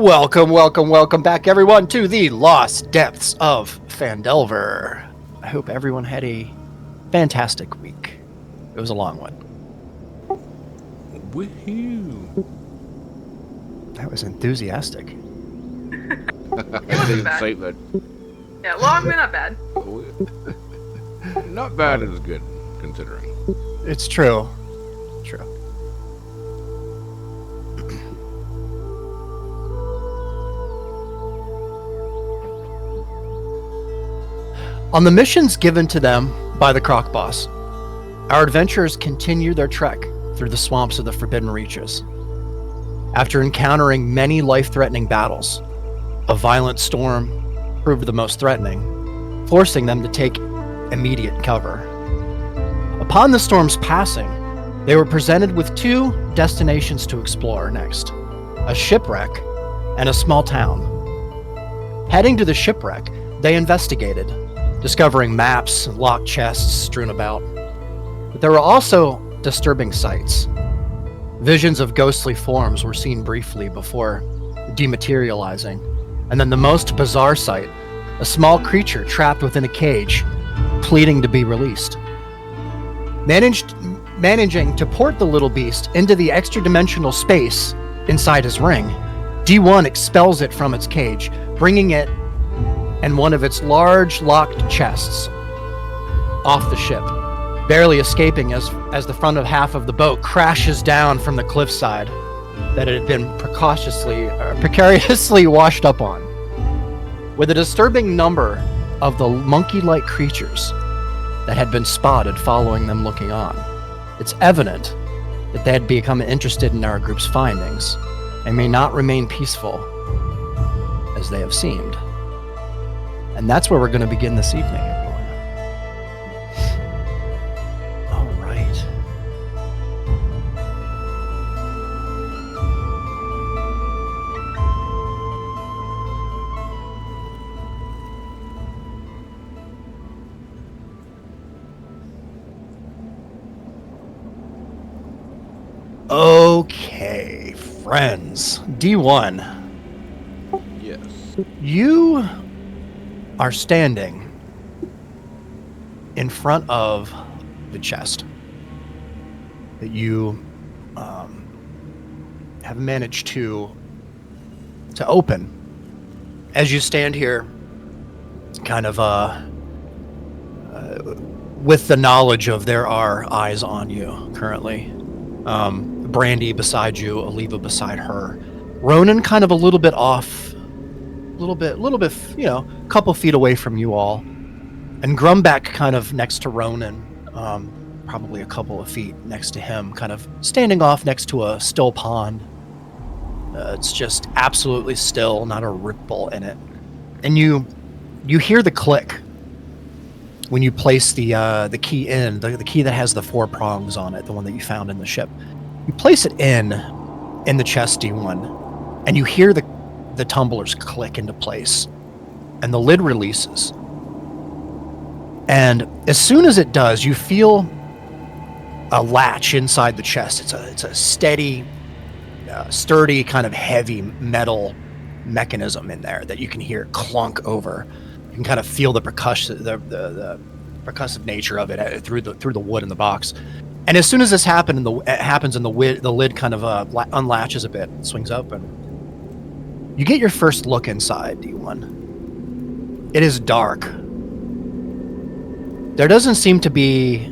Welcome back, everyone, to the Lost Depths of Phandelver. I hope everyone had a fantastic week. It was a long one. Woohoo! That was enthusiastic. The excitement. Yeah, long but not bad. Not bad is good, considering. It's true. True. On the missions given to them by the Croc Boss, our adventurers continue their trek through the swamps of the Forbidden Reaches. After encountering many life-threatening battles, a violent storm proved the most threatening, forcing them to take immediate cover. Upon the storm's passing, they were presented with two destinations to explore next: a shipwreck and a small town. Heading to the shipwreck, they investigated, discovering maps and locked chests strewn about. But there were also disturbing sights. Visions of ghostly forms were seen briefly before dematerializing, and then the most bizarre sight, a small creature trapped within a cage, pleading to be released. Managing to port the little beast into the extra-dimensional space inside his ring, D1 expels it from its cage, bringing it and one of its large locked chests off the ship, barely escaping as the front of half of the boat crashes down from the cliffside that it had been precariously washed up on. With a disturbing number of the monkey-like creatures that had been spotted following them looking on, it's evident that they had become interested in our group's findings and may not remain peaceful as they have seemed. And that's where we're going to begin this evening, everyone. All right. Okay, friends. D1. Yes. You are standing in front of the chest that you have managed to open. As you stand here, kind of with the knowledge of there are eyes on you currently. Brandy beside you, Aliva beside her, Ronan kind of a little bit off. A little bit, a couple feet away from you all, and Grumback kind of next to Ronan, probably a couple of feet next to him, kind of standing off next to a still pond. It's just absolutely still, not a ripple in it, and you hear the click when you place the key in, the key that has the 4 prongs on it, the one that you found in the ship. You place it in the chest, D1, and you hear the tumblers click into place, and the lid releases. And as soon as it does, you feel a latch inside the chest. It's a steady, sturdy, kind of heavy metal mechanism in there that you can hear clunk over. You can kind of feel the percussive nature of it through the wood in the box. And as soon as this happens, and the lid kind of unlatches a bit and swings open. You get your first look inside, D1. It is dark. There doesn't seem to be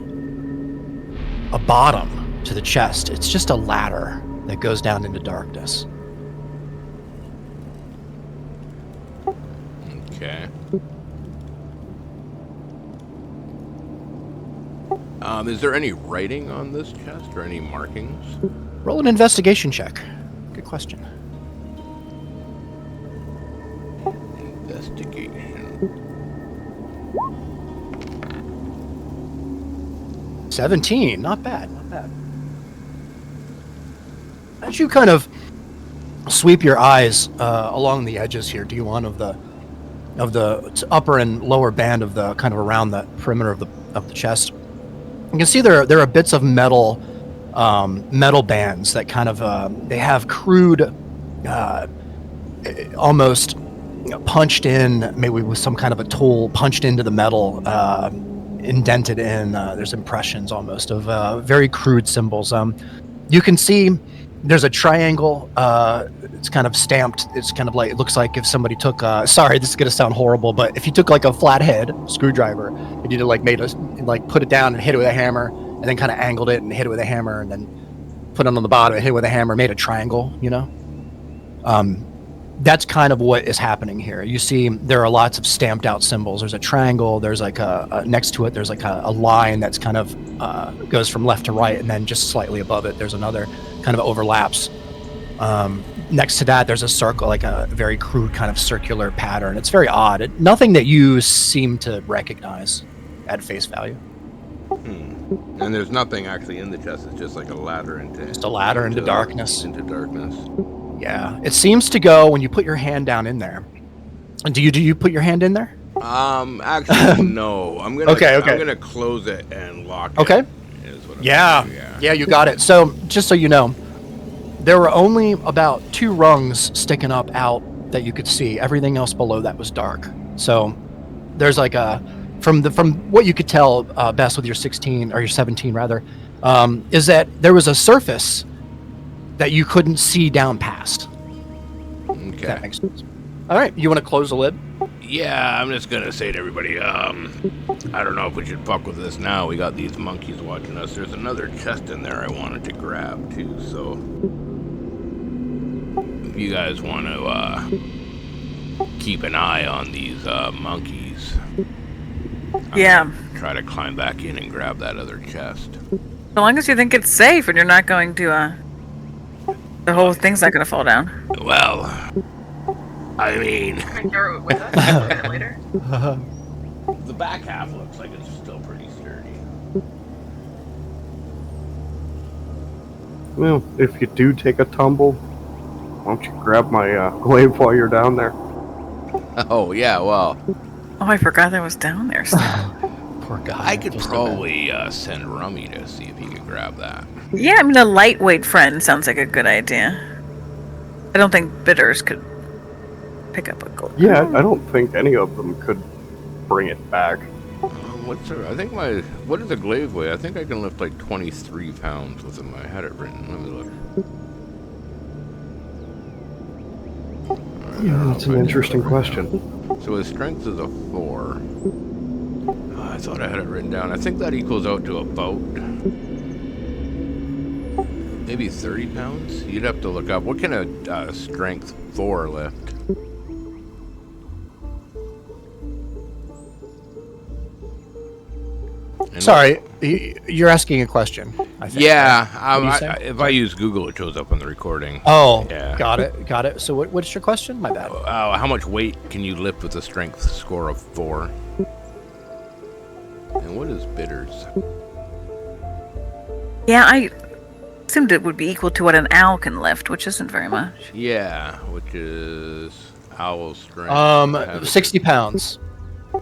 a bottom to the chest. It's just a ladder that goes down into darkness. Okay. Is there any writing on this chest or any markings? Roll an investigation check. Good question. Investigation. 17, not bad. As you kind of sweep your eyes along the edges here, D1, of the upper and lower band of the kind of around the perimeter of the chest, you can see there are bits of metal bands that kind of they have crude almost punched in, maybe with some kind of a tool, punched into the metal, indented in. There's impressions almost of very crude symbols. You can see there's a triangle. It's kind of stamped. It's kind of like, it looks like if somebody took, sorry, this is going to sound horrible, but if you took like a flathead screwdriver and you put it down and hit it with a hammer, and then kind of angled it and hit it with a hammer, and then put it on the bottom and hit it with a hammer, made a triangle, that's kind of what is happening here. You see there are lots of stamped out symbols. There's a triangle, there's like next to it, there's like a line that's kind of goes from left to right, and then just slightly above it there's another kind of overlaps. Next to that there's a circle, like a very crude kind of circular pattern. It's very odd. Nothing that you seem to recognize at face value. And there's nothing actually in the chest. It's just like a ladder into darkness. Into darkness. Yeah, it seems to go when you put your hand down in there. And do you put your hand in there? Actually, no. I'm gonna I'm gonna close it and lock it. Okay. Yeah, you got it. So just so you know, there were only about 2 rungs sticking up out that you could see. Everything else below that was dark. So there's like from what you could tell best with your 16 or your 17 rather, is that there was a surface that you couldn't see down past. Okay. That makes sense. All right, you want to close the lid? Yeah, I'm just gonna say to everybody, I don't know if we should fuck with this now. We got these monkeys watching us. There's another chest in there I wanted to grab too, so if you guys want to keep an eye on these monkeys, try to climb back in and grab that other chest. As long as you think it's safe and you're not going to, the whole thing's not going to fall down. Well, I mean, with us later. The back half looks like it's still pretty sturdy. Well, if you do take a tumble, why don't you grab my glaive while you're down there? Oh, yeah, well. Oh, I forgot that was down there still. Poor guy. I could probably send Rummy to see if he could grab that. Yeah, I mean, a lightweight friend sounds like a good idea. I don't think bitters could pick up a gold. Yeah, I don't think any of them could bring it back. What does a glaive weigh? I think I can lift like 23 pounds with them. I had it written. Let me look. Yeah, that's an interesting question. So his strength is a 4. I thought I had it written down. I think that equals out to about maybe 30 pounds. You'd have to look up. What can a strength 4 lift? Sorry, you're asking a question, I think. Yeah, if I use Google, it shows up on the recording. Oh, yeah. Got it. So what's your question? My bad. How much weight can you lift with a strength score of 4? And what is bitters? Yeah, I assumed it would be equal to what an owl can lift, which isn't very much. Yeah, which is owl strength. 60 pounds.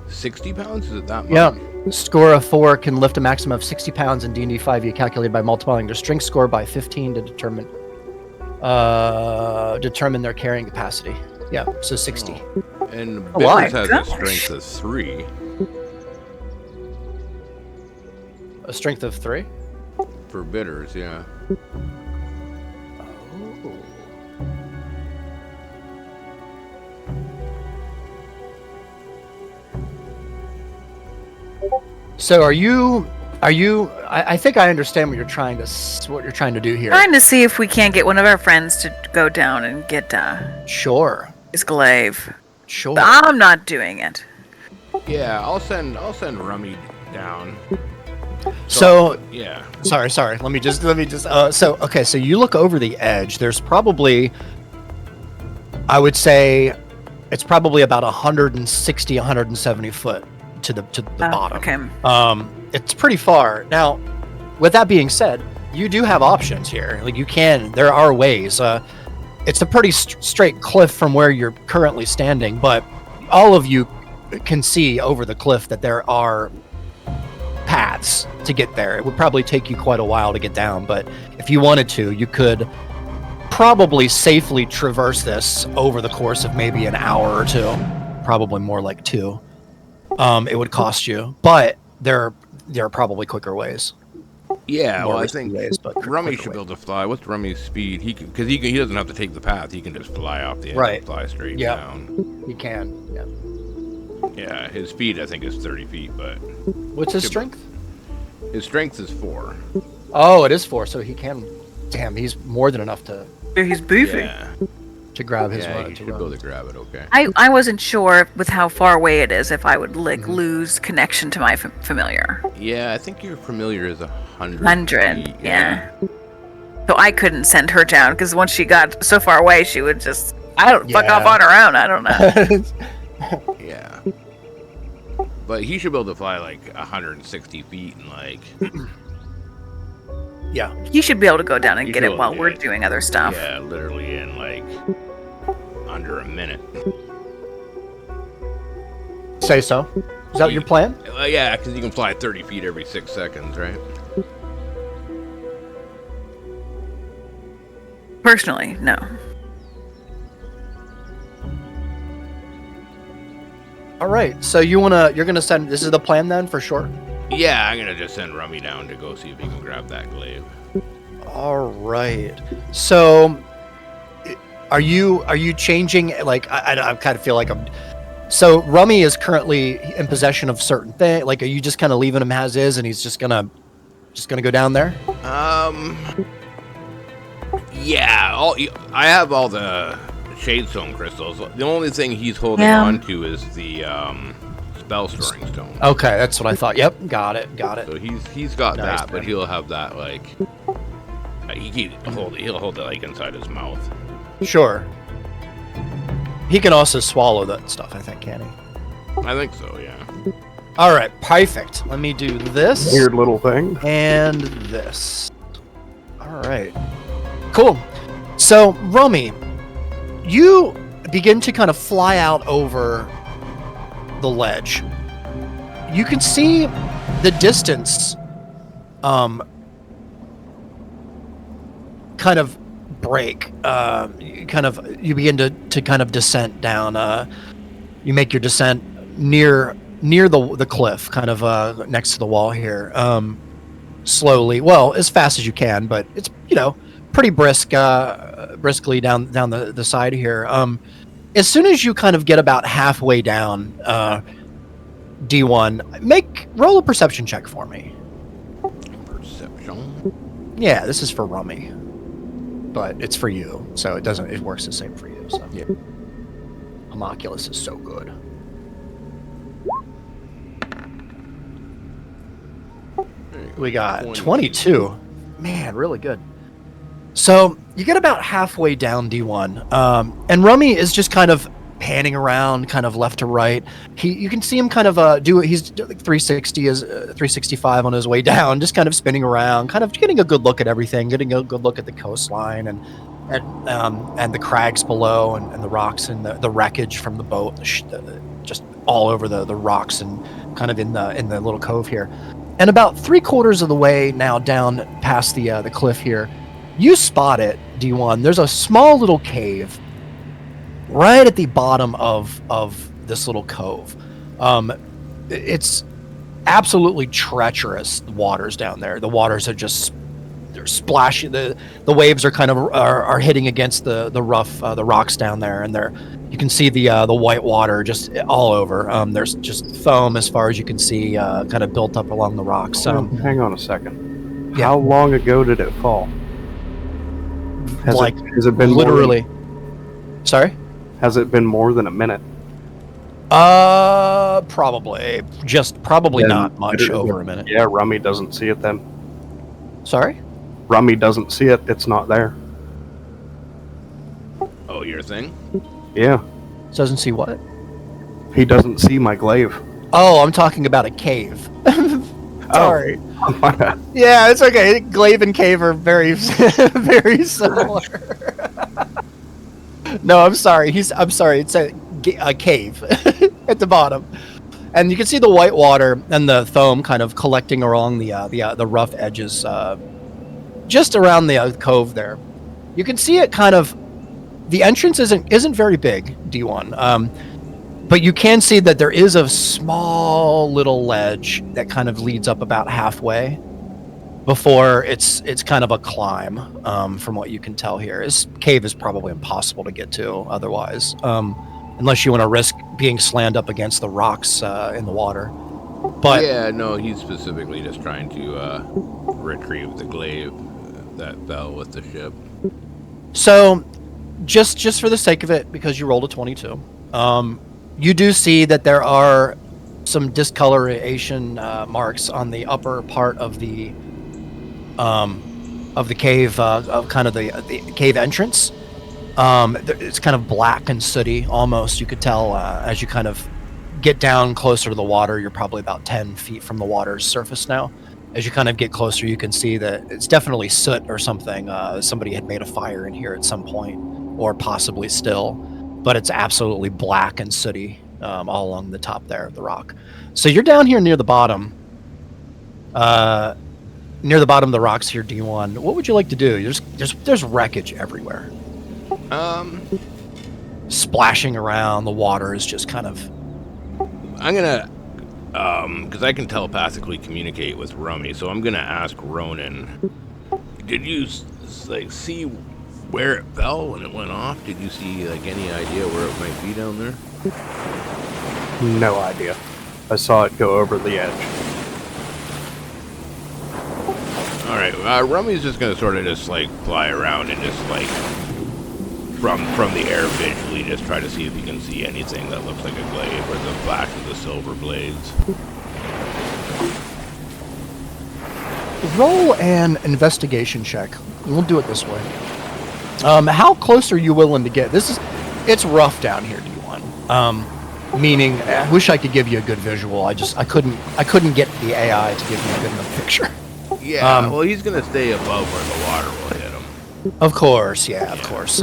60 pounds? Is it that much? Yeah. Score of 4 can lift a maximum of 60 pounds in D&D 5e, calculated by multiplying their strength score by 15 to determine their carrying capacity. Yeah, so 60. Oh. And bitters has a strength of 3. A strength of 3? For bitters, yeah. So are you? I think I understand what you're trying to do here. Trying to see if we can't get one of our friends to go down and get Sure. his glaive. Sure. But I'm not doing it. Yeah, I'll send Rummy down. So yeah. Sorry. Let me just. So you look over the edge. There's probably, I would say, it's probably about 160, 170 foot to the bottom. Okay. It's pretty far. Now, with that being said, you do have options here. Like there are ways. It's a pretty straight cliff from where you're currently standing, but all of you can see over the cliff that there are paths to get there. It would probably take you quite a while to get down, but if you wanted to, you could probably safely traverse this over the course of maybe an hour or two, probably more like 2. It would cost you, but there are probably quicker ways. Yeah, More well, I risky think ways, but Rummy quicker should be ways. able to fly. What's Rummy's speed? Because he doesn't have to take the path. He can just fly off the edge Right. and fly straight Yep. down. You can. Yeah. Yeah, his speed I think is 30 feet, but What's his strength? his strength is 4. Oh, it is 4, so he can. Damn, he's more than enough to He's beefy. Yeah, grab his yeah, run. he To should be run. able to grab it. Okay. I wasn't sure with how far away it is if I would lose connection to my familiar. Yeah, I think your familiar is 100. 100, feet, yeah. So I couldn't send her down because once she got so far away, she would just fuck off on her own. I don't know. Yeah. But he should be able to fly like 160 feet and like. Yeah. He should be able to go down and He get should it while be we're able to- doing other stuff. Yeah, literally in like under a minute. Say so. Is that your plan? Yeah, because you can fly 30 feet every 6 seconds, right? Personally, no. All right. So you're gonna send. This is the plan then, for sure. Yeah, I'm gonna just send Rummy down to go see if he can grab that glaive. All right. So, are you changing? Like, I kind of feel like I'm. So Rummy is currently in possession of certain things. Like, are you just kind of leaving him as is, and he's just gonna go down there? Yeah, I have all the Shadestone crystals. The only thing he's holding Yeah. on to is the spell storing stone. Okay, that's what I thought. Yep, got it. So he's got Nice, that, but man. he'll have that like he'll hold it like inside his mouth. Sure. He can also swallow that stuff, I think, can he? I think so, yeah. All right, perfect. Let me do this Weird little thing. and this. All right. Cool. So, Rummy, you begin to kind of fly out over the ledge. You can see the distance kind of break. You begin to kind of descent down. You make your descent near the cliff, kind of next to the wall here. Slowly, well, as fast as you can, but it's pretty briskly down the side here. As soon as you kind of get about halfway down, D1, roll a perception check for me. Perception. Yeah, this is for Rummy, but it's for you, so it works the same for you. So Yeah. Homunculus is so good. We got 22. Man, really good. So you get about halfway down D1, and Rummy is just kind of panning around, kind of left to right. You can see him kind of he's like 365 on his way down, just kind of spinning around, kind of getting a good look at everything, getting a good look at the coastline and the crags below and the rocks and the wreckage from the boat, just all over the rocks and kind of in the little cove here. And about 3/4 of the way now down past the cliff here, you spot it, D1. There's a small little cave right at the bottom of this little cove. It's absolutely treacherous. The waters down there. The waters are they're splashing. The waves are kind of are hitting against the rough the rocks down there, and you can see the white water just all over. There's just foam as far as you can see, kind of built up along the rocks. Hang on a second. Yeah. How long ago did it fall? Has it been literally. Sorry. Has it been more than a minute? Probably Then not much it- over a minute. Yeah, Rummy doesn't see it then. Sorry. Rummy doesn't see it. It's not there. Oh, your thing? Yeah, Doesn't see what? he doesn't see my glaive. Oh, I'm talking about a cave. Sorry. Oh. Yeah, it's okay. Glaive and cave are very, very similar. No, I'm sorry. I'm sorry. It's a cave at the bottom, and you can see the white water and the foam kind of collecting along the rough edges, just around the cove there. You can see it kind of. The entrance isn't very big, D1. But you can see that there is a small little ledge that kind of leads up about halfway before it's kind of a climb. From what you can tell here, this cave is probably impossible to get to otherwise, unless you want to risk being slammed up against the rocks in the water. But yeah, no, he's specifically just trying to retrieve the glaive that fell with the ship. So, just for the sake of it, because you rolled a 22, you do see that there are some discoloration marks on the upper part of the cave, of kind of the cave entrance. It's kind of black and sooty, almost. You could tell as you kind of get down closer to the water. You're probably about 10 feet from the water's surface now. As you kind of get closer, you can see that it's definitely soot or something. Somebody had made a fire in here at some point, or possibly still. But it's absolutely black and sooty all along the top there of the rock. So you're down here near the bottom. Near the bottom of the rocks here, D1. What would you like to do? There's wreckage everywhere. Splashing around. The water is just kind of... I'm gonna... because I can telepathically communicate with Rummy, so I'm gonna ask Ronan. Did you, see where it fell when it went off? Did you see, any idea where it might be down there? No idea. I saw it go over the edge. Alright, Rummy's just gonna sort of just, fly around and just, from the air visually, just try to see if he can see anything that looks like a glaive or the flash of the silver blades. Roll an investigation check. We'll do it this way. How close are you willing to get? It's rough down here, D1. Meaning, I wish I could give you a good visual. I couldn't get the AI to give me a good enough picture. Yeah, well, he's gonna stay above where the water will hit him. Of course, yeah, of course.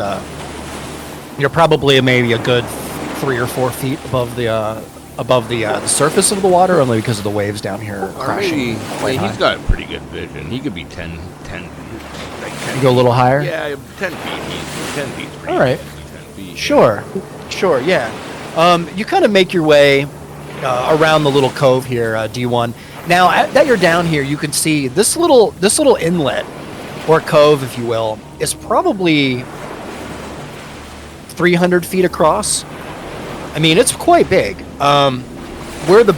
You're probably maybe a good 3 or 4 feet above the surface of the water, only because of the waves down here crashing. He's got pretty good vision. He could be 10 feet. You go a little higher? Yeah, 10 feet. 10 feet's pretty all right. easy, 10 feet. Sure, yeah. You kind of make your way around the little cove here, D1. Now that you're down here, you can see this little inlet, or cove, if you will, is probably 300 feet across. I mean, it's quite big. Where the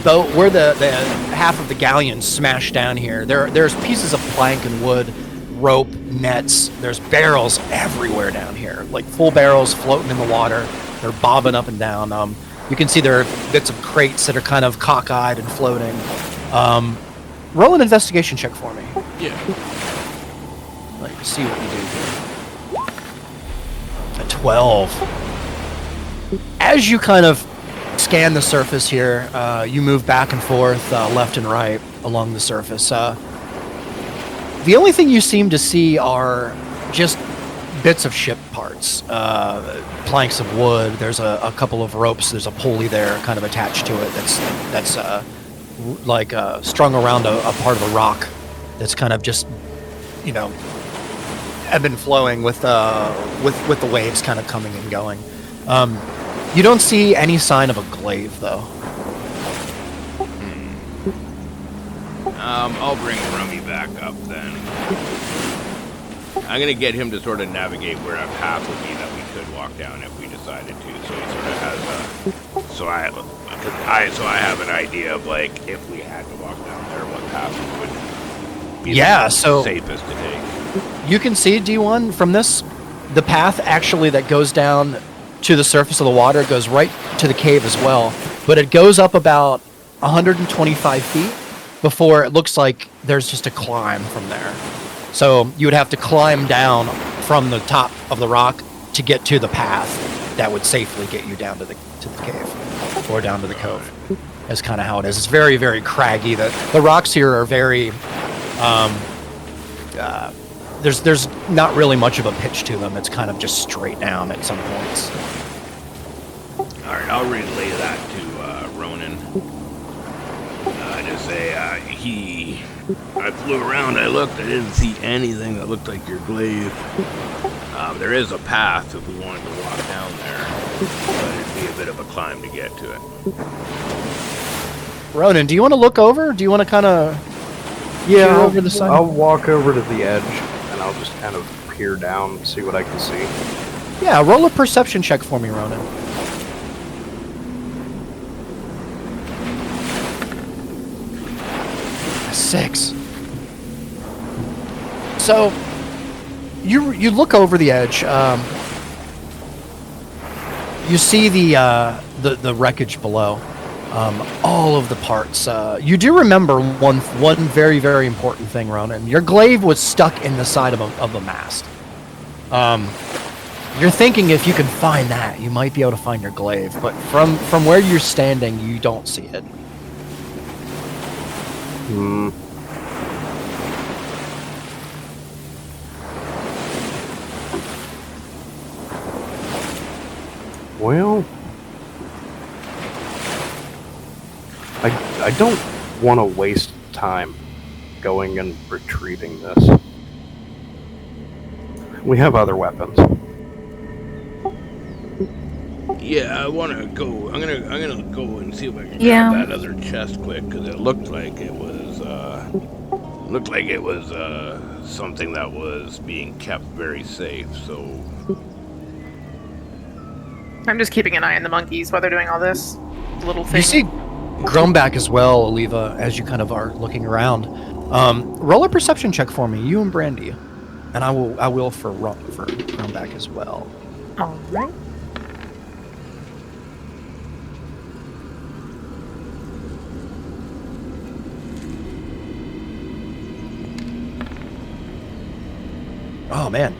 half of the galleon smashed down here, there's pieces of plank and wood, rope, nets. There's barrels everywhere down here, like full barrels floating in the water. They're bobbing up and down. You can see there are bits of crates that are kind of cockeyed and floating. Roll an investigation check for me. Yeah. Let's see what you do here. A 12. As you kind of scan the surface here, you move back and forth, left and right along the surface. The only thing you seem to see are just bits of ship parts, planks of wood. There's a couple of ropes. There's a pulley there, kind of attached to it. That's strung around a part of the rock. That's kind of just, ebb and flowing with the waves kind of coming and going. You don't see any sign of a glaive, though. I'll bring Rummy back up then. I'm gonna get him to sort of navigate where a path would be that we could walk down if we decided to. So he sort of has so I have an idea of if we had to walk down there, what path would be the safest to take. You can see, D1, from this, the path actually that goes down to the surface of the water goes right to the cave as well, but it goes up about 125 feet before it looks like there's just a climb from there. So you would have to climb down from the top of the rock to get to the path that would safely get you down to the cave or down to the cove. That's kind of how it is. It's very, very craggy. The rocks here are very there's not really much of a pitch to them. It's kind of just straight down at some points. All right, I'll relay that to Ronan. I just say I flew around, I looked, I didn't see anything that looked like your glaive. There is a path if we wanted to walk down there, but it'd be a bit of a climb to get to it. Ronan, do you want to look over? Do you want to kind of Yeah, over the side? I'll walk over to the edge, and I'll just kind of peer down and see what I can see. Yeah, roll a perception check for me, Ronan. A 6. So you look over the edge. You see the wreckage below. All of the parts. You do remember one very, very important thing, Ronan. Your glaive was stuck in the side of a mast. You're thinking if you can find that, you might be able to find your glaive, but from where you're standing, you don't see it. Well, I don't want to waste time going and retrieving this. We have other weapons. Yeah, I want to go. I'm gonna go and see if I can Yeah. grab that other chest quick, because it looked like it was something that was being kept very safe. So I'm just keeping an eye on the monkeys while they're doing all this little thing. You see Grombach as well, Oliva, as you kind of are looking around. Roll a perception check for me, you and Brandy, and I will for Grombach as well. All right. Oh man,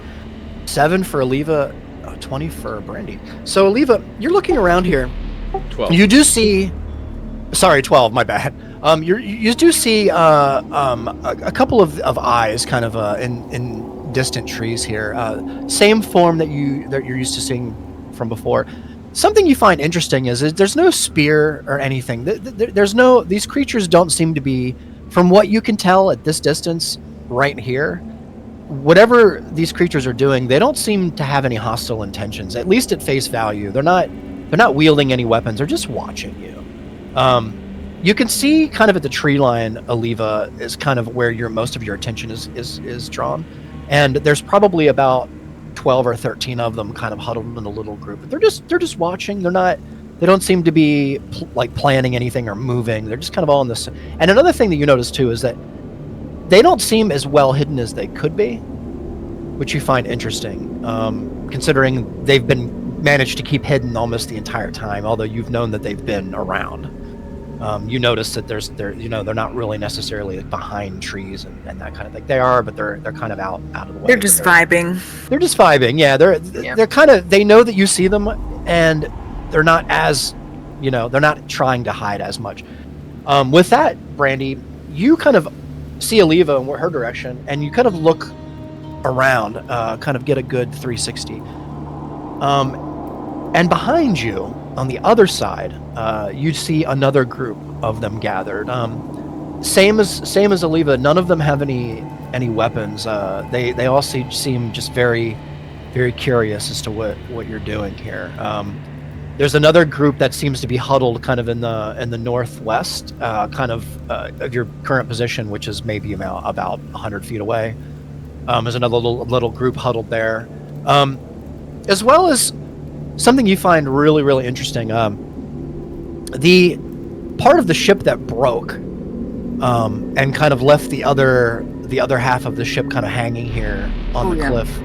7 for Oliva, 20 for Brandy. So Oliva, you're looking around here. 12. You do see, sorry, 12. My bad. You do see a couple of eyes, kind of in distant trees here. Same form that you're used to seeing from before. Something you find interesting is there's no spear or anything. There's no. These creatures don't seem to be, from what you can tell at this distance, right here. Whatever these creatures are doing, they don't seem to have any hostile intentions. At least at face value, they're not wielding any weapons. They're just watching you. You can see kind of at the tree line, Oliva, is kind of where most of your attention is drawn, and there's probably about 12 or 13 of them kind of huddled in a little group. They're just watching. They don't seem to be planning anything or moving. They're just kind of all in this. And another thing that you notice too is that they don't seem as well hidden as they could be, which you find interesting, considering they've been managed to keep hidden almost the entire time. Although you've known that they've been around, you notice that they're not really necessarily behind trees and that kind of thing. They are, but they're kind of out of the way. They're just vibing. They're just vibing. Yeah, they're kind of, they know that you see them, and they're not as, they're not trying to hide as much. With that, Brandy, you kind of see Oliva in her direction, and you kind of look around, kind of get a good 360. And behind you, on the other side, you see another group of them gathered. Same as Oliva, none of them have any weapons. They all seem just very, very curious as to what you're doing here. There's another group that seems to be huddled kind of in the northwest, kind of your current position, which is maybe about 100 feet away. There's another little group huddled there, as well as something you find really, really interesting. The part of the ship that broke and kind of left the other half of the ship kind of hanging here on the cliff.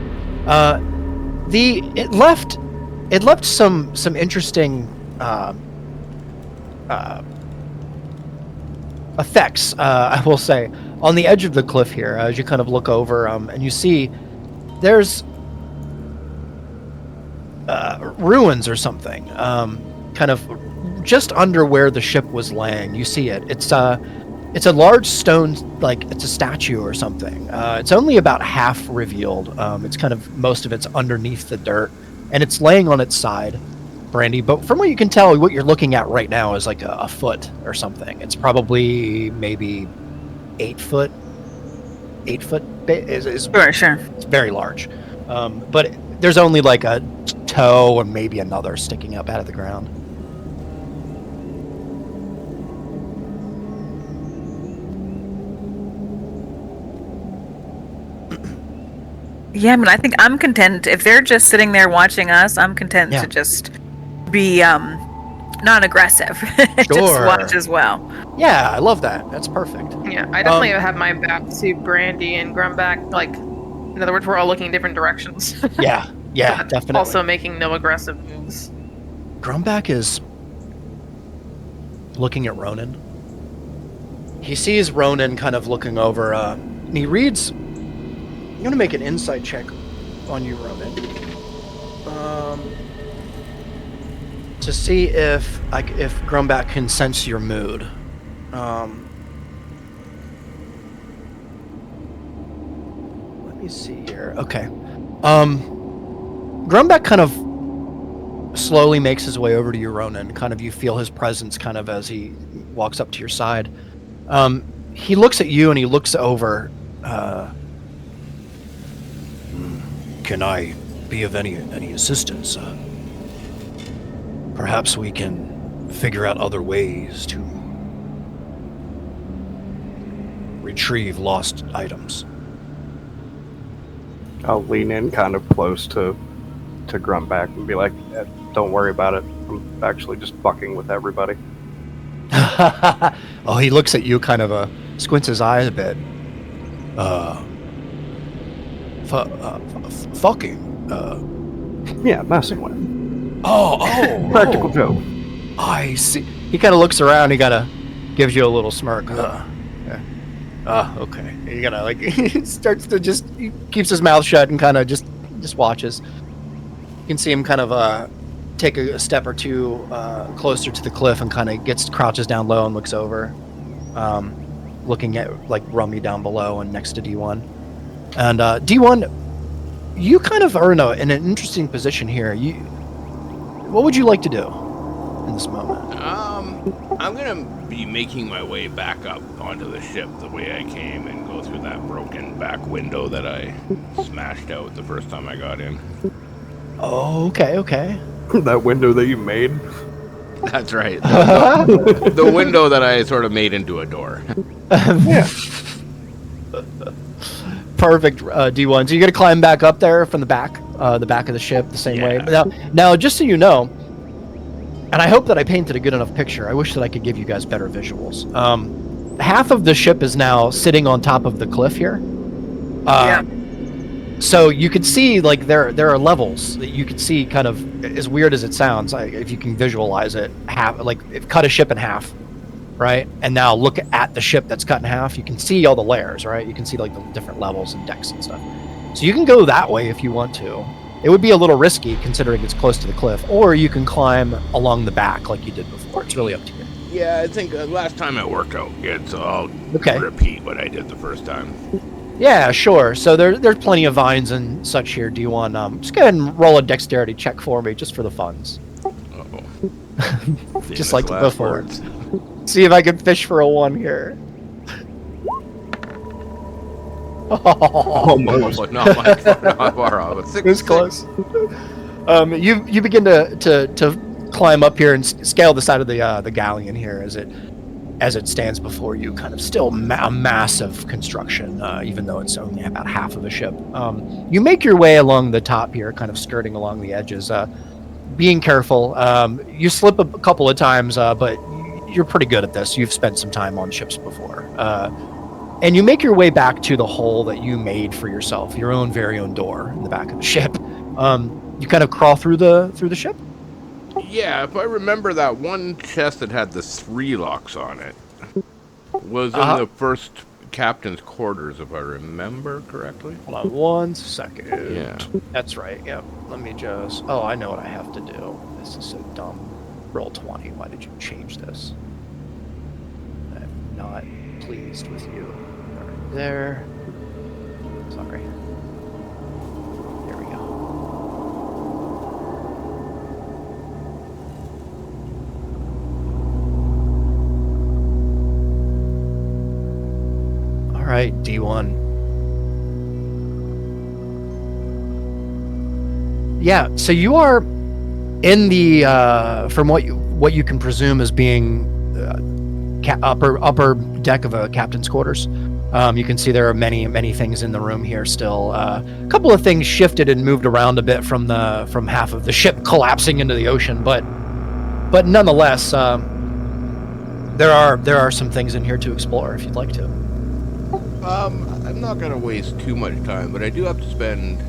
It left some interesting effects, I will say, on the edge of the cliff here. As you kind of look over, and you see there's ruins or something, kind of just under where the ship was laying. You see it. It's a large stone, like it's a statue or something. It's only about half revealed. It's kind of, most of it's underneath the dirt, and it's laying on its side. Brandy, but from what you can tell, what you're looking at right now is like a foot or something. It's probably maybe 8 foot. 8 foot is Sure. it's very large, but there's only like a toe and maybe another sticking up out of the ground. Yeah, I mean, I think I'm content if they're just sitting there watching us. I'm content Yeah. to just be non-aggressive, just Sure. watch as well. Yeah, I love that. That's perfect. Yeah, I definitely have my back to Brandy and Grumback. Like, in other words, we're all looking in different directions. Yeah, But definitely. Also making no aggressive moves. Grumback is looking at Ronan. He sees Ronan kind of looking over, and he reads. I'm gonna make an insight check on you, Ronan, to see if Grumback can sense your mood. Let me see here. Okay. Grumback kind of slowly makes his way over to you, Ronan. Kind of, you feel his presence kind of as he walks up to your side. He looks at you and he looks over. Can I be of any assistance? Perhaps we can figure out other ways to retrieve lost items. I'll lean in kind of close to Grumback and be like, don't worry about it. I'm actually just fucking with everybody. Oh, he looks at you, kind of squints his eyes a bit. Fucking. Yeah, messing with. Practical joke. I see. He kind of looks around. He kind of gives you a little smirk. Okay. He kind of like he starts to he keeps his mouth shut and kind of just watches. You can see him kind of take a step or two closer to the cliff and kind of crouches down low and looks over, looking at like Rummy down below and next to D1. And D1, you kind of are in an interesting position here. What would you like to do in this moment? I'm gonna be making my way back up onto the ship the way I came and go through that broken back window that I smashed out the first time I got in. Oh, okay. That window that you made? That's right. The window that I sort of made into a door. Yeah. Perfect, D1. So you're gonna climb back up there from the back of the ship the same way. Now, just so you know, and I hope that I painted a good enough picture. I wish that I could give you guys better visuals. Half of the ship is now sitting on top of the cliff here. So you could see, like, there are levels that you could see, kind of, as weird as it sounds, if you can visualize it, cut a ship in half, right? And now look at the ship that's cut in half. You can see all the layers, right? You can see like the different levels and decks and stuff. So you can go that way if you want to. It would be a little risky considering it's close to the cliff, or you can climb along the back like you did before. It's really up to you. Yeah, I think last time it worked out good, so I'll repeat what I did the first time. Yeah, sure. So there's plenty of vines and such here. Do you want just go ahead and roll a dexterity check for me, just for the funds? Uh-oh. Just like before. See if I can fish for a 1 here. Almost. Not far off. It was close. You begin to climb up here and scale the side of the galleon here as it stands before you, kind of still a massive construction, even though it's only about half of a ship. You make your way along the top here, kind of skirting along the edges, being careful. You slip a couple of times, but you're pretty good at this. You've spent some time on ships before. And you make your way back to the hole that you made for yourself, your own very own door in the back of the ship. You kind of crawl through the ship? Yeah, if I remember, that one chest that had the 3 locks on it was in the first captain's quarters, if I remember correctly. Hold on 1 second. Yeah. That's right, yep. Let me just... Oh, I know what I have to do. This is so dumb. Roll 20. Why did you change this? I'm not pleased with you. Right there. Sorry. There we go. right, D1. Yeah, so you are in the from what you can presume as being upper deck of a captain's quarters. You can see there are many things in the room here still. A couple of things shifted and moved around a bit from half of the ship collapsing into the ocean, but nonetheless, there are some things in here to explore if you'd like to. I'm not gonna waste too much time, but I do have to spend.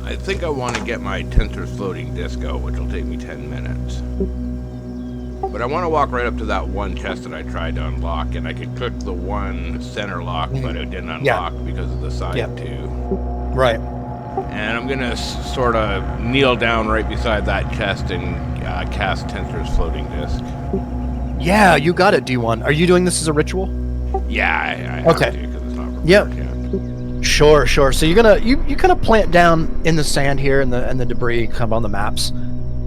I think I want to get my Tensor's floating disc out, which will take me 10 minutes. But I want to walk right up to that one chest that I tried to unlock, and I could click the one center lock, but it didn't unlock because of the side two. Right. And I'm gonna sort of kneel down right beside that chest and cast Tensor's floating disc. Yeah, you got it, D1. Are you doing this as a ritual? Yeah, I have to because it's not prepared yet. Sure. So you're gonna you kind of plant down in the sand here and the debris kind of on the maps,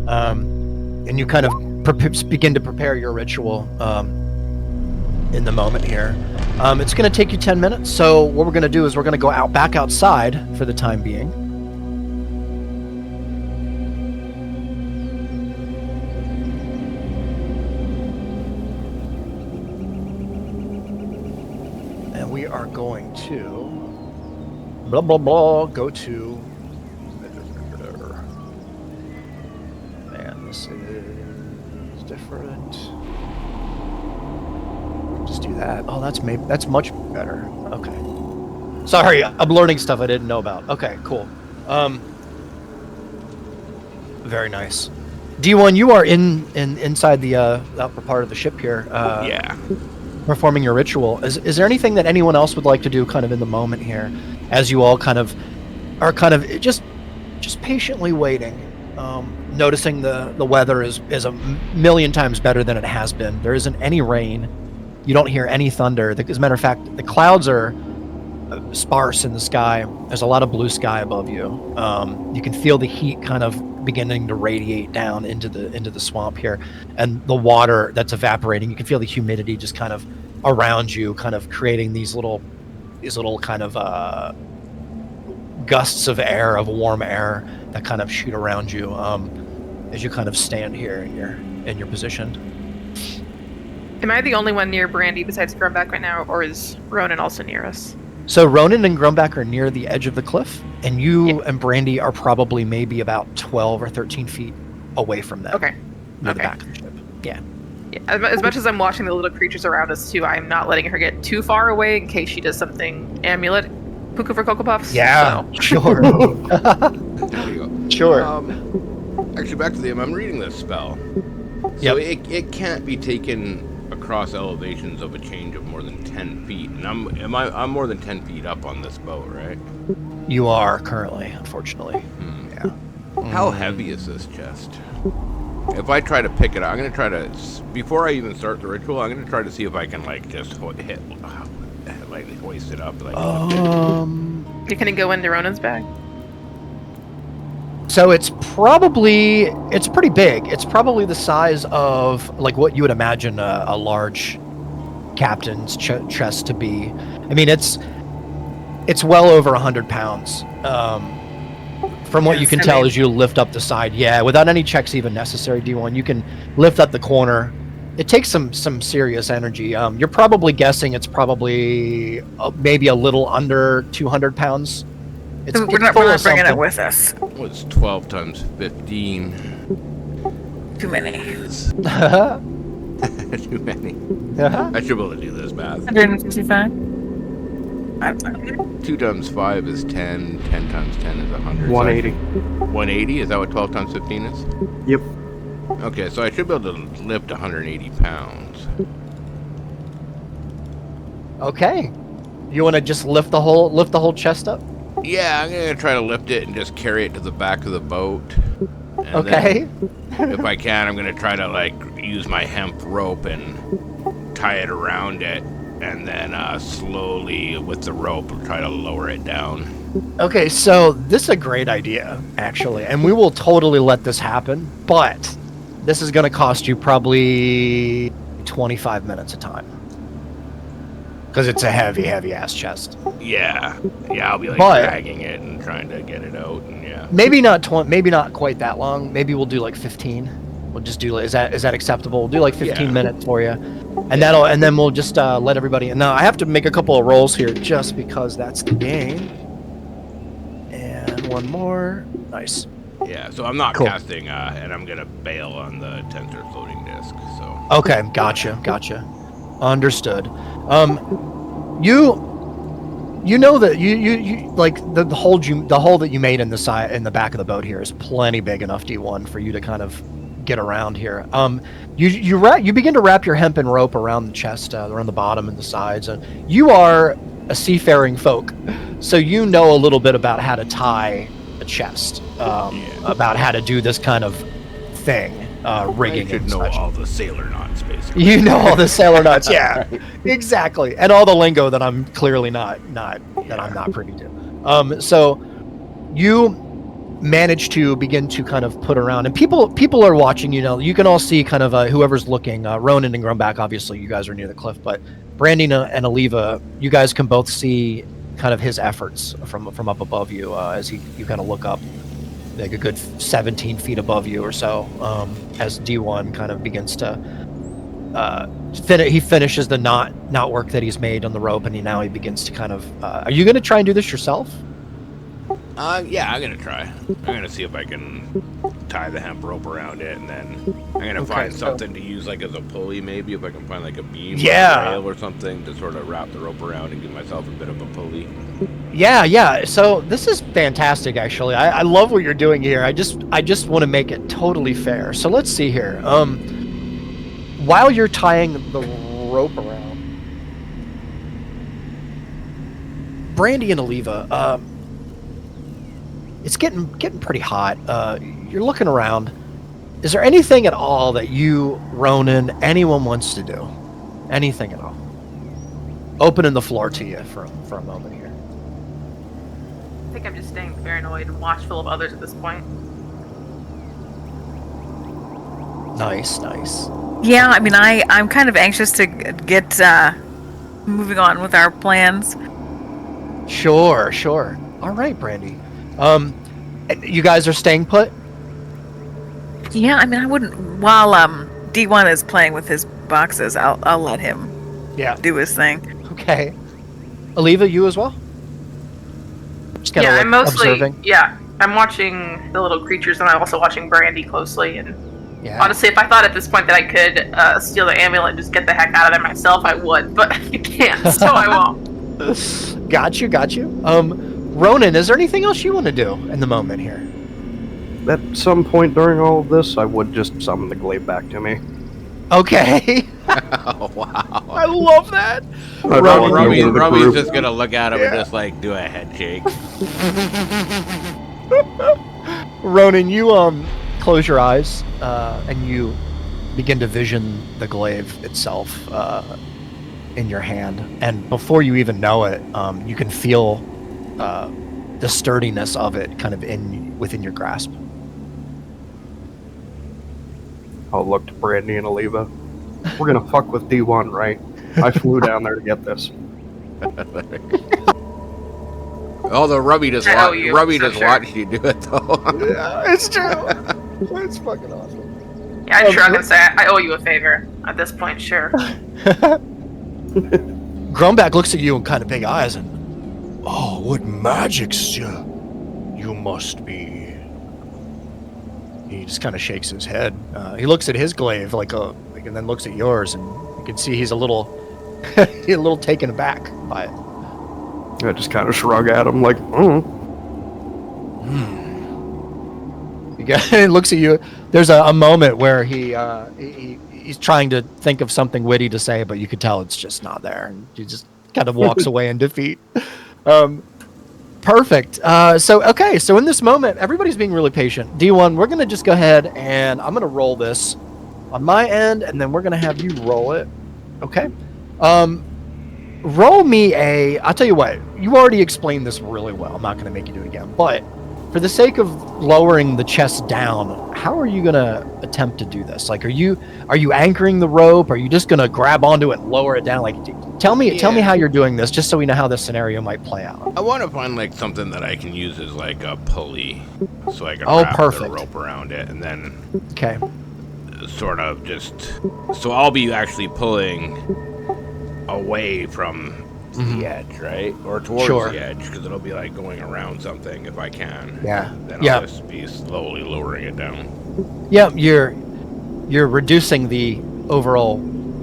and you kind of begin to prepare your ritual in the moment here. It's gonna take you 10 minutes. So what we're gonna do is we're gonna go back outside for the time being. And we are going to blah blah blah go to, man, this is different. Just do that. Oh, that's much better. Okay, sorry, I'm learning stuff I didn't know about. Okay, cool. Very nice. D1, you are inside the upper part of the ship here. Performing your ritual. Is there anything that anyone else would like to do kind of in the moment here, as you all kind of are just patiently waiting, noticing the weather is a million times better than it has been. There isn't any rain. You don't hear any thunder. As a matter of fact, the clouds are sparse in the sky. There's a lot of blue sky above you. You can feel the heat kind of beginning to radiate down into the swamp here, and the water that's evaporating. You can feel the humidity just kind of around you, kind of creating these little kind of gusts of air, of warm air that kind of shoot around you as you kind of stand here in your position. Am I the only one near Brandy besides Grumback right now, or is Ronan also near us? So Ronan and Grumback are near the edge of the cliff, and you and Brandy are probably maybe about 12 or 13 feet away from them. Okay. Near the back of the ship. Yeah. As much as I'm watching the little creatures around us too, I'm not letting her get too far away in case she does something amulet puka for Cocoa Puffs. Yeah, so. Sure. There you go. Sure. Actually, back to I'm reading this spell. So it can't be taken across elevations of a change of more than 10 feet. And I'm more than 10 feet up on this boat, right? You are currently, unfortunately. Yeah. How heavy is this chest? If I try to pick it up, I'm going to try to, before I even start the ritual, I'm going to try to see if I can, just hoist it up. Can it go into Ronan's bag? So it's pretty big. It's probably the size of, what you would imagine a large captain's chest to be. I mean, it's well over 100 pounds. From what you can tell as you lift up the side. Yeah, without any checks even necessary, D1, you can lift up the corner. It takes some serious energy. You're probably guessing it's probably maybe a little under 200 pounds. We're not bringing it with us. What's 12 times 15? Too many. Too many. I should be able to do this math. 155? 2 times 5 is 10. 10 times 10 is 100. 180. 180? Is that what 12 times 15 is? Yep. Okay, so I should be able to lift 180 pounds. Okay. You want to just lift the whole chest up? Yeah, I'm gonna try to lift it and just carry it to the back of the boat. And okay. If I can, I'm gonna try to use my hemp rope and tie it around it, and then slowly with the rope try to lower it down. Okay, so this is a great idea, actually, and we will totally let this happen, but this is going to cost you probably 25 minutes of time. Because it's a heavy ass chest. Yeah, I'll be like But- dragging it and trying to get it out, and yeah. Maybe not 20. Maybe not quite that long. Maybe we'll do like 15. We'll just do. Is that acceptable? We'll do like 15 Yeah. minutes for you, and then we'll just let everybody. Now I have to make a couple of rolls here just because that's the game. And one more. Nice. Yeah, so I'm not Cool. casting, and I'm gonna bail on the tensor floating disc. So Okay, gotcha. Understood. You know that you like the hole that you made in the back of the boat here is plenty big enough, D1, for you to kind of get around here. You begin to wrap your hempen rope around the chest, around the bottom and the sides, and you are a seafaring folk, so you know a little bit about how to tie a chest, about how to do this kind of thing, rigging I should and know such. all the sailor knots, basically. You know all the sailor knots, yeah, exactly, and all the lingo that I'm clearly not privy to. So you manage to begin to kind of put around, and people are watching. You know, you can all see kind of whoever's looking. Ronan and Grumback, obviously, you guys are near the cliff, but Brandon and Aliva, you guys can both see kind of his efforts from up above you as you kind of look up, like a good 17 feet above you or so, as D1 kind of begins to he finishes the knot work that he's made on the rope, and he begins to kind of are you going to try and do this yourself? Yeah, I'm gonna try. I'm gonna see if I can tie the hemp rope around it, and then I'm gonna find something to use like as a pulley, maybe if I can find like a beam, or a rail or something to sort of wrap the rope around and give myself a bit of a pulley. Yeah. So this is fantastic, actually. I love what you're doing here. I just want to make it totally fair. So let's see here. While you're tying the rope around, Brandy and Aliva, it's getting pretty hot. You're looking around. Is there anything at all that you, Ronan, anyone wants to do? Anything at all? Opening the floor to you for a moment here. I think I'm just staying paranoid and watchful of others at this point. Nice. Yeah, I mean, I'm kind of anxious to get moving on with our plans. Sure. All right, Brandy. You guys are staying put? Yeah, I mean, I wouldn't. While D1 is playing with his boxes, I'll let him do his thing. Okay. Aliva, you as well? Just kind of I'm mostly observing. I'm watching the little creatures, and I'm also watching Brandy closely. And Yeah. honestly, if I thought at this point that I could steal the amulet and just get the heck out of there myself, I would. But I can't, so I won't. Got you. Ronan, is there anything else you want to do in the moment here? At some point during all of this, I would just summon the glaive back to me. Okay. Oh wow! I love that. Rummy's just gonna look at him and just like do a head shake. Ronan, you close your eyes and you begin to vision the glaive itself in your hand, and before you even know it, you can feel the sturdiness of it kind of within your grasp. I'll look to Brandy and Aliva. We're gonna fuck with D1, right? I flew down there to get this. Although Rummy just watched you do it though. Yeah, it's true. It's fucking awesome. Yeah, I'd shrug and say, I owe you a favor. At this point, sure. Grumback looks at you in kind of big eyes and, oh, what magics you must be. He just kind of shakes his head. He looks at his glaive and then looks at yours, and you can see he's a little taken aback by it. I just kind of shrug at him like, He looks at you. There's a moment where he's trying to think of something witty to say, but you could tell it's just not there, and he just kind of walks away in defeat. Perfect. So in this moment, everybody's being really patient. D1, we're gonna just go ahead and I'm gonna roll this on my end, and then we're gonna have you roll it. Okay. Roll me I'll tell you what, you already explained this really well. I'm not gonna make you do it again, but for the sake of lowering the chest down, how are you gonna attempt to do this? Like, are you anchoring the rope? Are you just gonna grab onto it and lower it down? Like, Tell me Yeah. how you're doing this, just so we know how this scenario might play out. I want to find like something that I can use as like a pulley, so I can Oh, wrap perfect. the rope around it, and then Okay. sort of just. So I'll be actually pulling away from the edge, right, or towards Sure. the edge, because it'll be like going around something if I can. Yeah. Then Yeah. I'll just be slowly lowering it down. Yeah, you're reducing the overall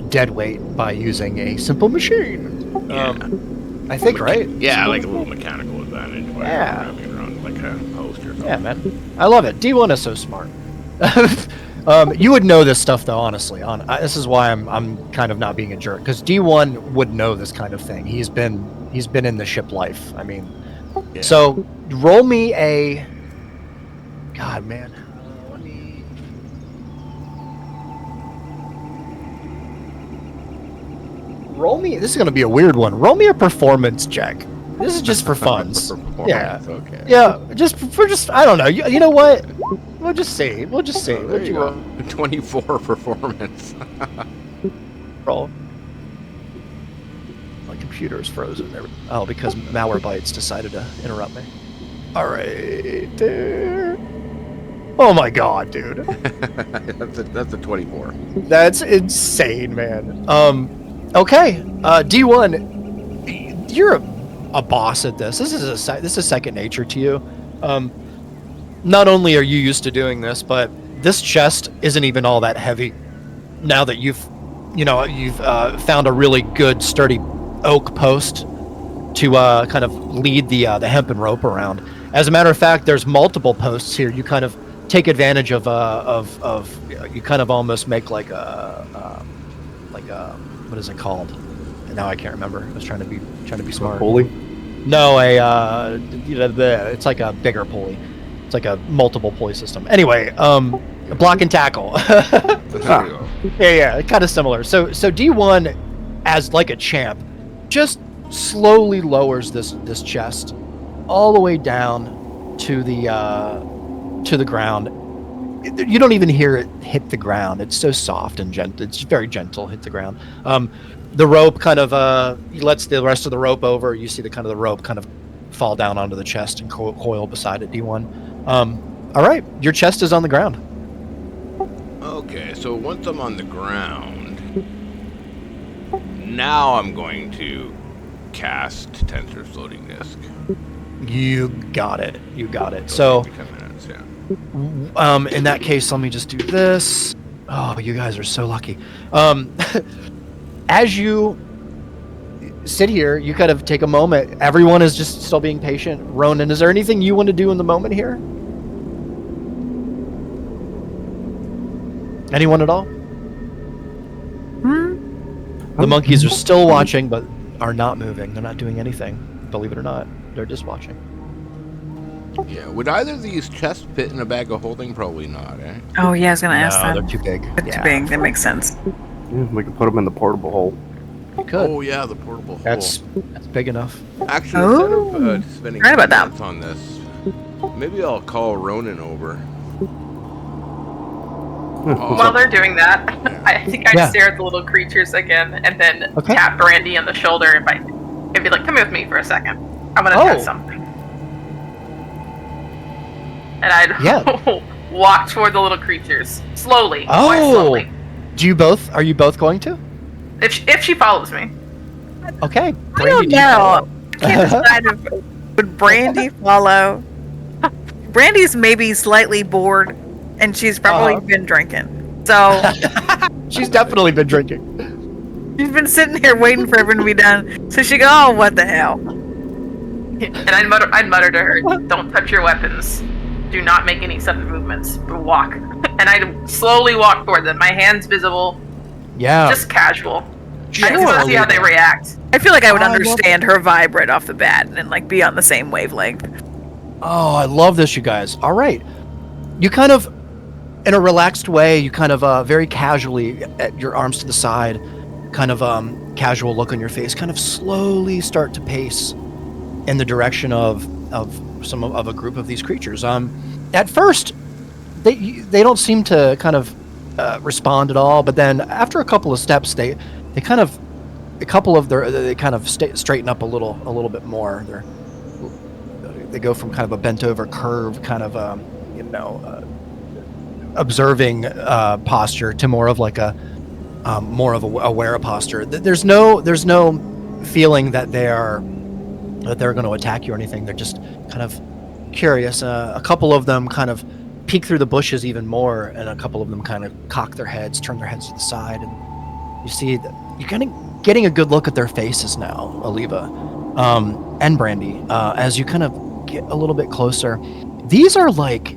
dead weight by using a simple machine. Yeah. I think, right? Yeah, like a little mechanical advantage by Yeah. wrapping it around like a post or something. Yeah, man. I love it. D1 is so smart. You would know this stuff, though, honestly. This is why I'm kind of not being a jerk, because D1 would know this kind of thing. He's been in the ship life. I mean, Yeah. so roll me a. God, man. Let me. Roll me. This is going to be a weird one. Roll me a performance check. This is just for funs. Yeah. Okay. Yeah, just I don't know. You know what? We'll just see. We'll just see. Oh, there What'd you you go. roll? 24 performance. Roll. My computer is frozen. Oh, because Malwarebytes decided to interrupt me. All right, there. Oh my god, dude. that's a 24. That's insane, man. Okay. D1, you're a boss at this. This is second nature to you. Not only are you used to doing this, but this chest isn't even all that heavy. Now that you've found a really good sturdy oak post to kind of lead the hempen rope around. As a matter of fact, there's multiple posts here. You kind of take advantage of you kind of almost make like a what is it called? Now I can't remember. I was trying to be smart. Pulley? No, it's like a bigger pulley. It's like a multiple pulley system. Anyway, block and tackle. There you go. Yeah, kind of similar. So D1, as like a champ, just slowly lowers this chest all the way down to the ground. You don't even hear it hit the ground. It's so soft and gentle. It's very gentle. Hit the ground. The rope kind of lets the rest of the rope over. You see the rope kind of fall down onto the chest and coil beside it. D1. All right, your chest is on the ground. Okay, so once I'm on the ground, now I'm going to cast Tensor Floating Disc. You got it. So, 10 minutes, yeah. in that case, let me just do this. Oh, you guys are so lucky. As you sit here, you kind of take a moment. Everyone is just still being patient. Ronan, is there anything you want to do in the moment here? Anyone at all? The monkeys are still watching, but are not moving. They're not doing anything. Believe it or not, they're just watching. Yeah, would either of these chests fit in a bag of holding? Probably not, eh? Oh yeah, I was gonna ask No, that. they're too big. They're too big. That makes sense. Yeah, we can put them in the portable hole. You could. Oh yeah, the portable hole. That's big enough. Actually, Oh. instead of spending Forgot about that. minutes on this, maybe I'll call Ronan over. While they're doing that, I think I'd Yeah. stare at the little creatures again and then Okay. tap Brandy on the shoulder and be like, come with me for a second. I'm gonna Oh. test something. And I'd Yeah. walk toward the little creatures. Slowly. Oh. Quite slowly. Are you both going to? If she follows me. Okay. I Brandy, don't do you follow? know. I can't decide if would Brandy follow. Brandy's maybe slightly bored, and she's probably been drinking. So She's definitely been drinking. she's been sitting here waiting for everyone to be done. So she go, "Oh, what the hell?" And I'd mutter to her, don't touch your weapons. Do not make any sudden movements, but walk. And I'd slowly walk toward them, my hands visible, Yeah. just casual. Sure. I just want to see how they react. I feel like I would I love understand her vibe right off the bat and like be on the same wavelength. Oh, I love this, you guys. All right. You kind of, in a relaxed way, you kind of very casually, at your arms to the side, kind of casual look on your face, kind of slowly start to pace in the direction of a group of these creatures. At first, they don't seem to kind of respond at all, but then after a couple of steps, they kind of a couple of they kind of straighten up a little bit more. They go from kind of a bent over curve, kind of observing posture to more of like a aware posture. There's no feeling that they're going to attack you or anything. They're just kind of curious. A couple of them kind of peek through the bushes even more, and a couple of them kind of cock their heads, turn their heads to the side, and you see that you're getting a good look at their faces now, Oliva and Brandy, as you kind of get a little bit closer. These are like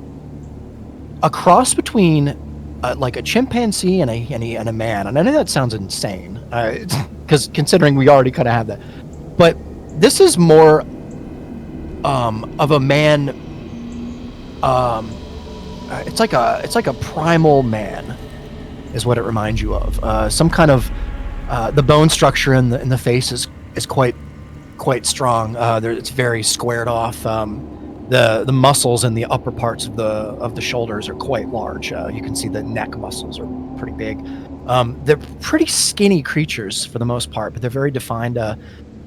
a cross between like a chimpanzee and a man, and I know that sounds insane, because considering we already kind of have that, but this is more of a man. It's like a primal man, is what it reminds you of. Some kind of the bone structure in the face is quite strong. It's very squared off. The muscles in the upper parts of the shoulders are quite large. You can see the neck muscles are pretty big. They're pretty skinny creatures for the most part, but they're very defined.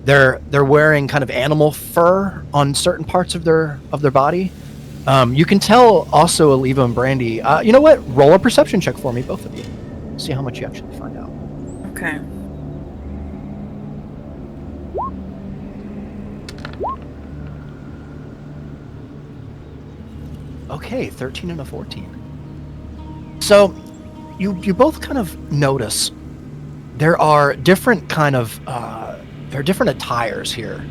They're wearing kind of animal fur on certain parts of their body. You can tell also, Oliva and Brandy. You know what? Roll a perception check for me, both of you. See how much you actually find out. Okay. Okay, 13 and a 14. So, you both kind of notice there are different kind of there are different attires here.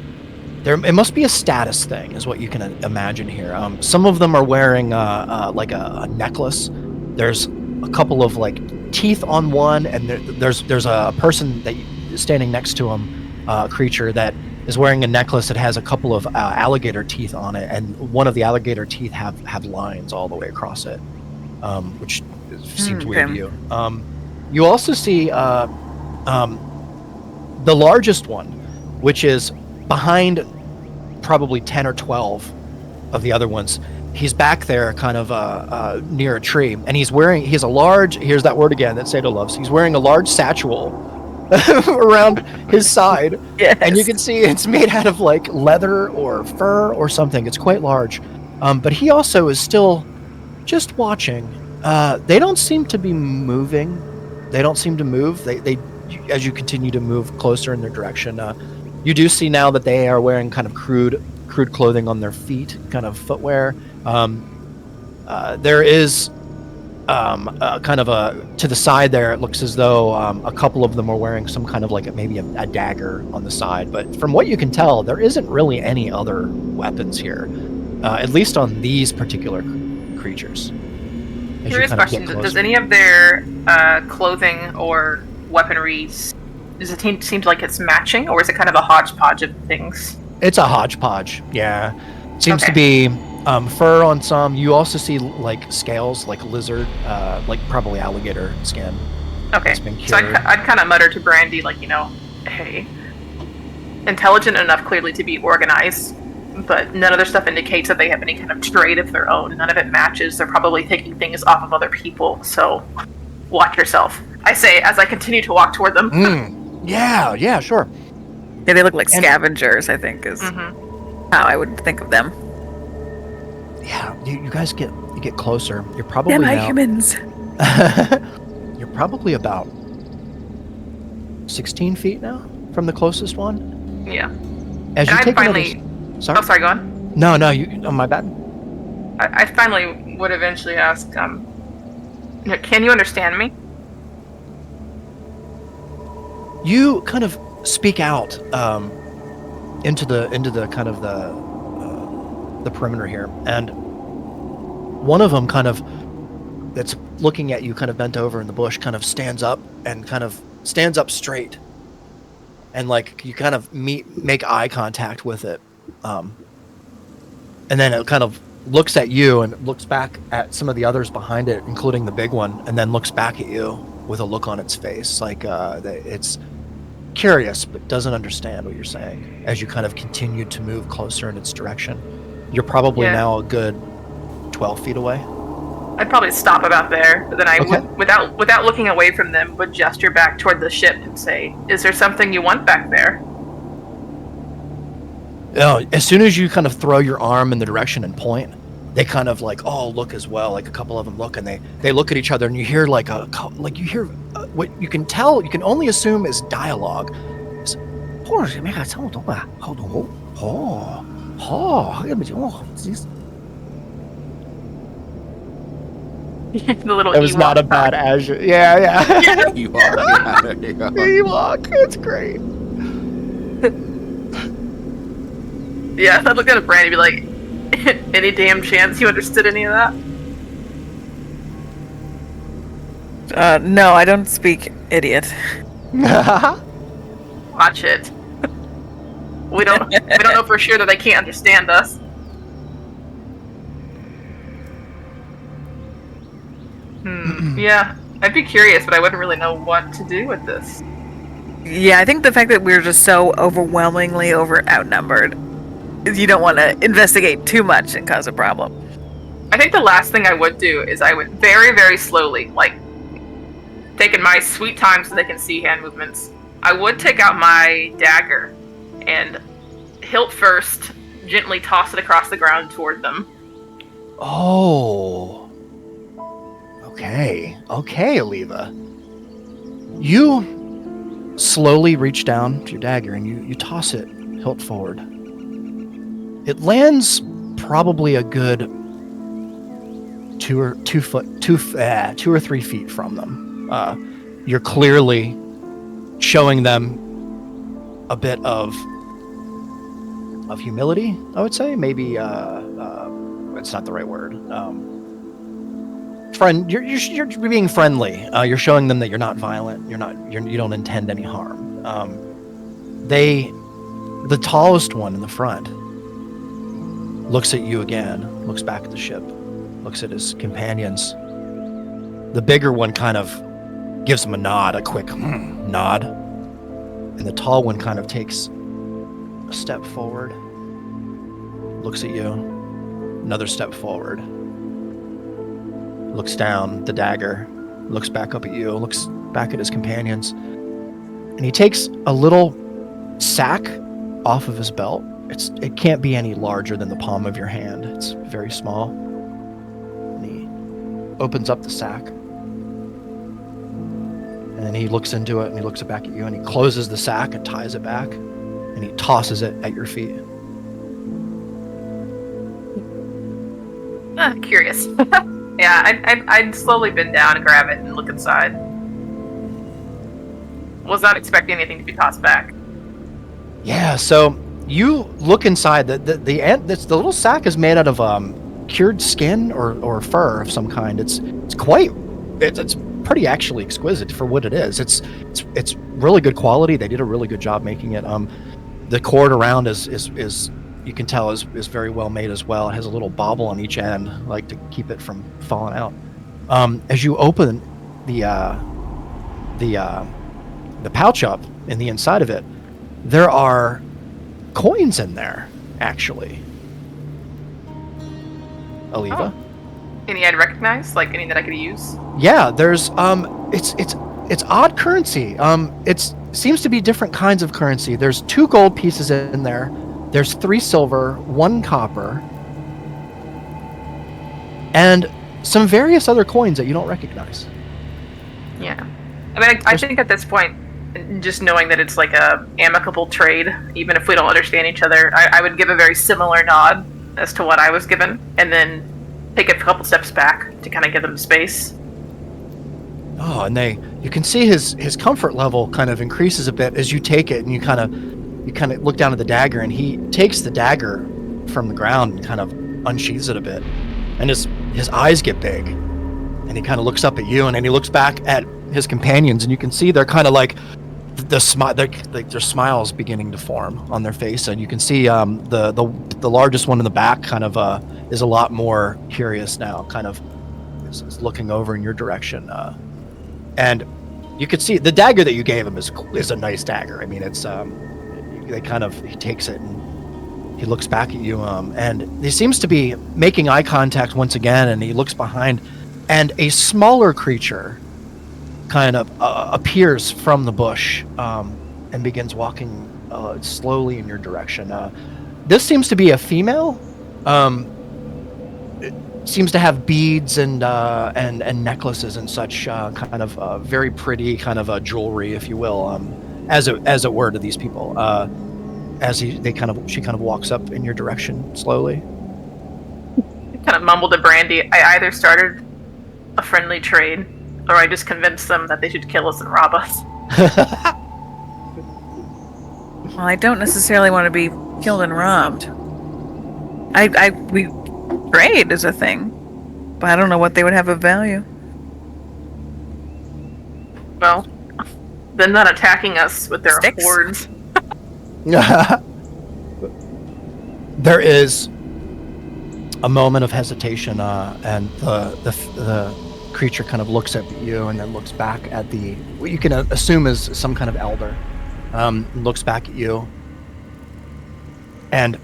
It must be a status thing, is what you can imagine here. Some of them are wearing like a necklace. There's a couple of like teeth on one, and there's a person that standing next to him, a creature that is wearing a necklace that has a couple of alligator teeth on it, and one of the alligator teeth have lines all the way across it, which seems weird to you. You also see the largest one, which is behind probably 10 or 12 of the other ones. He's back there kind of near a tree, and he's a large, here's that word again that Sato loves, he's wearing a large satchel around his side. Yes. And you can see it's made out of like leather or fur or something. It's quite large. But he also is still just watching. They don't seem to be moving. They don't seem to move. They as you continue to move closer in their direction, you do see now that they are wearing kind of crude clothing on their feet, kind of footwear. There is kind of to the side there, it looks as though a couple of them are wearing some kind of like maybe a dagger on the side. But from what you can tell, there isn't really any other weapons here, at least on these particular creatures. Curious question: does any of their clothing or weaponry seems like it's matching, or is it kind of a hodgepodge of things? It's a hodgepodge. Yeah, seems to be. Fur on some. You also see like scales, like lizard, like probably alligator skin. Okay. So I'd kind of mutter to Brandy, like, hey, intelligent enough clearly to be organized, but none of their stuff indicates that they have any kind of trade of their own. None of it matches. They're probably taking things off of other people. So watch yourself, I say as I continue to walk toward them. Yeah, sure. Yeah, they look like scavengers, I think, is how I would think of them. Yeah, you guys get closer. You're probably now, humans. You're probably about 16 feet now from the closest one. Yeah. As you take finally. Sorry? Oh, sorry. Go on. No. My bad. I finally would eventually ask. Can you understand me? You kind of speak out into the kind of the perimeter here, and one of them that's looking at you kind of bent over in the bush kind of stands up straight, and like you kind of make eye contact with it, and then it kind of looks at you and looks back at some of the others behind it, including the big one, and then looks back at you with a look on its face like it's curious but doesn't understand what you're saying as you kind of continue to move closer in its direction. You're probably now a good 12 feet away. I'd probably stop about there, but then I Okay. would, without looking away from them, would gesture back toward the ship and say, "Is there something you want back there?" As soon as you kind of throw your arm in the direction and point, they kind of like look as well. Like a couple of them look, and they look at each other, and you hear what you can tell, you can only assume is dialogue. It's, The little it was Ewok not a bad talk. Azure. Yeah. You are. Yeah, there you go. Ewok, it's great. Yeah, I'd look at a Brandy and be like, "Any damn chance you understood any of that?" No, I don't speak idiot. Watch it. We don't know for sure that they can't understand us. Yeah, I'd be curious, but I wouldn't really know what to do with this. Yeah, I think the fact that we're just so overwhelmingly outnumbered, you don't want to investigate too much and cause a problem. I think the last thing I would do is I would very, very slowly, like, taking my sweet time so they can see hand movements, I would take out my dagger and hilt first, gently toss it across the ground toward them. Oh. Okay, Oliva. You slowly reach down to your dagger and you toss it hilt forward. It lands probably a good 2 or 3 feet from them. You're clearly showing them a bit of humility, I would say. Maybe it's not the right word. You're being friendly. You're showing them that you're not violent. You don't intend any harm. The tallest one in the front looks at you again, looks back at the ship, looks at his companions. The bigger one kind of gives him a nod, a quick nod, and the tall one kind of takes a step forward, looks at you, another step forward, looks down the dagger, looks back up at you, looks back at his companions, and he takes a little sack off of his belt. It can't be any larger than the palm of your hand. It's very small. And he opens up the sack, and he looks into it, and he looks back at you, and he closes the sack and ties it back, and he tosses it at your feet. Curious. Yeah, I'd slowly bend down and grab it and look inside. Was not expecting anything to be tossed back. Yeah, so you look inside. The little sack is made out of cured skin or fur of some kind. It's pretty actually exquisite for what it is. It's really good quality. They did a really good job making it. The cord around is you can tell is very well made as well. It has a little bobble on each end, like to keep it from falling out. As you open the pouch up in the inside of it, there are coins in there, actually. Oliva? Any I'd recognize? Like any that I could use? Yeah, there's it's odd currency. It seems to be different kinds of currency. There's 2 gold pieces in there. There's 3 silver, 1 copper, and some various other coins that you don't recognize. Yeah. I mean, I think at this point, just knowing that it's like a amicable trade, even if we don't understand each other, I would give a very similar nod as to what I was given, and then take a couple steps back to kind of give them space. Oh, and you can see his comfort level kind of increases a bit as you take it, and you kind of look down at the dagger, and he takes the dagger from the ground and kind of unsheathes it a bit, and his eyes get big, and he kind of looks up at you, and then he looks back at his companions, and you can see they're kind of like their smiles beginning to form on their face, and you can see the largest one in the back kind of is a lot more curious now, kind of is looking over in your direction, and you could see the dagger that you gave him is a nice dagger. I mean, it's he takes it and he looks back at you, and he seems to be making eye contact once again, and he looks behind and a smaller creature kind of appears from the bush and begins walking slowly in your direction. This seems to be a female. It seems to have beads and necklaces and such, kind of very pretty kind of jewelry, if you will, as it were to these people. She kind of walks up in your direction slowly. Kind of mumbled to Brandy. I either started a friendly trade, or I just convinced them that they should kill us and rob us. Well, I don't necessarily want to be killed and robbed. We trade is a thing, but I don't know what they would have of value. Well, them not attacking us with their Sticks. hordes. There is a moment of hesitation, and the creature kind of looks at you and then looks back at what you can assume is some kind of elder. Looks back at you and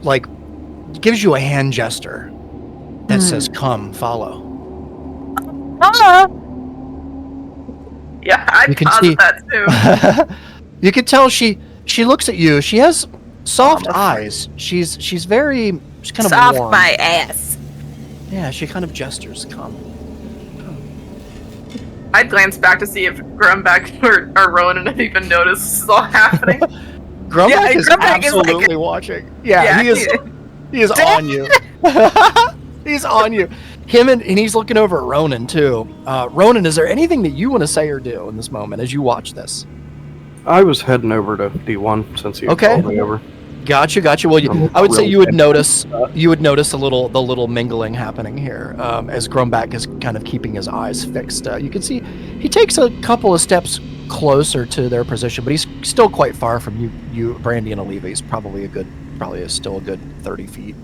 like gives you a hand gesture that says, "Come, follow." Yeah, I caused that too. You can tell she looks at you. She has soft eyes. She's kind of Soft warm. my ass. Yeah, she kind of gestures, "Come." I'd glance back to see if Grumback or Ronan had even noticed this is all happening. Grumback is Grumback is like- absolutely watching. Yeah, he is on you. He's on you. Him and he's looking over at Ronan too. Ronan, is there anything that you want to say or do in this moment as you watch this? I was heading over to D1 since you Okay. called me over. Gotcha. Well, I would say really you would notice the little mingling happening here as Grumback is kind of keeping his eyes fixed. You can see he takes a couple of steps closer to their position, but he's still quite far from you, Brandy and Aliva. He's probably still a good 30 feet.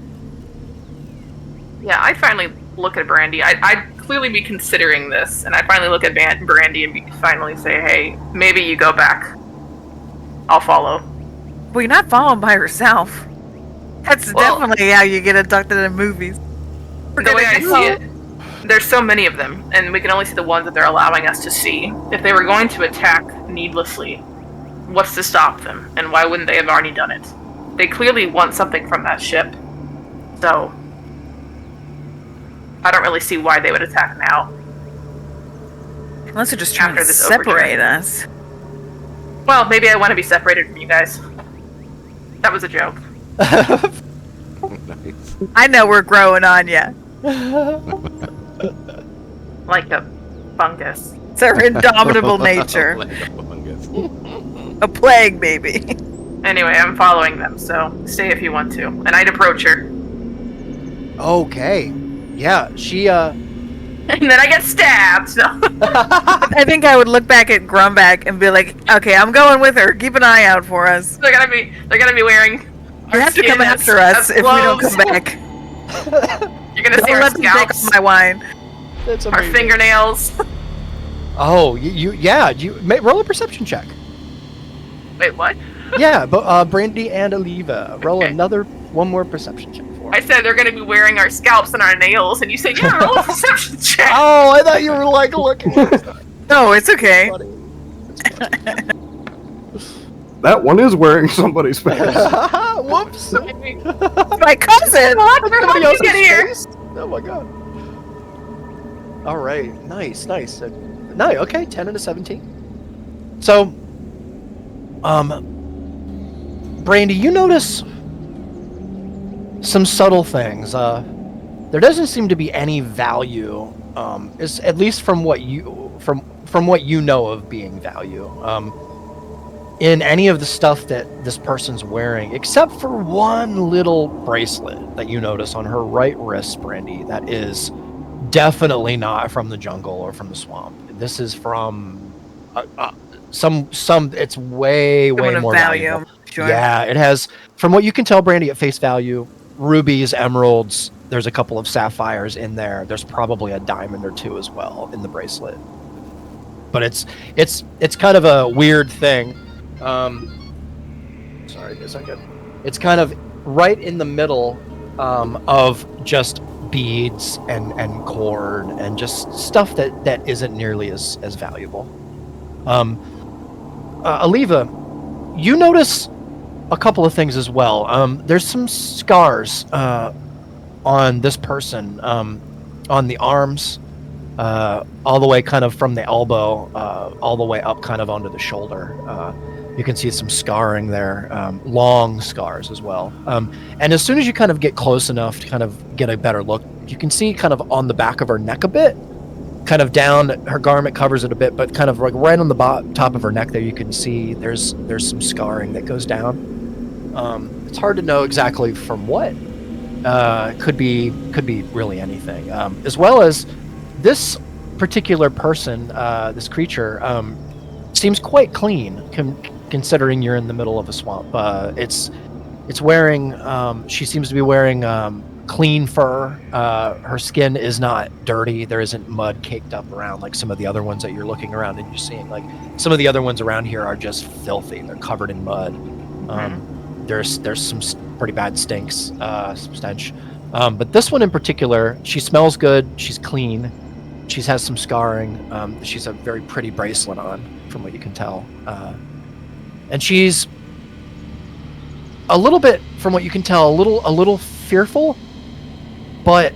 Yeah, I finally look at Brandy. I'd clearly be considering this, and I finally look at Brandy and finally say, "Hey, maybe you go back. I'll follow." Well, you're not following by herself. That's definitely how you get abducted in movies. The way I see it, there's so many of them, and we can only see the ones that they're allowing us to see. If they were going to attack needlessly, what's to stop them, and why wouldn't they have already done it? They clearly want something from that ship, so I don't really see why they would attack now. Unless they're just trying After to this separate us. Well, maybe I want to be separated from you guys. That was a joke. Nice. I know we're growing on ya. Like a fungus. It's our indomitable nature. Like a fungus. A plague, maybe. Anyway, I'm following them, so stay if you want to. And I'd approach her. Okay. Yeah, she And then I get stabbed. So. I think I would look back at Grumback and be like, "Okay, I'm going with her. Keep an eye out for us. they're gonna be wearing. You have to come after us if we don't come back. You're gonna see Don't our let them take scalps, my wine." that's our amazing. fingernails. Oh, you roll a perception check. Wait, what? Yeah, but Brandy and Aliva, roll Okay. one more perception check for. I said they're gonna be wearing our scalps and our nails, and you say, "Yeah, roll a perception check." Oh, I thought you were like looking. No, it's okay. That one is wearing somebody's face. Whoops! My cousin. What? How Somebody did you else's get here? face? Oh my god! All right, nice. No, okay, 10 and a 17. So, Brandy, you notice some subtle things. There doesn't seem to be any value, is at least from what you know of being value, in any of the stuff that this person's wearing, except for one little bracelet that you notice on her right wrist, Brandy. That is definitely not from the jungle or from the swamp. This is from some. It's way Someone of more value. valuable. Sure. Yeah, it has, from what you can tell, Brandy, at face value, rubies, emeralds, there's a couple of sapphires in there. There's probably a diamond or two as well in the bracelet. But it's kind of a weird thing. Sorry, a second. It's kind of right in the middle of just beads and cord and just stuff that isn't nearly as valuable. Aliva, you notice a couple of things as well. There's some scars on this person, on the arms, all the way kind of from the elbow, all the way up kind of onto the shoulder. You can see some scarring there, long scars as well. And as soon as you kind of get close enough to kind of get a better look, you can see kind of on the back of her neck a bit, kind of down, her garment covers it a bit, but kind of like right on the top of her neck there, you can see there's some scarring that goes down. It's hard to know exactly from what. Could be really anything. As well as this particular person, this creature, seems quite clean, considering you're in the middle of a swamp. It's wearing. She seems to be wearing clean fur. Her skin is not dirty. There isn't mud caked up around like some of the other ones that you're looking around and you're seeing. Like some of the other ones around here are just filthy. They're covered in mud. There's some pretty bad stinks, some stench. But this one in particular, she smells good. She's clean. She has some scarring. She's a very pretty bracelet on, from what you can tell. And she's a little bit, from what you can tell, a little fearful, but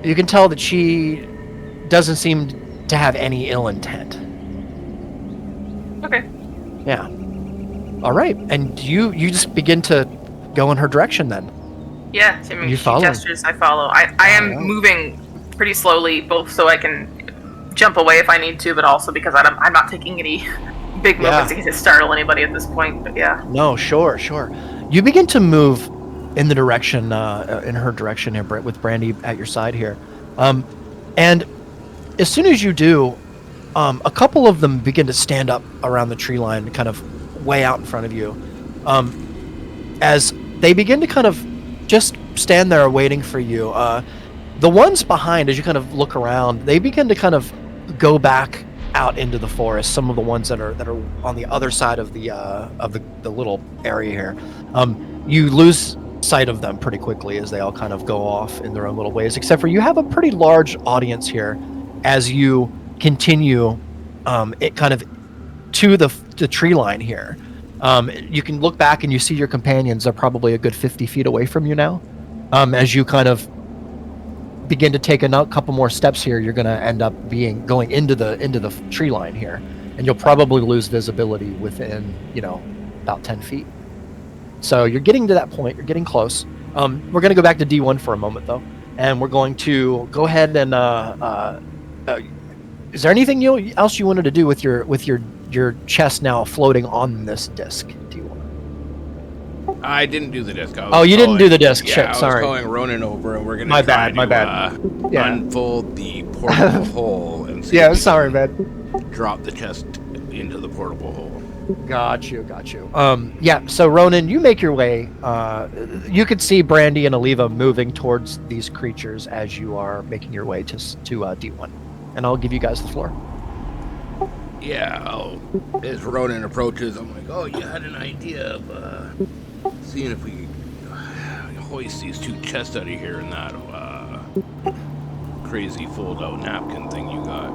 you can tell that she doesn't seem to have any ill intent. Okay. Yeah. All right, and you just begin to go in her direction then. Yeah, I mean, You she follow? gestures, I follow. I am moving pretty slowly, both so I can jump away if I need to, but also because I'm not taking any big movements in case it startle anybody at this point. But yeah. No, sure. You begin to move in the direction, in her direction here, with Brandy at your side here. And as soon as you do, a couple of them begin to stand up around the tree line, kind of way out in front of you. As they begin to kind of just stand there waiting for you. The ones behind, as you kind of look around, they begin to kind of go back out into the forest. Some of the ones that are on the other side of the little area here, you lose sight of them pretty quickly as they all kind of go off in their own little ways. Except for you have a pretty large audience here as you continue, it kind of to the tree line here. You can look back and you see your companions are probably a good 50 feet away from you now. As you kind of begin to take a couple more steps here, you're going to end up going into the tree line here, and you'll probably lose visibility within about 10 feet. So you're getting to that point. You're getting close. We're going to go back to D1 for a moment though, and we're going to go ahead and is there anything else you wanted to do with your chest now floating on this disc, D1? I didn't do the disc. You didn't do the disc. Yeah, Shit, sorry. I was calling Ronan over, and we're gonna My bad. unfold the portable hole and see. Yeah, sorry, man. Drop the chest into the portable hole. Got you. Yeah. So Ronan, you make your way. You could see Brandy and Aliva moving towards these creatures as you are making your way to D1, and I'll give you guys the floor. Yeah. As Ronan approaches, I'm like, "Oh, you had an idea of seeing if we could hoist these two chests out of here in that crazy fold-out napkin thing you got."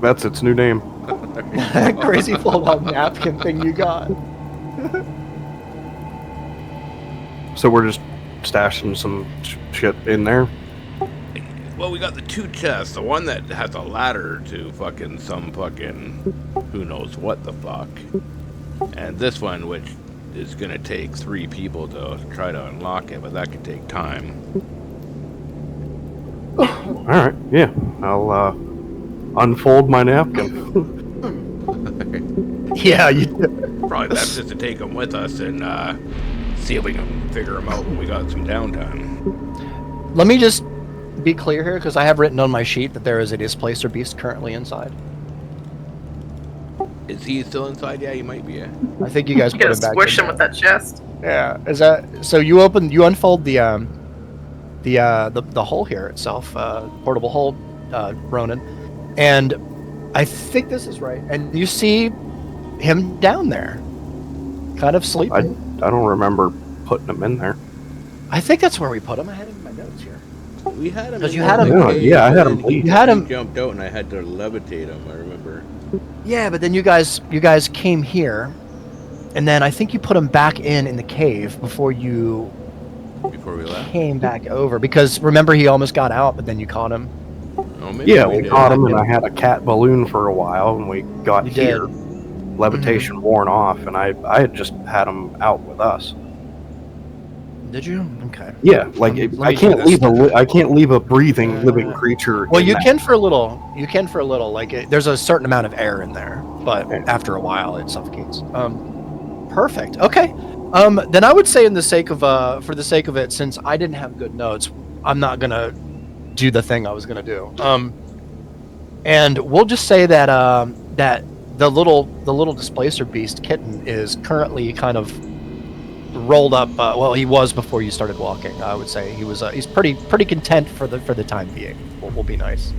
That's its new name. Crazy fold-out napkin thing you got. So we're just stashing some shit in there. Well, we got the two chests. The one that has a ladder to some who knows what the fuck. And this one, which is going to take 3 people to try to unlock it, but that could take time. Alright, yeah. I'll unfold my napkin. Yeah, you. Probably best just to take them with us and see if we can figure them out when we got some downtime. Let me just be clear here, because I have written on my sheet that there is a displacer beast currently inside. Is he still inside? Yeah, he might be. I think you guys You put gotta him back. squish in him with there. that chest. Yeah. Is that so? You unfold the hole here itself, portable hole, Ronan, and I think this is right. And you see him down there, kind of sleeping. I don't remember putting them in there. I think that's where we put him. I had him in my notes here. We had him. 'Cause in you had the him- cave, Yeah, I had and him He, leave. You had he him- jumped out, and I had to levitate him. I remember. Yeah, but then you guys came here, and then I think you put him back in the cave before you Before we left. came back over, because remember he almost got out, but then you caught him. Oh, maybe Yeah, we we did. caught him, and I had a cat balloon for a while, and we got You here. did. Levitation worn off, and I had just had him out with us. Did you? Okay. Yeah, like Let me I do can't this. I can't leave a breathing living creature. Well, in you that. can for a little. You can for a little. Like there's a certain amount of air in there, but Okay. after a while it suffocates. Perfect. Okay. Then I would say, for the sake of it, since I didn't have good notes, I'm not gonna do the thing I was gonna do. And we'll just say that that the little displacer beast kitten is currently kind of rolled up. Well, he was before you started walking. I would say he's pretty content for the time being. Will be nice.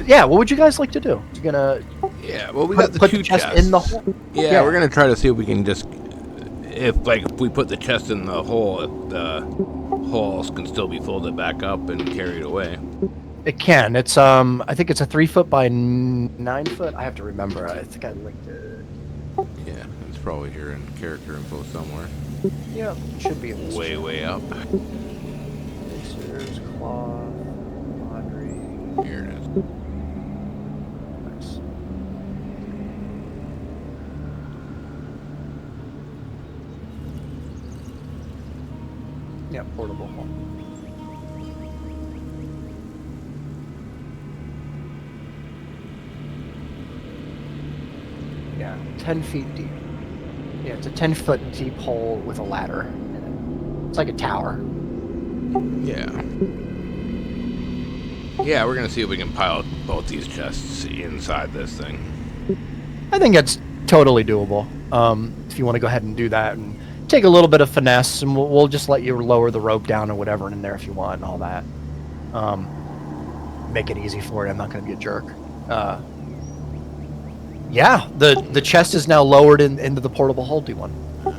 Yeah. What would you guys like to do? You're gonna Yeah, well, we put, got the put two the chest chests in the hole. Yeah, Yeah. we're gonna try to see if we can just, if we put the chest in the hole, if the holes can still be folded back up and carried away. It can. It's I think it's a 3 foot by 9 foot. I have to remember. I think I linked it. Yeah, it's probably here in character info somewhere. Yeah, it should be in this. Way up. Spacers, cloth, laundry. Here it is. Nice. Yeah, portable hole. Yeah, 10 feet deep. Yeah, it's a 10-foot deep hole with a ladder in it. It's like a tower. Yeah. Yeah, we're gonna see if we can pile both these chests inside this thing. I think it's totally doable. If you want to go ahead and do that and take a little bit of finesse, and we'll just let you lower the rope down or whatever in there if you want and all that. Make it easy for you. I'm not going to be a jerk. Yeah, the chest is now lowered into the portable holdy one.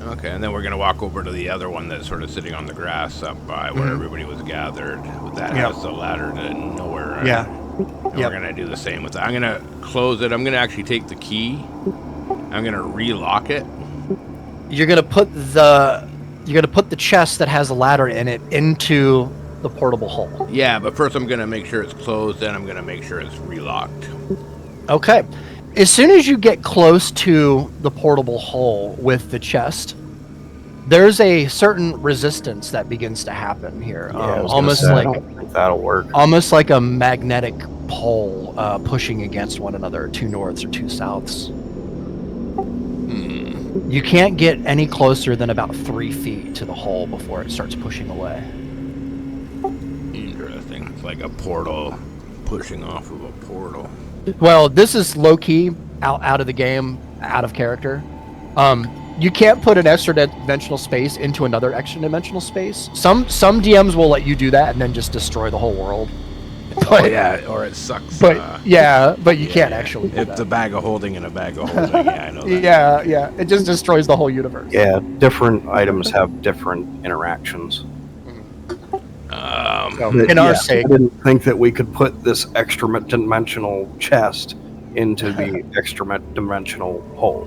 Okay, and then we're gonna walk over to the other one that's sort of sitting on the grass up by where Mhm. everybody was gathered. That Yep. has the ladder to nowhere. Yeah. And Yep. we're gonna do the same with that. I'm gonna close it. I'm gonna actually take the key. I'm gonna relock it. You're gonna put the chest that has a ladder in it into the portable hole. Yeah, but first I'm gonna make sure it's closed. Then I'm gonna make sure it's relocked. Okay. As soon as you get close to the portable hole with the chest, there's a certain resistance that begins to happen here. Yeah, I was gonna Almost say, I like don't think that'll work. almost like a magnetic pole pushing against one another, 2 norths or 2 souths. Hmm. You can't get any closer than about 3 feet to the hole before it starts pushing away. Interesting. It's like a portal pushing off of a portal. Well, this is low key, out of the game, out of character. You can't put an extra dimensional space into another extra dimensional space. Some DMs will let you do that and then just destroy the whole world. Oh yeah, or it sucks. But but you can't actually do It's that. a bag of holding and a bag of holding. Yeah, I know that. Yeah, it just destroys the whole universe. Yeah, different items have different interactions. So, But, in our sake, I didn't think that we could put this extra dimensional chest into the extra dimensional hole.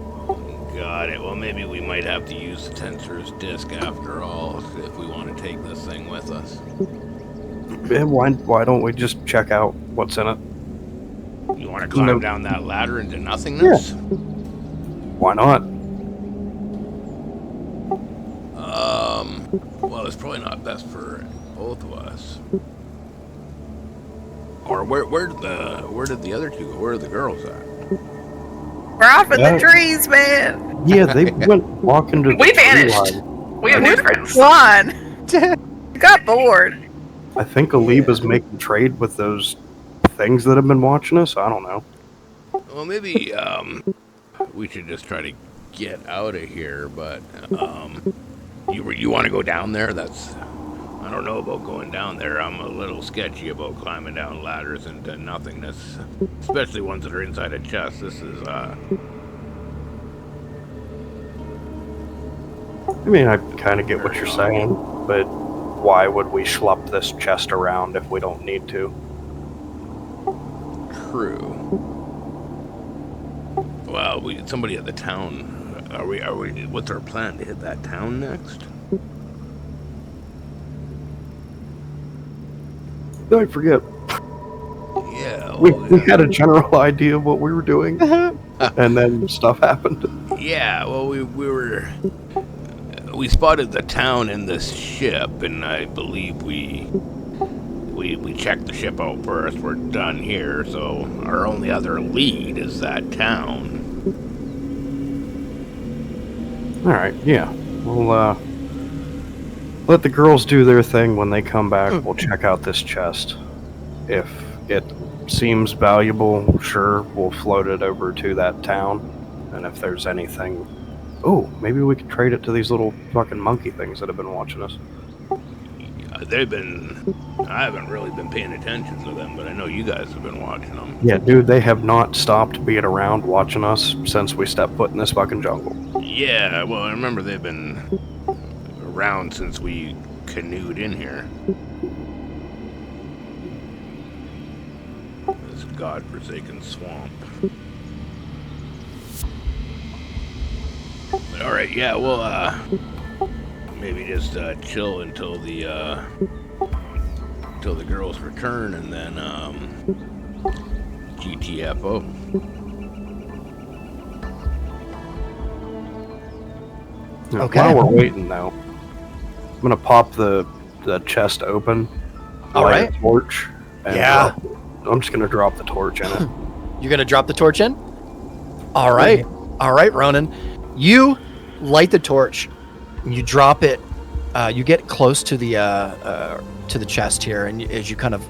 Got it. Well, maybe we might have to use the tensor's disc after all if we want to take this thing with us. Yeah, why don't we just check out what's in it? You want to climb down that ladder into nothingness? Why not? Well, it's probably not best for both of us. Or where did the other two go? Where are the girls at? We're off in Yeah. the trees, man. Yeah, they went walking to the We tree vanished. line. We have new friends. Juan. Got bored. I think Aliba's making trade with those things that have been watching us. I don't know. Well, maybe we should just try to get out of here. But you want to go down there? I don't know about going down there. I'm a little sketchy about climbing down ladders into nothingness, especially ones that are inside a chest. This is I mean, I kind of get what you're saying, but why would we schlup this chest around if we don't need to? True. Well, somebody at the town. Are we? What's our plan to hit that town next? I forget. Yeah. We had a general idea of what we were doing, and then stuff happened. Yeah. Well, we spotted the town in this ship, and I believe we checked the ship out first. We're done here, so our only other lead is that town. All right, yeah. We'll let the girls do their thing. When they come back, we'll check out this chest. If it seems valuable, sure, we'll float it over to that town. And if there's anything... Oh, maybe we could trade it to these little fucking monkey things that have been watching us. I haven't really been paying attention to them, but I know you guys have been watching them. Yeah, dude, they have not stopped being around watching us since we stepped foot in this fucking jungle. Yeah, well, I remember they've been around since we canoed in here. This godforsaken swamp. Alright, yeah, we'll maybe just chill until the girls return, and then GTFO. Okay. While we're waiting, though, I'm gonna pop the chest open. All light right. a torch. And Yeah. I'm just gonna drop the torch in it. You're gonna drop the torch in? All right. All right, Ronan. You light the torch. You drop it. You get close to the chest here, and as you kind of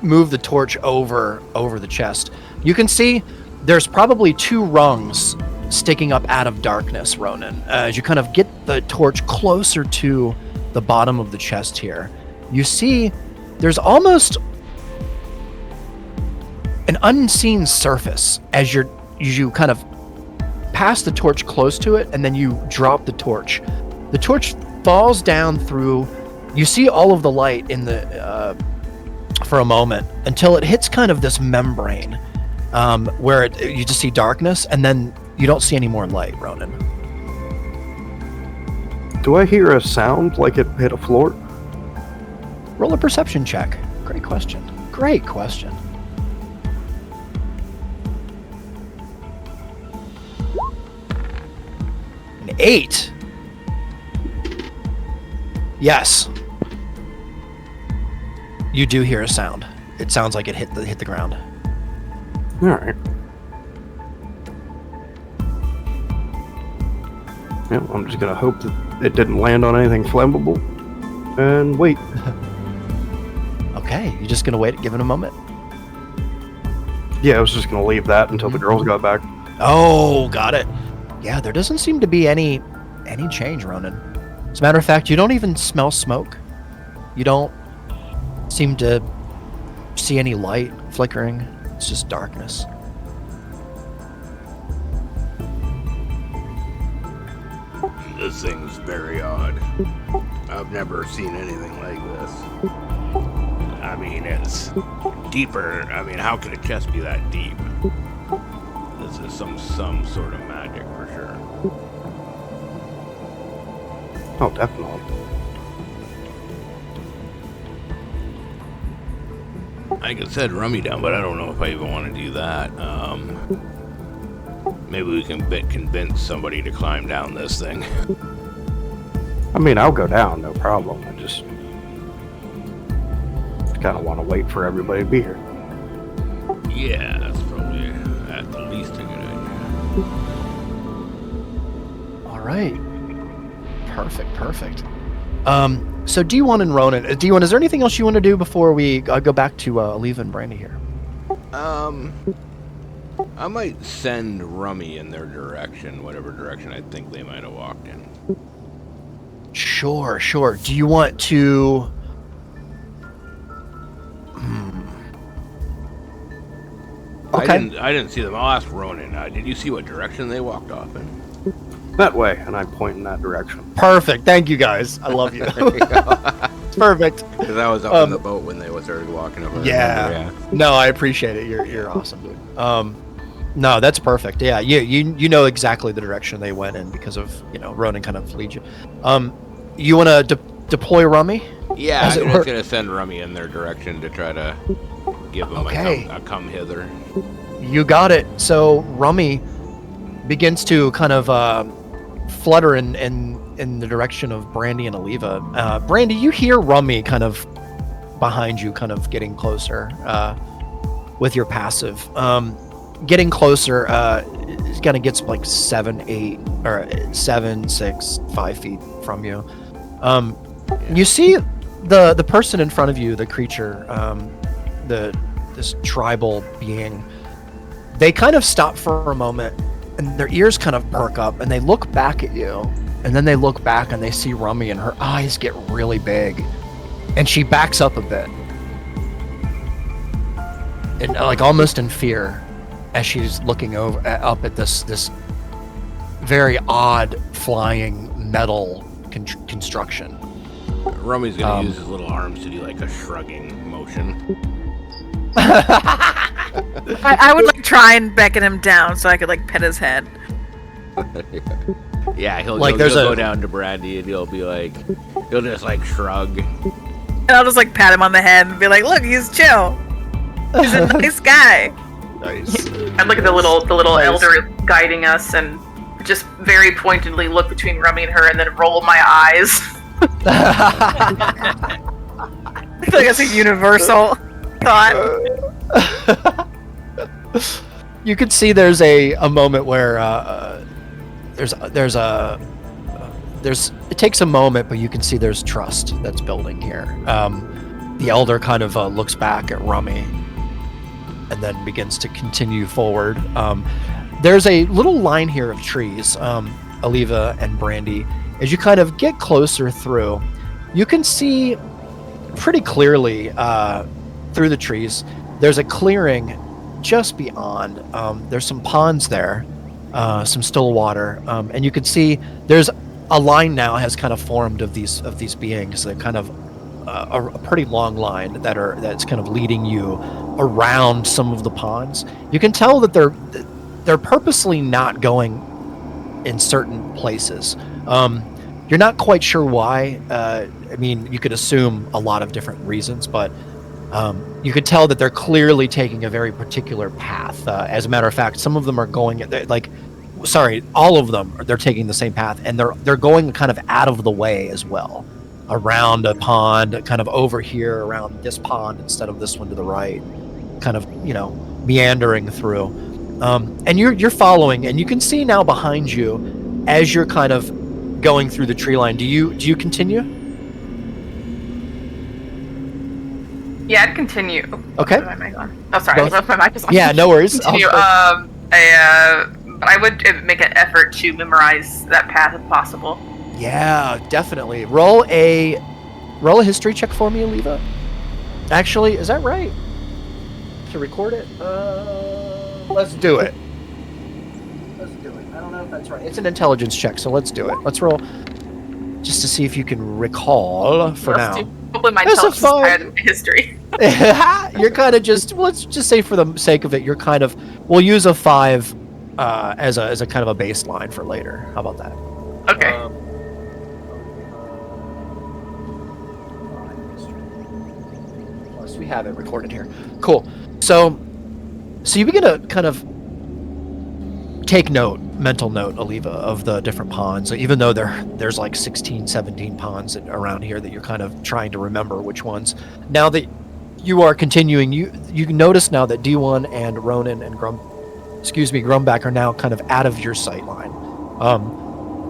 move the torch over the chest, you can see there's probably 2 rungs sticking up out of darkness, Ronan. As you kind of get the torch closer to the bottom of the chest here, you see there's almost an unseen surface as you kind of pass the torch close to it, and then you drop the torch. The torch falls down through. You see all of the light in the for a moment until it hits kind of this membrane where you just see darkness, and then you don't see any more light, Ronan. Do I hear a sound like it hit a floor? Roll a perception check. Great question. Great question. An 8. Yes. You do hear a sound. It sounds like it hit the ground. All right. Yeah, I'm just gonna hope that it didn't land on anything flammable, and wait. Okay, you're just gonna wait, give it a moment. Yeah, I was just gonna leave that until the girls got back. Oh, got it. Yeah, there doesn't seem to be any change, Ronan. As a matter of fact, you don't even smell smoke. You don't seem to see any light flickering. It's just darkness. This thing's very odd. I've never seen anything like this. I mean, it's deeper. I mean, how could a chest be that deep? This is some sort of magic for sure. Oh, definitely. I could set Rummy down, but I don't know if I even want to do that. Maybe we can convince somebody to climb down this thing. I mean, I'll go down, no problem. I just kind of want to wait for everybody to be here. Yeah, that's probably at the least a good idea. All right. Perfect. So D1 and Ronan, D1, is there anything else you want to do before we go back to Aleva and Brandy here? I might send Rummy in their direction, whatever direction I think they might have walked in. Sure. Do you want to... Okay. I didn't see them. I'll ask Ronan. Did you see what direction they walked off in? That way, and I point in that direction. Perfect. Thank you, guys. I love you. It's perfect. Because I was up in the boat when they started walking over. Yeah. No, I appreciate it. You're awesome, dude. No, that's perfect. Yeah, you know exactly the direction they went in because of Ronan kind of lead you. You want to deploy Rummy? Yeah, I'm just gonna send Rummy in their direction to try to give them a come hither. You got it. So Rummy begins to kind of flutter in the direction of Brandy and Aliva. Brandy, you hear Rummy kind of behind you, kind of getting closer with your passive. Getting closer, it kind of gets like 7, 6, 5 feet from you. You see the person in front of you, the creature, this tribal being. They kind of stop for a moment, and their ears kind of perk up, and they look back at you, and then they look back and they see Rummy, and her eyes get really big, and she backs up a bit, and like almost in fear, as she's looking up at this very odd flying metal construction. Rummy's gonna use his little arms to do like a shrugging motion. I would like try and beckon him down so I could like pet his head. Yeah, he'll go down to Brandy and he'll just like shrug. And I'll just like pat him on the head and be like, "Look, he's chill. He's a nice guy." Nice. I'd look at the little elder guiding us and just very pointedly look between Rummy and her and then roll my eyes. I feel like that's a universal thought. You can see there's a moment where it takes a moment, but you can see there's trust that's building here. The elder kind of looks back at Rummy and then begins to continue forward. There's a little line here of trees, Aliva and Brandy. As you kind of get closer through, you can see pretty clearly through the trees. There's a clearing just beyond. There's some ponds there, some still water, and you can see there's a line now has kind of formed of these beings. They're kind of a pretty long line that's kind of leading you around some of the ponds. You can tell that they're purposely not going in certain places. You're not quite sure why. I mean, you could assume a lot of different reasons, but you could tell that they're clearly taking a very particular path. As a matter of fact, some of them are going all of them they're taking the same path, and they're going kind of out of the way as well, around a pond, kind of over here around this pond instead of this one to the right, kind of meandering through. And you're following, and you can see now behind you as you're kind of going through the tree line. Do you continue? Yeah, I'd continue. Okay. Oh, sorry. My mic is on. Yeah, no worries. Continue. But I would make an effort to memorize that path if possible. Yeah, definitely. Roll a history check for me, Aliva. Actually, is that right? To record it? Let's do it. I don't know if that's right. It's an intelligence check, so let's do it. Let's roll just to see if you can recall for now. Probably my intelligence is higher than my history. You're kind of let's just say for the sake of it, we'll use a 5 as a kind of a baseline for later. How about that? Okay. Plus we have it recorded here. Cool. So you begin to kind of take mental note, Aliva, of the different ponds, even though there's like 16, 17 ponds around here that you're kind of trying to remember which ones. Now that you are continuing, you notice now that D1 and Ronan and Grumback are now kind of out of your sight line.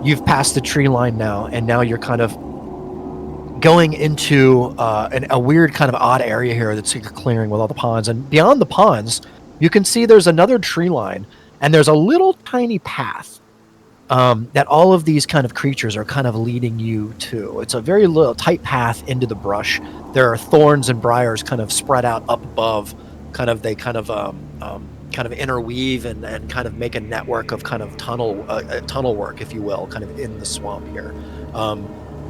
You've passed the tree line now, and now you're kind of going into a weird kind of odd area here that's like a clearing with all the ponds. And beyond the ponds, you can see there's another tree line, and there's a little tiny path that all of these kind of creatures are kind of leading you to. It's a very little tight path into the brush. There are thorns and briars kind of spread out up above. Kind of kind of interweave and kind of make a network of kind of tunnel work, if you will, kind of in the swamp here.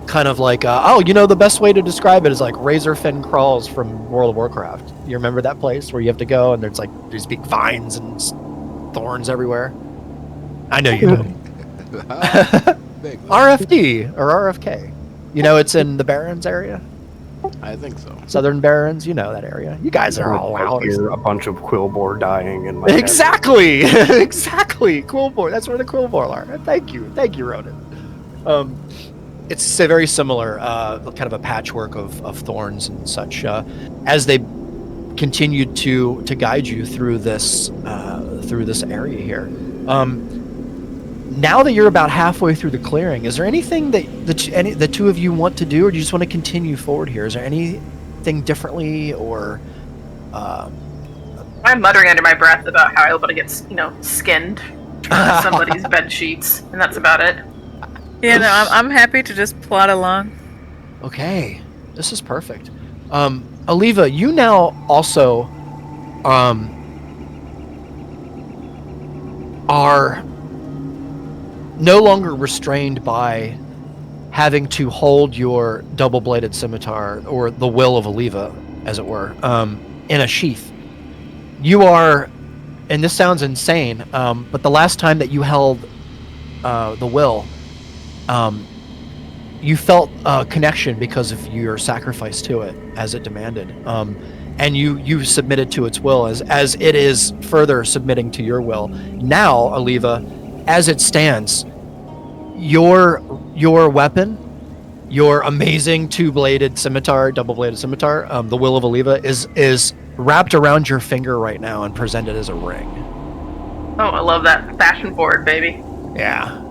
Kind of like, the best way to describe it is like Razorfin crawls from World of Warcraft. You remember that place where you have to go and there's like these big vines and thorns everywhere? I know you do. RFD or RFK. It's in the Barrens area. I think so. Southern Barrens, that area. You guys are all out. Hear a bunch of Quillbore dying in my head. Exactly. Quillbore. That's where the Quillbore are. Thank you, Ronan. It's a very similar, kind of a patchwork of thorns and such. As they continued to guide you through this area here. Now that you're about halfway through the clearing, is there anything that the two of you want to do, or do you just want to continue forward here? Is there anything differently, or? I'm muttering under my breath about how I want to get, skinned from somebody's bed sheets, and that's about it. Yeah, no, I'm happy to just plod along. Okay, this is perfect. Aliva, you now also are no longer restrained by having to hold your double-bladed scimitar, or the will of Aliva, as it were, in a sheath. You are, and this sounds insane, but the last time that you held the will, you felt a connection because of your sacrifice to it, as it demanded, and you submitted to its will as it is further submitting to your will. Now, Aliva, as it stands, your weapon, your amazing double-bladed scimitar, the will of Aliva, is wrapped around your finger right now and presented as a ring. Oh, I love that. Fashion forward, baby. Yeah.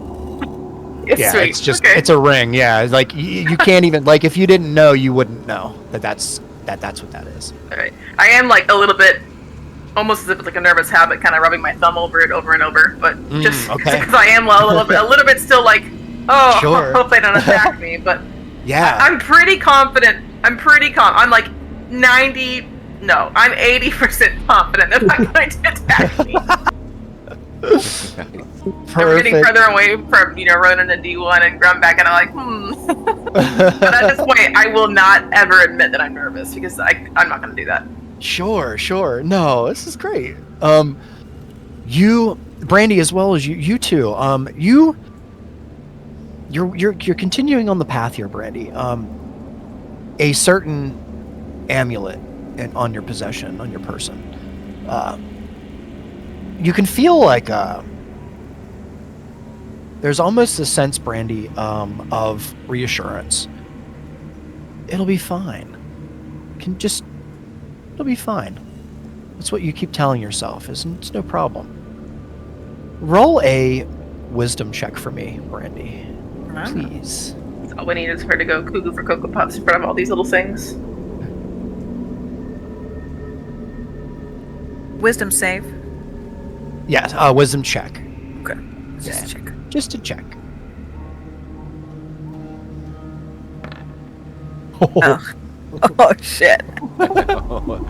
It's sweet. It's just it's a ring. Yeah, like you can't even, like, if you didn't know, you wouldn't know that's what that is. All right. I am like a little bit, almost as if it's like a nervous habit, kind of rubbing my thumb over it over and over, but just because I am a little bit still like, sure. Hope they don't attack me. But yeah, I'm pretty confident. I'm like 80% confident they're not going to attack me. I'm getting further away from, Ronan and D1 and Grum back, and I'm like, But at this point, I will not ever admit that I'm nervous, because I'm not going to do that. Sure. No, this is great. You, Brandy, as well as you two, you're continuing on the path here, Brandy. A certain amulet on your possession, on your person. You can feel like there's almost a sense, Brandy, of reassurance. It'll be fine. It'll be fine. That's what you keep telling yourself. It's no problem. Roll a wisdom check for me, Brandy. Please. All we need is her to go cuckoo for Cocoa Puffs in front of all these little things. Wisdom save. Yes, wisdom check. Okay. Just check. Just to check. Oh shit. Glad we'll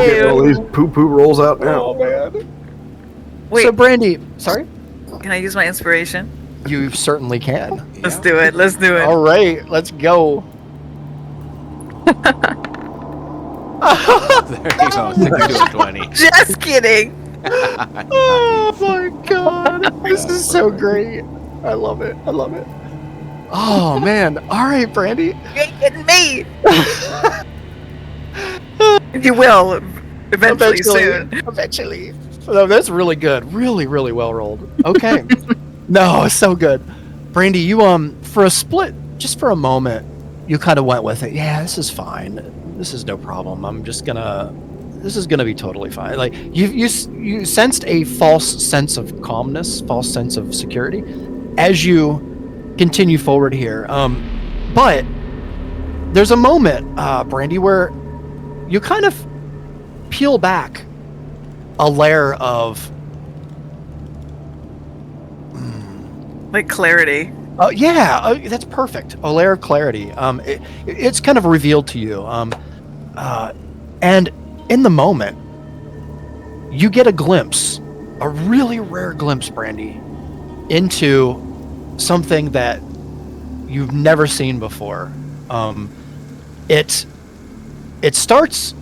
get all these poo-poo rolls out now. Oh, man. Wait. So, Brandy, sorry? Can I use my inspiration? You certainly can. Let's do it. All right, let's go. There you go. 6 to a 20. Just kidding. Oh my god. This is so great. I love it. Oh man. All right, Brandy. You ain't getting me. You will eventually soon. Eventually. Oh, that's really good. Really, really well rolled. Okay. No, it's so good. Brandy, you for a split, just for a moment, you kind of went with it. Yeah, this is fine. This is no problem. This is gonna be totally fine. Like you sensed a false sense of calmness, false sense of security as you continue forward here. But there's a moment, Brandy, where you kind of peel back a layer of like clarity. Yeah, that's perfect. A layer of clarity. It's kind of revealed to you. And in the moment, you get a glimpse, a really rare glimpse, Brandy, into something that you've never seen before. It starts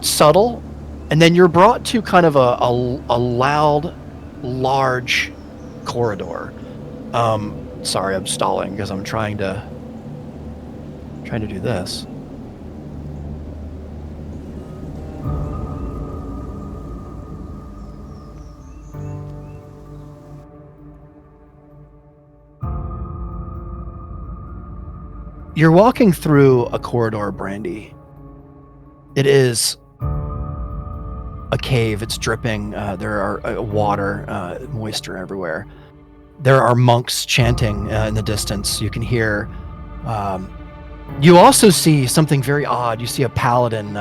subtle, and then you're brought to kind of a loud, large corridor. Sorry, I'm stalling because I'm trying to do this. You're walking through a corridor, Brandy. It is a cave. It's dripping. There are water, moisture everywhere. There are monks chanting in the distance. You can hear. You also see something very odd. You see a paladin,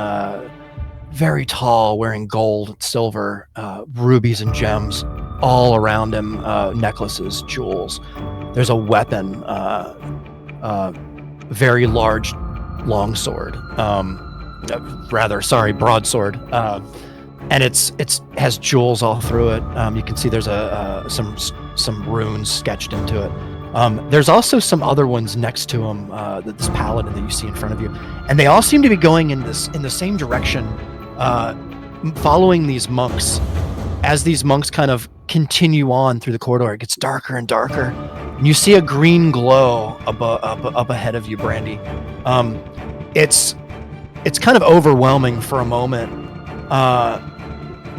very tall, wearing gold, silver, rubies, and gems all around him. Necklaces, jewels. There's a weapon. Very large longsword, broadsword, and it has jewels all through it. You can see there's some runes sketched into it. There's also some other ones next to him, this paladin that you see in front of you, and they all seem to be going in the same direction, following these monks. As these monks kind of continue on through the corridor, it gets darker and darker, and you see a green glow up ahead of you, Brandy. It's kind of overwhelming for a moment.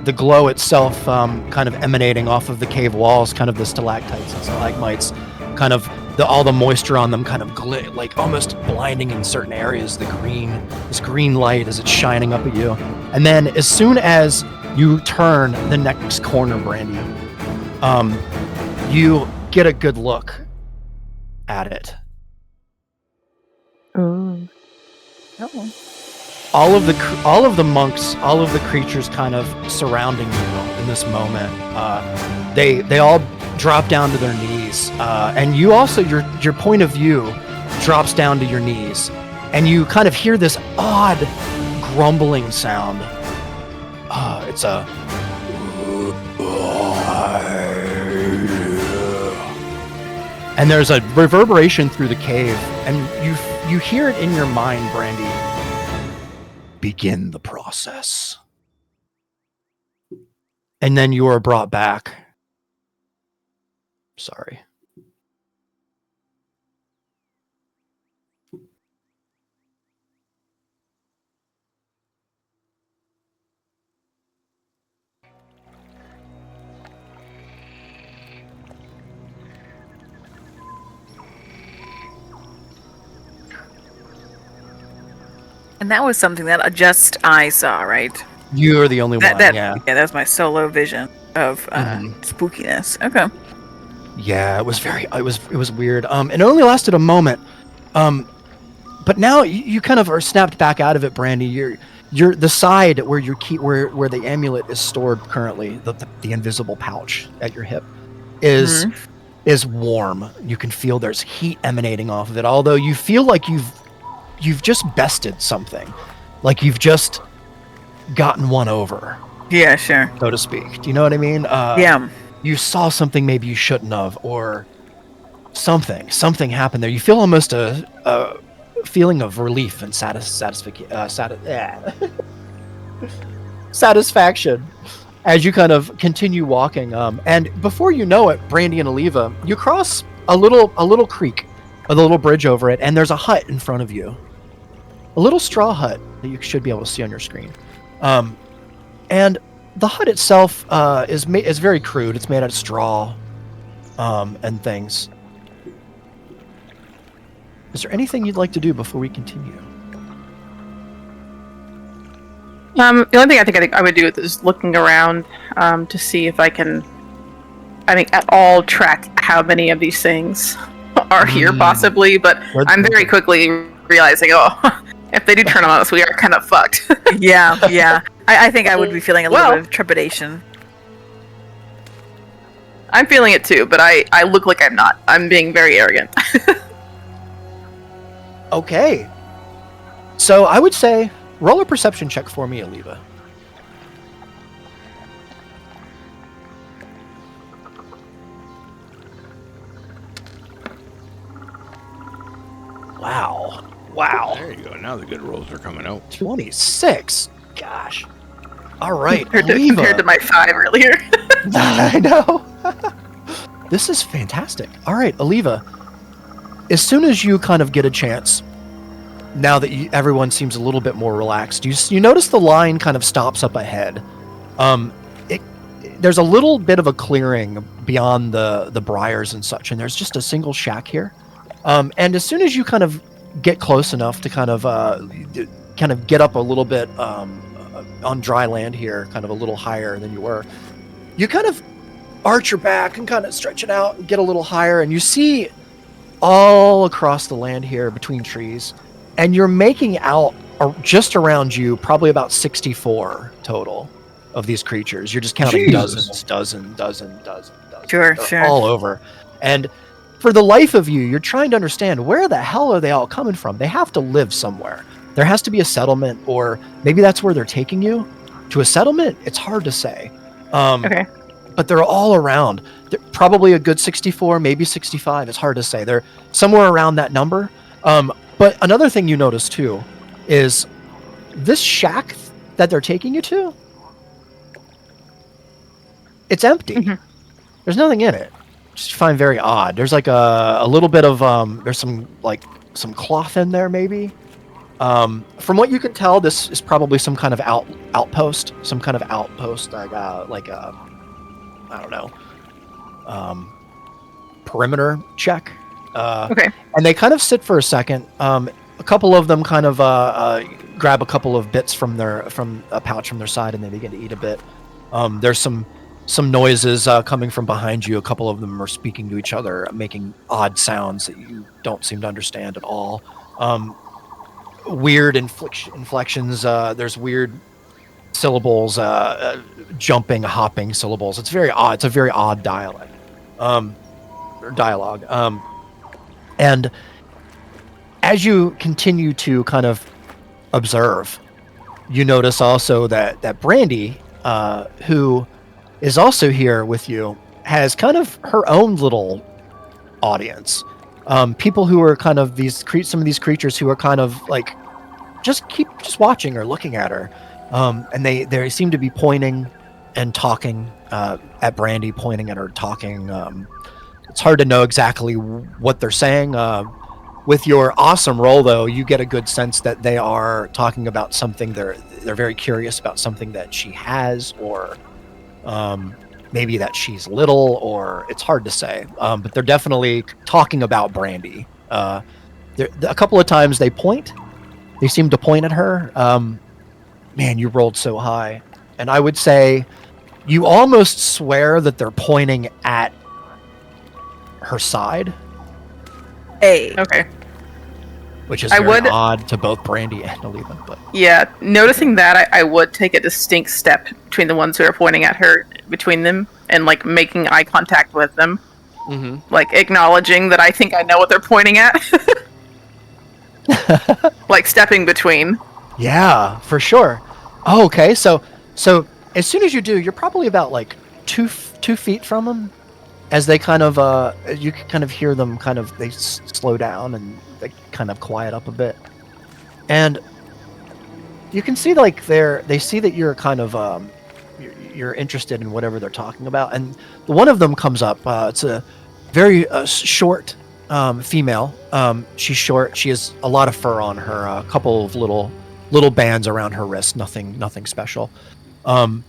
The glow itself kind of emanating off of the cave walls, kind of the stalactites and stalagmites, kind of all the moisture on them kind of like almost blinding in certain areas. This green light as it's shining up at you. And then as soon as you turn the next corner, Brandy, you get a good look at it. Oh. All of the monks, all of the creatures kind of surrounding you in this moment. They all drop down to their knees, and you also your point of view drops down to your knees, and you kind of hear this odd grumbling sound. It's a and there's a reverberation through the cave, and you hear it in your mind, Brandy. Begin the process. And then you are brought back. Sorry. And that was something that just I saw, right? You are the only one, yeah. Yeah, that was my solo vision of spookiness. Okay. Yeah, it was weird. It only lasted a moment. But now you kind of are snapped back out of it, Brandy. You're the side where where the amulet is stored currently, the invisible pouch at your hip is warm. You can feel there's heat emanating off of it, although you feel like you've just bested something. Like you've just gotten one over. Yeah, sure. So to speak. Do you know what I mean? Yeah. You saw something maybe you shouldn't have, or something happened there. You feel almost a feeling of relief and satisfaction as you kind of continue walking. And before you know it, Brandy and Aliva, you cross a little creek with a little bridge over it, and there's a hut in front of you. A little straw hut that you should be able to see on your screen. And the hut itself is very crude. It's made out of straw and things. Is there anything you'd like to do before we continue? The only thing I think I would do is looking around to see if I can, at all track how many of these things are here possibly, but I'm very quickly realizing, if they do turn on us, we are kind of fucked. Yeah. I think I would be feeling a little bit of trepidation. I'm feeling it too, but I look like I'm not. I'm being very arrogant. Okay. So I would say roll a perception check for me, Aliva. Now the good rolls are coming out. 26. Gosh. All right, compared to my 5 earlier. I know. This is fantastic. All right, Aliva. As soon as you kind of get a chance, now that everyone seems a little bit more relaxed, you notice the line kind of stops up ahead. There's a little bit of a clearing beyond the briars and such, and there's just a single shack here. And as soon as you kind of get close enough to kind of get up a little bit on dry land here, kind of a little higher than you were, you kind of arch your back and kind of stretch it out and get a little higher, and you see all across the land here between trees, and you're making out just around you probably about 64 total of these creatures. You're just counting dozen. Sure, They're sure. all over. And for the life of you, you're trying to understand, where the hell are they all coming from? They have to live somewhere. There has to be a settlement, or maybe that's where they're taking you. To a settlement? It's hard to say. Okay. But they're all around. They're probably a good 64, maybe 65. It's hard to say. They're somewhere around that number. But another thing you notice too is this shack that they're taking you to, it's empty. Mhm. There's nothing in it. Just find very odd. There's like a little bit of there's some cloth in there maybe. From what you can tell, this is probably some kind of outpost, like I don't know, perimeter check. Okay. And they kind of sit for a second. A couple of them kind of grab a couple of bits from a pouch from their side, and they begin to eat a bit. There's some noises coming from behind you. A couple of them are speaking to each other, making odd sounds that you don't seem to understand at all. Weird inflections. There's weird syllables, jumping, hopping syllables. It's very odd. It's a very odd dialect, or dialogue. And as you continue to kind of observe, you notice also that Brandy, who is also here with you, has kind of her own little audience. People who are kind of some of these creatures who are kind of like just watching or looking at her. And they seem to be pointing and talking at Brandy, pointing at her, talking. It's hard to know exactly what they're saying. With your awesome roll, though, you get a good sense that they are talking about something. They're very curious about something that she has, or maybe that she's little, or it's hard to say. But they're definitely talking about Brandy. A couple of times they seem to point at her. Man, you rolled so high. And I would say you almost swear that they're pointing at her side. Hey. Okay. Which is very odd to both Brandy and Aliva. But Yeah, noticing that, I would take a distinct step between the ones who are pointing at her, between them, and like making eye contact with them. Mm-hmm. Like acknowledging that I think I know what they're pointing at. Like stepping between. Yeah, for sure. Oh, okay. So as soon as you do, you're probably about like 2 feet from them. As they kind of, you can kind of hear them they slow down and they kind of quiet up a bit. And you can see like they see that you're kind of, you're interested in whatever they're talking about. And one of them comes up. It's a very short female. She's short. She has a lot of fur on her. A couple of little bands around her wrist. Nothing special. And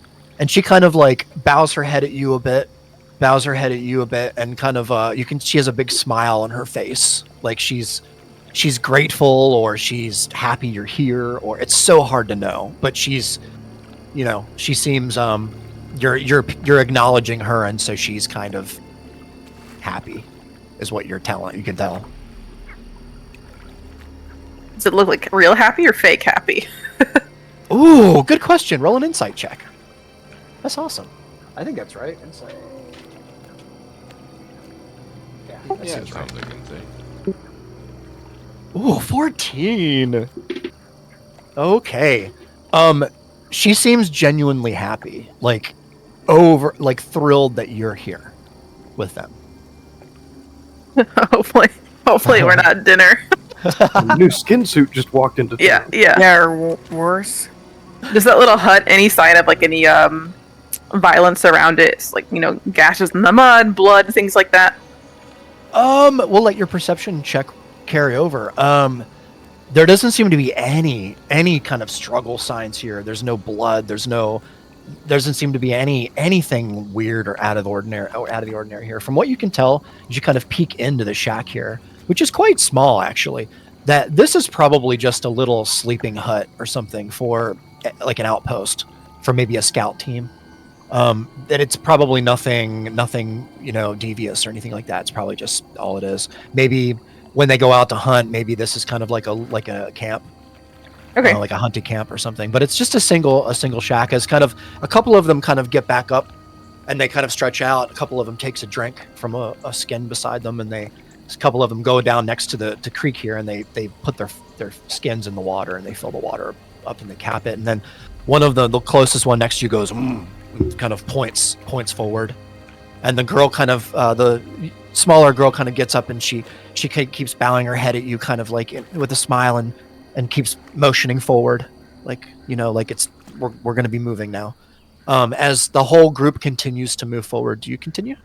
she kind of like bows her head at you a bit, and kind of she has a big smile on her face, like she's grateful, or she's happy you're here, or it's so hard to know. But she seems you're acknowledging her, and so she's kind of happy, is what you can tell. Does it look like real happy or fake happy? Ooh, good question. Roll an insight check. That's awesome. I think that's right. Insight. Yeah, that Yeah, seems right. sounds like insane. Ooh, 14. Okay. She seems genuinely happy, like thrilled that you're here with them. Hopefully we're not at dinner. The new skin suit just walked into Yeah, town. yeah. Yeah, or worse. Does that little hut any sign of like any violence around it? It's like, gashes in the mud, blood, things like that. We'll let your perception check carry over. There doesn't seem to be any kind of struggle signs here. There's no blood. Doesn't seem to be anything weird or out of the ordinary here. From what you can tell, you kind of peek into the shack here, which is quite small actually. That this is probably just a little sleeping hut or something for like an outpost for maybe a scout team. That it's probably nothing devious or anything like that. It's probably just all it is. Maybe when they go out to hunt, maybe this is kind of like a camp. Okay. Like a hunting camp or something, but it's just a single shack. As kind of a couple of them kind of get back up, and they kind of stretch out. A couple of them takes a drink from a skin beside them, and a couple of them go down next to the creek here, and they put their skins in the water, and they fill the water up and they cap it. And then one of the closest one next to you goes, and kind of points forward, and the girl kind of the smaller girl kind of gets up, and she keeps bowing her head at you, kind of like with a smile, and keeps motioning forward, like it's we're going to be moving now. As the whole group continues to move forward, do you continue?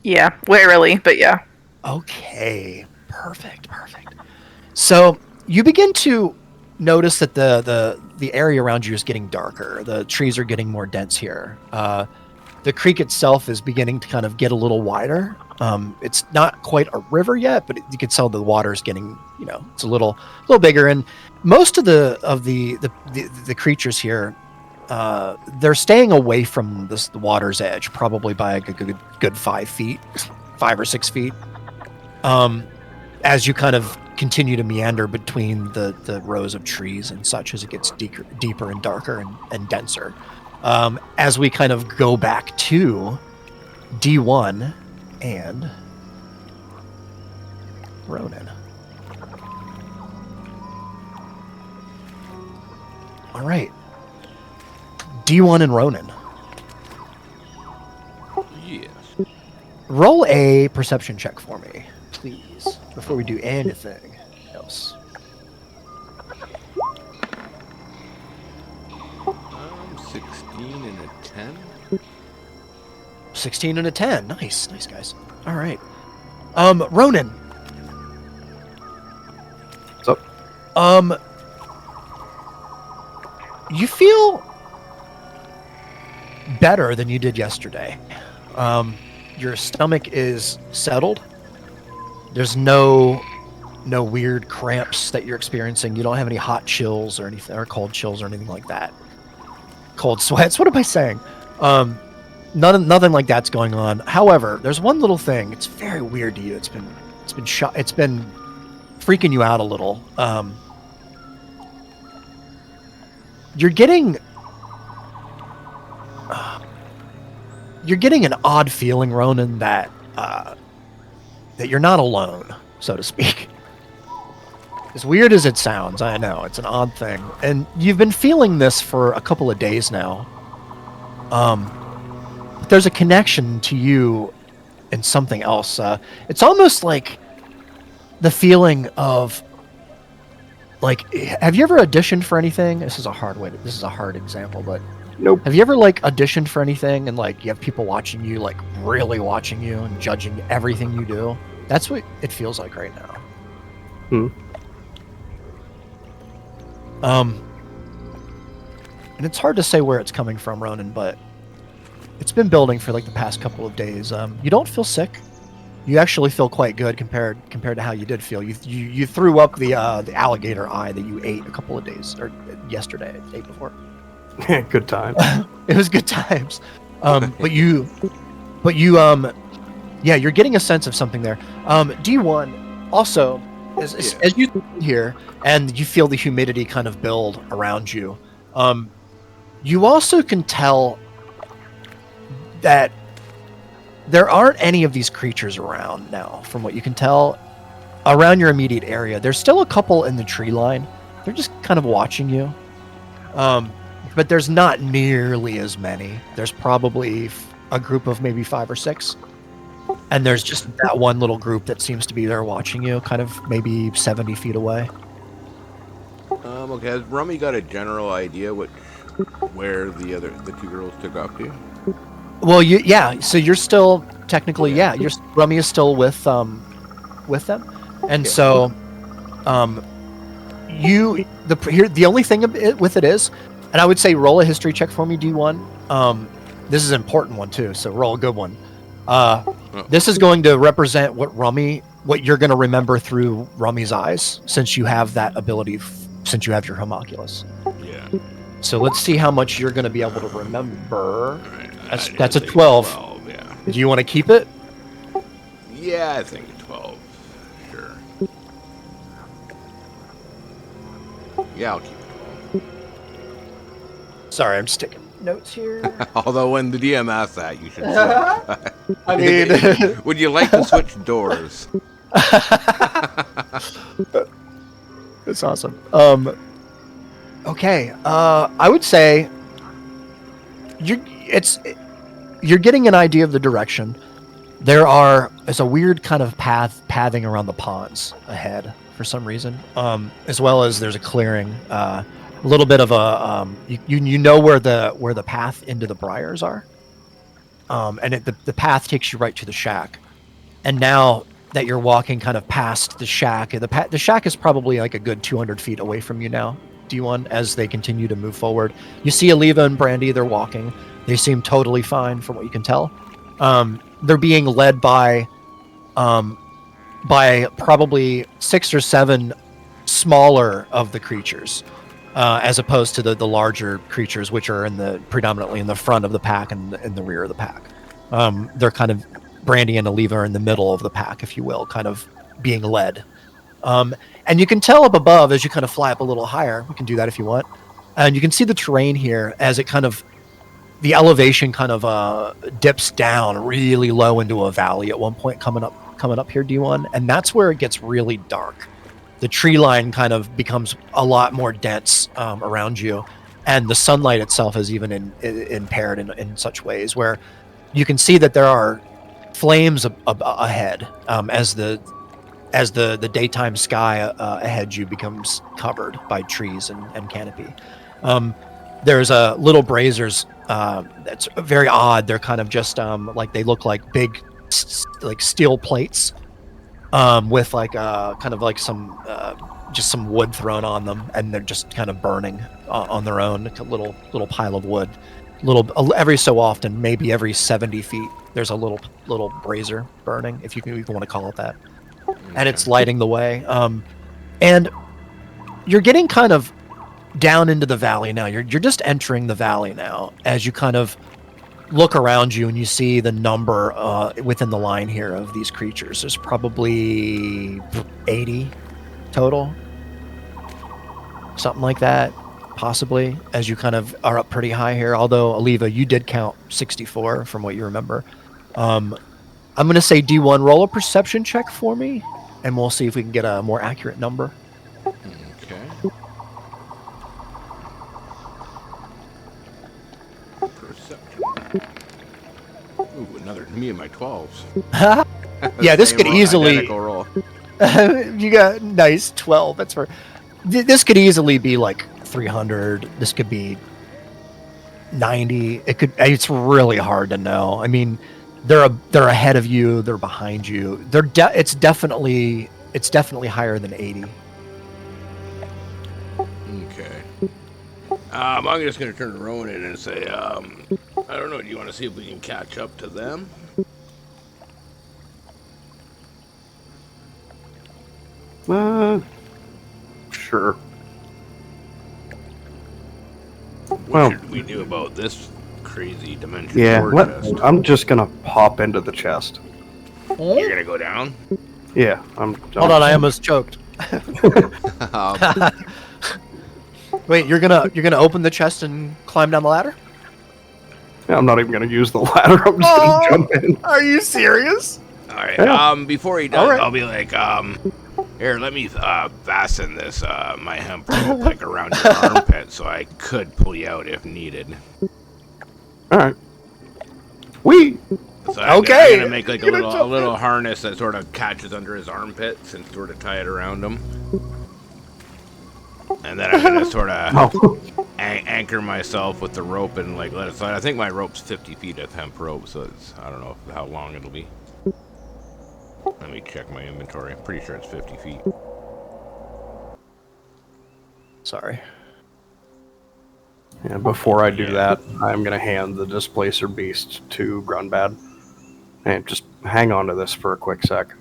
Yeah, warily, but yeah. Okay, perfect. So you begin to notice that the area around you is getting darker. The trees are getting more dense here. The creek itself is beginning to kind of get a little wider. It's not quite a river yet, but you can tell the water is getting, it's a little bigger. And most of the creatures here, they're staying away from the water's edge, probably by a good 5 or 6 feet. As you kind of continue to meander between the rows of trees and such, as it gets deeper and darker and denser. As we kind of go back to D1 and Ronan. All right. D1 and Ronan. Yes. Roll a perception check for me, please, before we do anything else. 16 and a 10. 16 and a 10. Nice guys. All right. Ronan. What's up? You feel better than you did yesterday. Your stomach is settled. There's no weird cramps that you're experiencing. You don't have any hot chills or anything, or cold chills or anything like that. Cold sweats. What am I saying? Nothing like that's going on. However, there's one little thing. It's very weird to you. It's been freaking you out a little. You're getting an odd feeling, Ronan, that you're not alone, so to speak. As weird as it sounds, I know, it's an odd thing. And you've been feeling this for a couple of days now. But there's a connection to you and something else. It's almost like the feeling of, like, have you ever auditioned for anything? This is a hard example, but Nope. have you ever, like, auditioned for anything and, like, you have people watching you, like, really watching you and judging everything you do? That's what it feels like right now. And it's hard to say where it's coming from, Ronan, but it's been building for like the past couple of days. You don't feel sick. You actually feel quite good compared to how you did feel. You threw up the alligator eye that you ate a couple of days, or yesterday, the day before. Good time. It was good times. But you're getting a sense of something there. D1 also, as you sit here and you feel the humidity kind of build around you, you also can tell that there aren't any of these creatures around now, from what you can tell, around your immediate area. There's still a couple in the tree line. They're just kind of watching you. But there's not nearly as many. There's probably a group of maybe 5 or 6. And there's just that one little group that seems to be there watching you, kind of maybe 70 feet away. Okay, has Rummy got a general idea where the two girls took off to? Well, so you're still technically, Rummy is still with them, and so, the only thing with it is, and I would say roll a history check for me, D1. This is an important one too, so roll a good one. This is going to represent what you're going to remember through Rummy's eyes, since you have that ability, since you have your homunculus. Yeah. So let's see how much you're going to be able to remember. Right. That's a 12. 12. Yeah. Do you want to keep it? Yeah, I think 12. Sure. Yeah, I'll keep it 12. Sorry, I'm just taking notes here. Although when the DM asks that, you should switch. I mean, would you like to switch doors? that's awesome. Okay. I would say you're getting an idea of the direction. There's a weird kind of pathing around the ponds ahead for some reason. As well as there's a clearing. A little bit of a you know where the path into the briars are. And the path takes you right to the shack. And now that you're walking kind of past the shack, the shack is probably like a good 200 feet away from you now, D1, as they continue to move forward. You see Aliva and Brandy, they're walking. They seem totally fine from what you can tell. They're being led by probably 6 or 7 smaller of the creatures, as opposed to the larger creatures, which are predominantly in the front of the pack and in the rear of the pack. They're kind of, Brandy and Aliva are in the middle of the pack, if you will, kind of being led. And you can tell up above as you kind of fly up a little higher. We can do that if you want. And you can see the terrain here as it kind of, the elevation kind of dips down really low into a valley at one point coming up here, D1. And that's where it gets really dark. The tree line kind of becomes a lot more dense around you. And the sunlight itself is even impaired in such ways where you can see that there are flames ahead as the daytime sky ahead you becomes covered by trees and canopy. There's little braziers that's very odd. They're kind of just like, they look like big like steel plates with like kind of like some just some wood thrown on them, and they're just kind of burning on their own, like a little pile of wood. Every so often, maybe every 70 feet, there's a little brazier burning, if you want to call it that. And it's lighting the way. And you're getting kind of down into the valley now. You're just entering the valley now as you kind of look around you and you see the number within the line here of these creatures. There's probably 80 total. Something like that, possibly, as you kind of are up pretty high here. Although, Aliva, you did count 64 from what you remember. I'm going to say D1, roll a perception check for me, and we'll see if we can get a more accurate number. Okay. Perception. Ooh, another me and my 12s. Yeah, this could easily. Identical roll. You got nice 12. That's for. This could easily be like 300. This could be 90. It's really hard to know. I mean, they're ahead of you. They're behind you. It's definitely higher than 80. Okay. I'm just gonna turn to Ronan and say, I don't know. Do you want to see if we can catch up to them? Sure. What should we do about this crazy dimension? Yeah, chest? I'm just gonna pop into the chest. You're gonna go down? Yeah, I'm Hold on, I almost choked. Wait, you're gonna open the chest and climb down the ladder? Yeah, I'm not even gonna use the ladder. I'm just gonna jump in. Are you serious? All right. Yeah. Before he does, All right. I'll be like, here, let me fasten this my hemp rope like around your armpit, so I could pull you out if needed. All right. We. So I'm Okay. gonna make like a little harness that sort of catches under his armpits and sort of tie it around him. And then I'm gonna sort of anchor myself with the rope and like let it slide. I think my rope's 50 feet of hemp rope, so I don't know how long it'll be. Let me check my inventory. I'm pretty sure it's 50 feet. Sorry. Yeah, before I do that, I'm going to hand the displacer beast to Grunbad. And just hang on to this for a quick sec.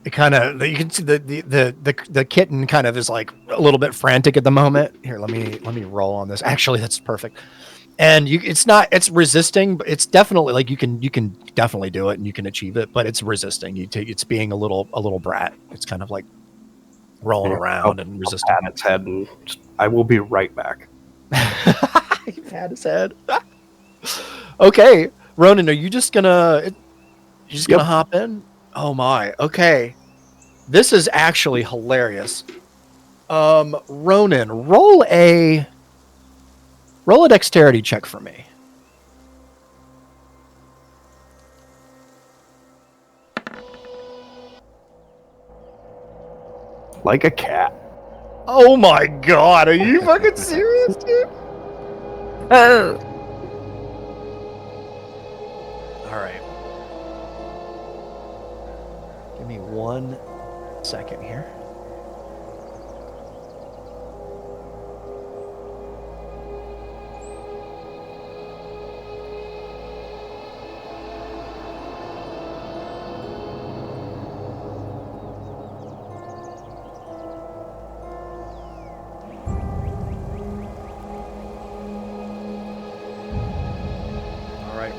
It kind of, you can see the kitten kind of is like a little bit frantic at the moment. Here, let me roll on this. Actually, that's perfect. And it's resisting, but it's definitely like you can definitely do it and you can achieve it, but it's resisting. It's being a little brat. It's kind of like rolling around and resisting. I'll pat its head and I will be right back. You pat his head. Okay, Ronan, are you just gonna hop in? Oh my. Okay, this is actually hilarious. Ronan, roll a dexterity check for me. Like a cat. Oh my god, are you fucking serious, dude? Oh. Alright. Give me 1 second here.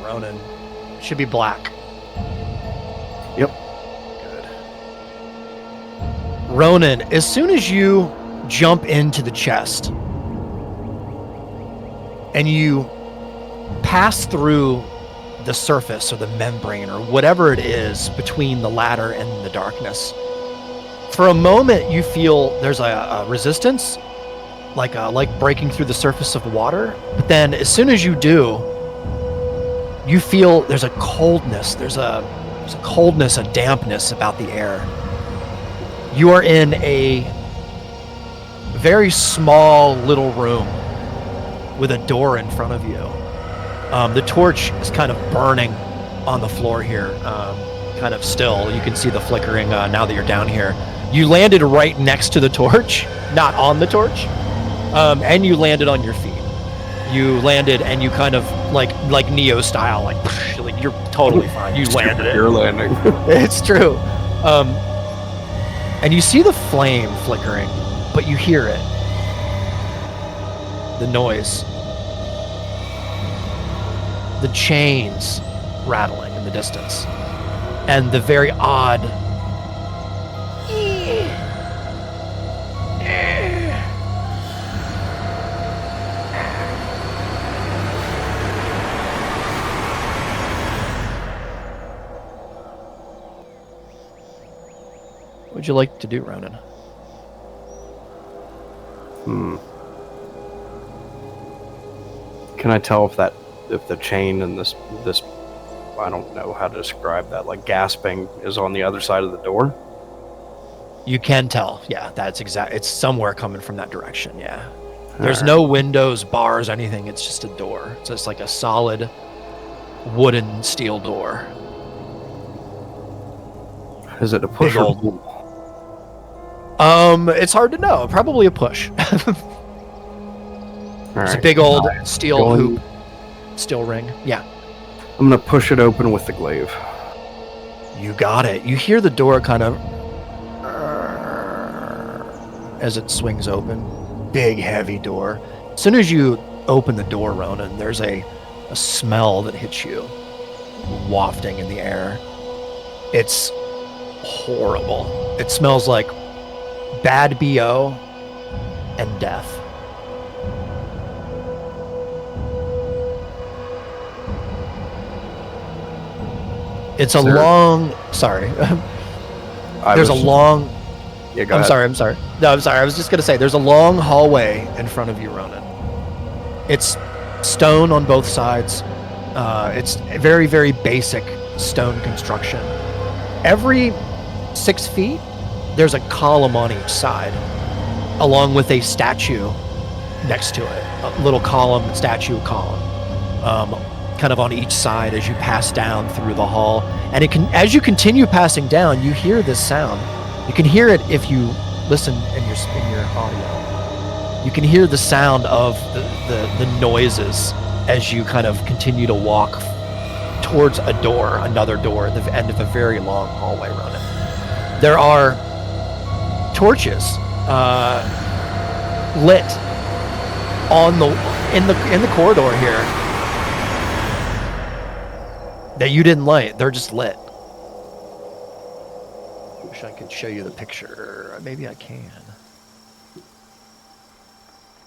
Ronan. Should be black. Yep. Good. Ronan, as soon as you jump into the chest and you pass through the surface or the membrane or whatever it is between the ladder and the darkness, for a moment you feel there's a resistance, like breaking through the surface of water. But then as soon as you do, you feel there's a coldness, there's a coldness, a dampness about the air. You are in a very small little room with a door in front of you. The torch is kind of burning on the floor here, kind of still. You can see the flickering now that you're down here. You landed right next to the torch, not on the torch, and you landed on your feet. You landed and you kind of like Neo style, like you're totally fine. You landed it. You're landing. It's true. And you see the flame flickering, but you hear it. The noise. The chains rattling in the distance. And the very odd What would you like to do, Ronan? Can I tell if the chain and this I don't know how to describe that, like gasping, is on the other side of the door? You can tell. Yeah, that's exact. It's somewhere coming from that direction. Yeah. There's no windows, bars, anything. It's just a door. It's just like a solid wooden steel door. Is it a push or pull? It's hard to know. Probably a push. It's a big old steel hoop, steel ring. Yeah. I'm gonna push it open with the glaive. You got it. You hear the door kind of as it swings open. Big, heavy door. As soon as you open the door, Ronan, there's a smell that hits you, wafting in the air. It's horrible. It smells like bad BO and death. It's a long... Sorry. There's a long... Yeah, go I'm ahead. sorry. No, I'm sorry. I was just going to say, there's a long hallway in front of you, Ronan. It's stone on both sides. It's very, very basic stone construction. Every 6 feet, there's a column on each side, along with a statue next to it. A little column, statue column, kind of on each side as you pass down through the hall. And as you continue passing down, you hear this sound. You can hear it if you listen in your audio. You can hear the sound of the noises as you kind of continue to walk towards another door at the end of a very long hallway running. There are torches lit in the corridor here that you didn't light. They're just lit. Wish I could show you the picture. Maybe I can.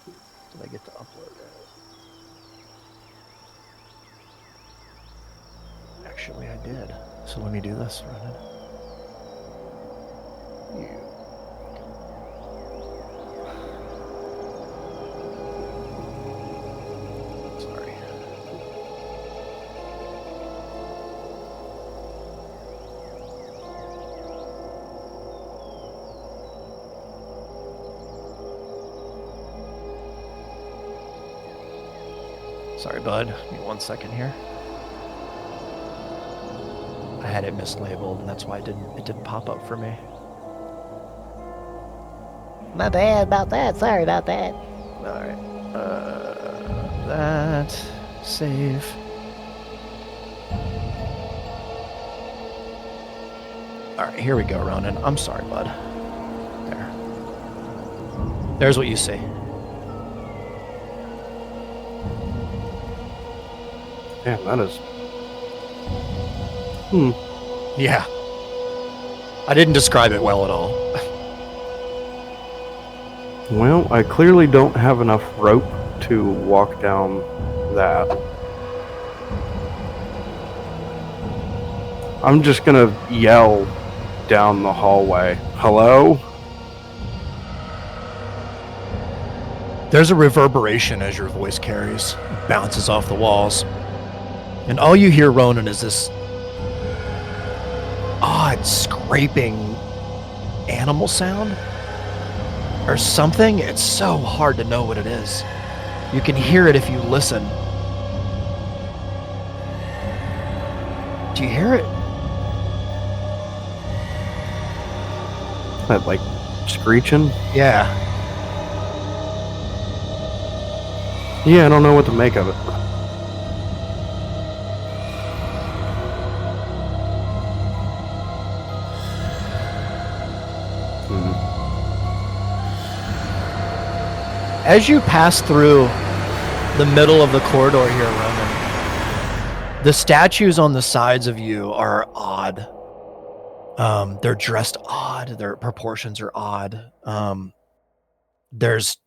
Did I get to upload it? Actually, I did. So let me do this. Run it. Sorry. Sorry, bud. Give me 1 second here. I had it mislabeled, and that's why it didn't pop up for me. My bad about that. Sorry about that. All right. That save. All right, here we go, Ronan. I'm sorry, bud. There. There's what you see. Damn, that is. Yeah. I didn't describe it well at all. Well, I clearly don't have enough rope to walk down that. I'm just gonna yell down the hallway. Hello? There's a reverberation as your voice carries, bounces off the walls. And all you hear, Ronan, is this odd scraping animal sound or something. It's so hard to know what it is. You can hear it if you listen. Do you hear it? That, like, screeching? Yeah. Yeah, I don't know what to make of it. As you pass through the middle of the corridor here, Ronan, the statues on the sides of you are odd. They're dressed odd. Their proportions are odd. There's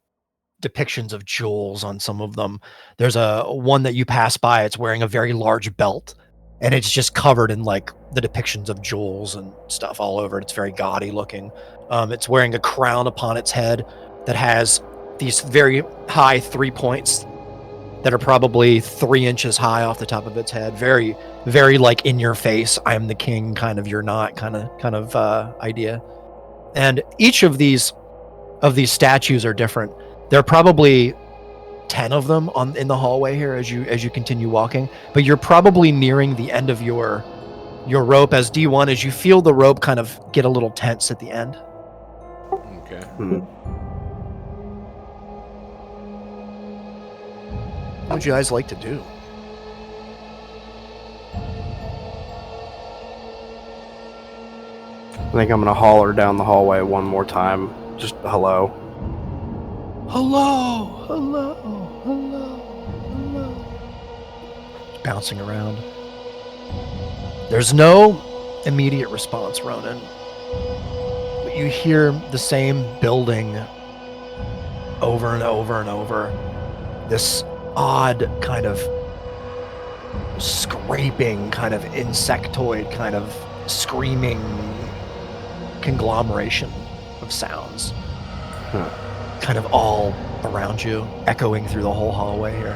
depictions of jewels on some of them. There's one that you pass by. It's wearing a very large belt, and it's just covered in like the depictions of jewels and stuff all over it. It's very gaudy looking. It's wearing a crown upon its head that has these very high 3 points that are probably 3 inches high off the top of its head. Very, very like in your face. I'm the king, kind of you're not, kind of idea. And each of these statues are different. There are probably 10 of them in the hallway here as you continue walking. But you're probably nearing the end of your rope as D1 as you feel the rope kind of get a little tense at the end. Okay. What would you guys like to do? I think I'm gonna holler down the hallway one more time. Just hello. Hello, hello, hello, hello. Bouncing around. There's no immediate response, Ronan. But you hear the same building over and over and over. This odd kind of scraping, kind of insectoid, kind of screaming conglomeration of sounds. Kind of all around you, echoing through the whole hallway here.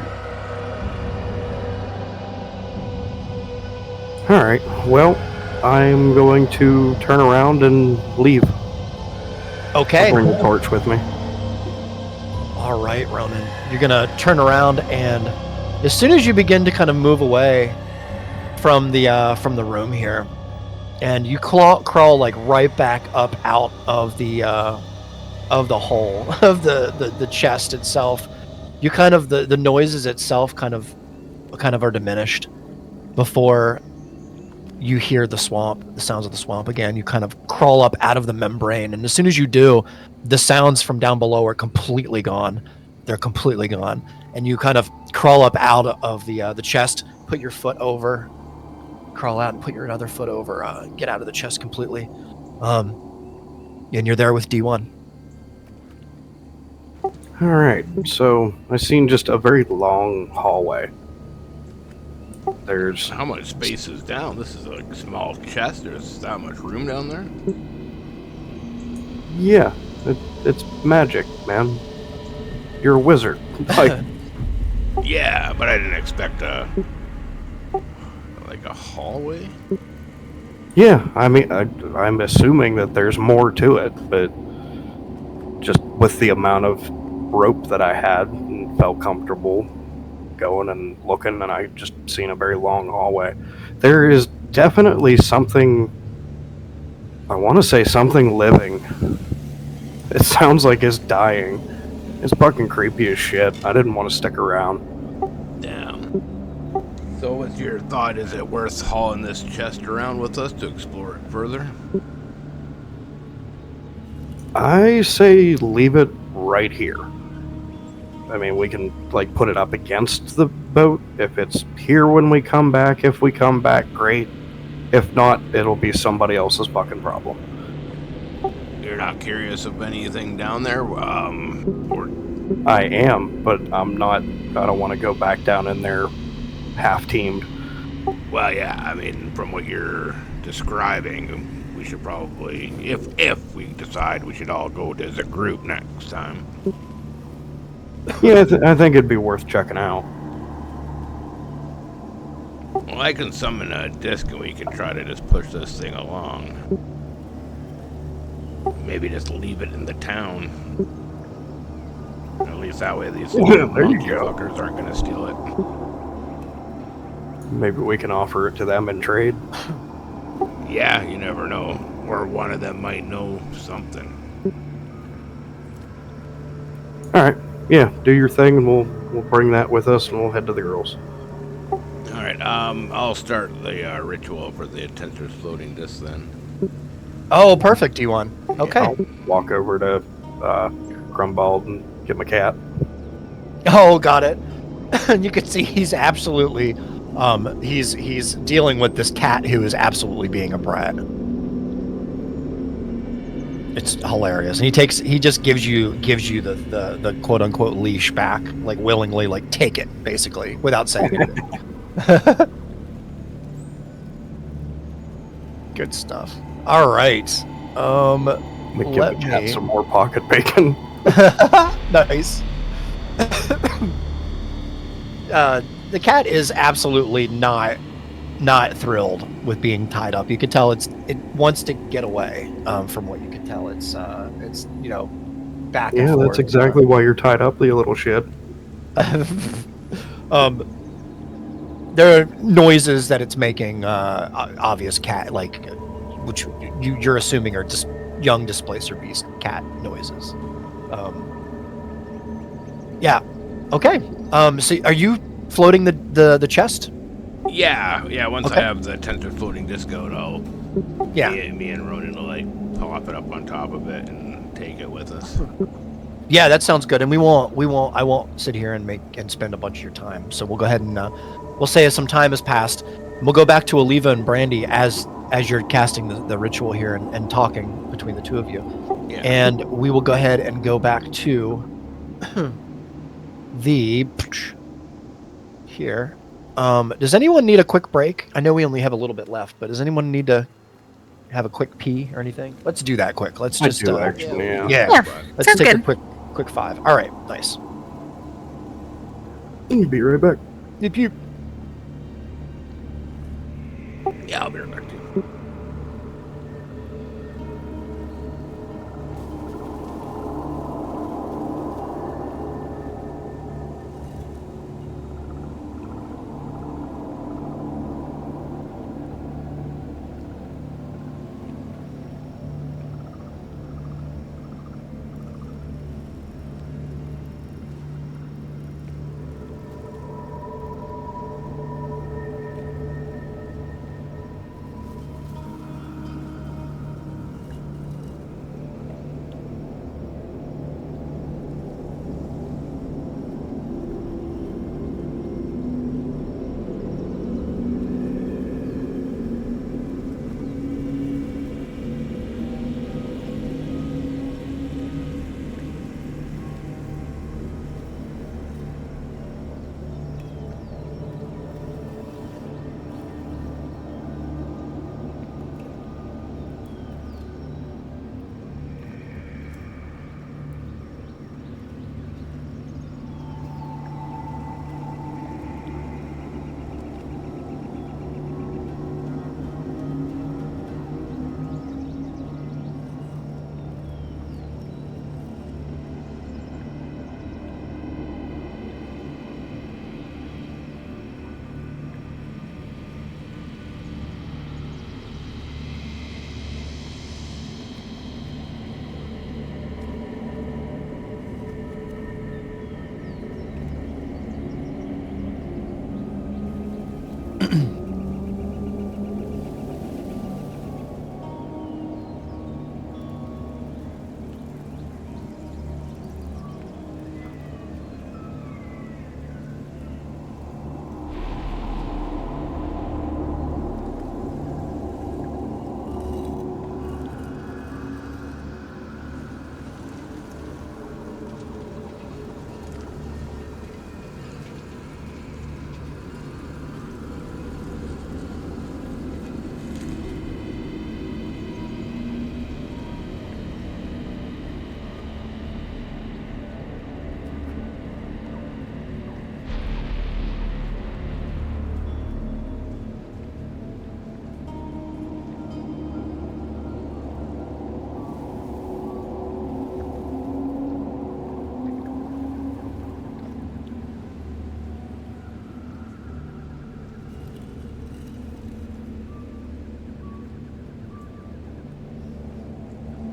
All right. Well, I'm going to turn around and leave. Okay. I'll bring the torch with me. All right, Ronan. You're gonna turn around, and as soon as you begin to kind of move away from the room here, and you crawl like right back up out of the hole of the chest itself, you kind of the noises itself kind of are diminished before you hear the sounds of the swamp again. You kind of crawl up out of the membrane, and as soon as you do, the sounds from down below are completely gone. They're completely gone, and you kind of crawl up out of the chest, put your foot over, crawl out, and put your other foot over, get out of the chest completely, and you're there with D1. All right. So I seen just a very long hallway. There's How much space is down? This is a small chest. There's that much room down there? yeah, it's magic, man. You're a wizard. Like, Yeah, but I didn't expect a hallway. yeah. I mean, I'm assuming that there's more to it, but just with the amount of rope that I had and felt comfortable going and looking, and I just seen a very long hallway. There is definitely something, I want to say something living. It sounds like it's dying. It's fucking creepy as shit. I didn't want to stick around. Damn. So what's your thought? Is it worth hauling this chest around with us to explore it further? I say leave it right here. I mean, we can, like, put it up against the boat. If it's here when we come back, if we come back, great. If not, it'll be somebody else's fucking problem. You're not curious of anything down there? Or I am, but I'm not. I don't want to go back down in there half-teamed. well, yeah, I mean, from what you're describing, we should probably, if we decide, we should all go as a group next time. Yeah, I think it'd be worth checking out. Well, I can summon a disc and we can try to just push this thing along. Maybe just leave it in the town. At least that way these There you monkey go. fuckers aren't gonna steal it. Maybe we can offer it to them in trade. Yeah, you never know. Or one of them might know something. All right. Yeah, do your thing, and we'll bring that with us, and we'll head to the girls. Alright, I'll start the ritual for the Tensor's floating disc then. Oh, perfect, D1. Okay. I'll walk over to Grumbald and get my cat. Oh, got it. And you can see he's absolutely, he's dealing with this cat who is absolutely being a brat. It's hilarious, and he just gives you the quote unquote leash back, like willingly, like take it basically without saying anything. Good stuff. All right. We give Let the cat me- some more pocket bacon. Nice. The cat is absolutely not thrilled with being tied up. You can tell it wants to get away. From what you can tell, it's back. Yeah, and forth. that's exactly why you're tied up, you little shit. There are noises that it's making, obvious cat, like, which you're assuming are just young displacer beast cat noises. Yeah. Okay. So are you floating the chest? Yeah, once Okay. I have the Tensor floating disc out, I'll Yeah. me and Ronan will like pop it up on top of it and take it with us. Yeah, that sounds good. And I won't sit here and spend a bunch of your time. So we'll go ahead and we'll say as some time has passed, and we'll go back to Oliva and Brandy as you're casting the ritual here and talking between the two of you. Yeah. And we will go ahead and go back to the here. Does anyone need a quick break? I know we only have a little bit left, but does anyone need to have a quick pee or anything? Let's do that quick. Let's I just do, actually, yeah. yeah. Yeah, Let's sounds take good. a quick 5. All right, nice. Be right back. Yep, yep. Yeah, I'll be right back too.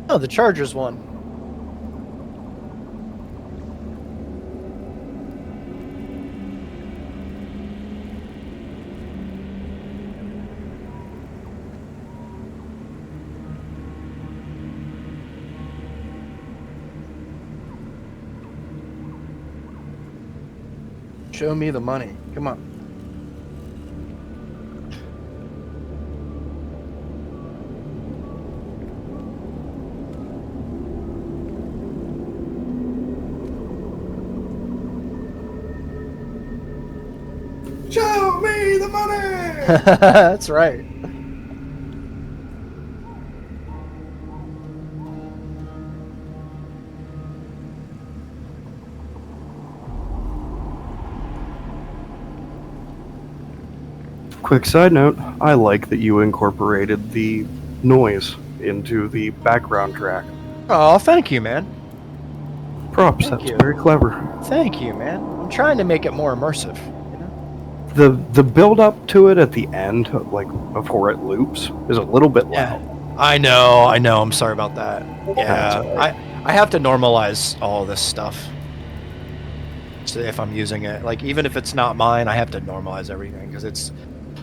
Oh, the Chargers won. Show me the money. Come on. Show me the money! That's right. Quick side note, I like that you incorporated the noise into the background track. Oh, thank you, man. Props, Thank that's you. very clever. Thank you, man. I'm trying to make it more immersive. You know? The build up to it at the end, like before it loops, is a little bit loud. I know. I'm sorry about that. That's Yeah, all right. I have to normalize all this stuff. So if I'm using it, like even if it's not mine, I have to normalize everything because it's.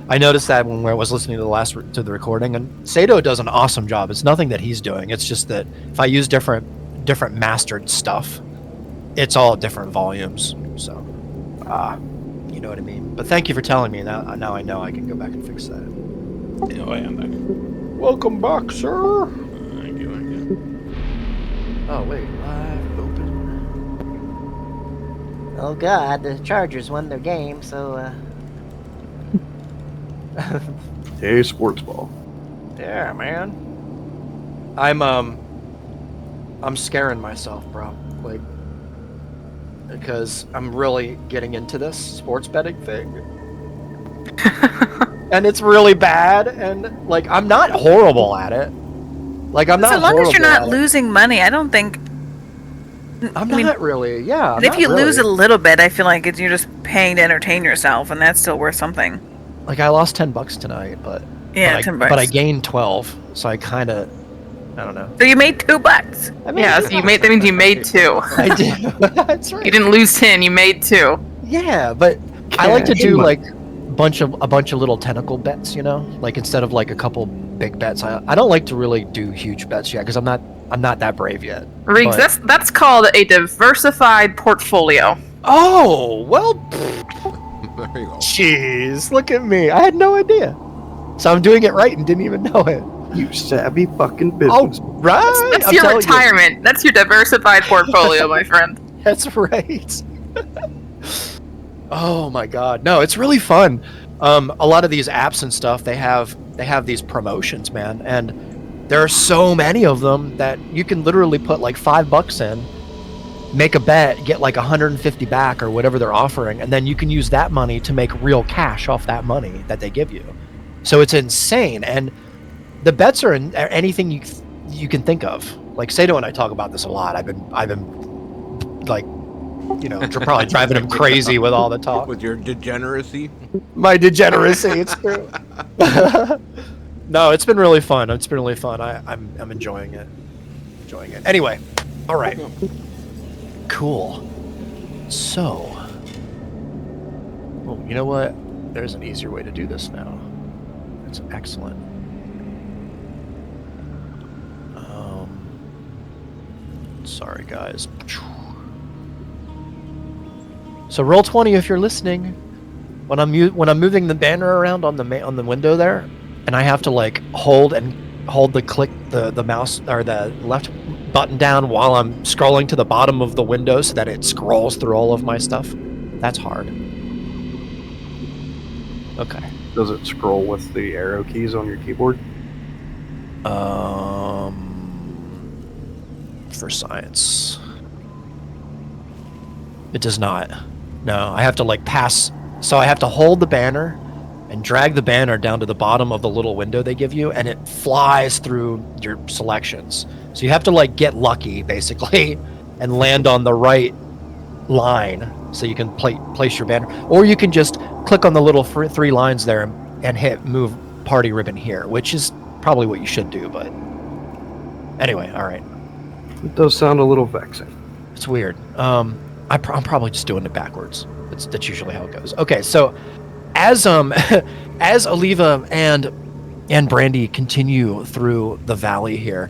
I noticed that when I was listening to the recording, and Sato does an awesome job. It's nothing that he's doing. It's just that if I use different mastered stuff, it's all different volumes. So, you know what I mean. But thank you for telling me. Now I know I can go back and fix that. Oh, I am back. Welcome back, sir. Thank you. Oh wait, live open. Oh god, the Chargers won their game, so Hey, sports ball. Yeah, man. I'm scaring myself, bro. Like, because I'm really getting into this sports betting thing. and it's really bad, and like I'm not horrible at it. Like I'm not. As long as you're not horrible at it. losing money, I don't think. I'm I mean, not really. Yeah. I'm and if not you lose a really. little bit, I feel like you're just paying to entertain yourself, and that's still worth something. Like I lost $10 tonight, but Yeah, but $10. But I gained 12, so I kind of. I don't know. So you made $2. I mean, Yeah, so that means you made 2. I did. That's right. You didn't lose 10, you made 2. Yeah, but I like to Cash do money. like a bunch of little tentacle bets, you know, like instead of like a couple big bets. I don't like to really do huge bets yet because I'm not that brave yet. Riggs, But- that's called a diversified portfolio. Oh well, There you go. jeez, look at me. I had no idea. So I'm doing it right and didn't even know it. You savvy fucking Oh, business. right. That's I'm your telling you. retirement. That's your diversified portfolio, my friend. That's right. Oh my god. No, it's really fun. A lot of these apps and stuff, they have these promotions, man, and there are so many of them that you can literally put like $5 in, make a bet, get like 150 back or whatever they're offering, and then you can use that money to make real cash off that money that they give you. So it's insane, and the bets are in anything you can think of. Like Sato and I talk about this a lot. I've been like, you know, probably driving him crazy with all the talk. With your degeneracy. My degeneracy, it's true. No, it's been really fun. It's been really fun. I'm enjoying it. Anyway, all right. Cool. So, oh, you know what? There's an easier way to do this now. That's excellent. Sorry, guys. So roll 20 if you're listening. When I'm moving the banner around on the window there, and I have to like hold the mouse or the left button down while I'm scrolling to the bottom of the window so that it scrolls through all of my stuff. That's hard. Okay. Does it scroll with the arrow keys on your keyboard? For science, it does not. No, I have to like pass. So I have to hold the banner and drag the banner down to the bottom of the little window they give you, and it flies through your selections. So you have to like get lucky basically and land on the right line so you can place your banner, or you can just click on the little 3 lines there and hit move party ribbon here, which is probably what you should do. But anyway, all right. It does sound a little vexing. It's weird. I'm probably just doing it backwards. That's usually how it goes. Okay, so as as Oliva and Brandy continue through the valley here,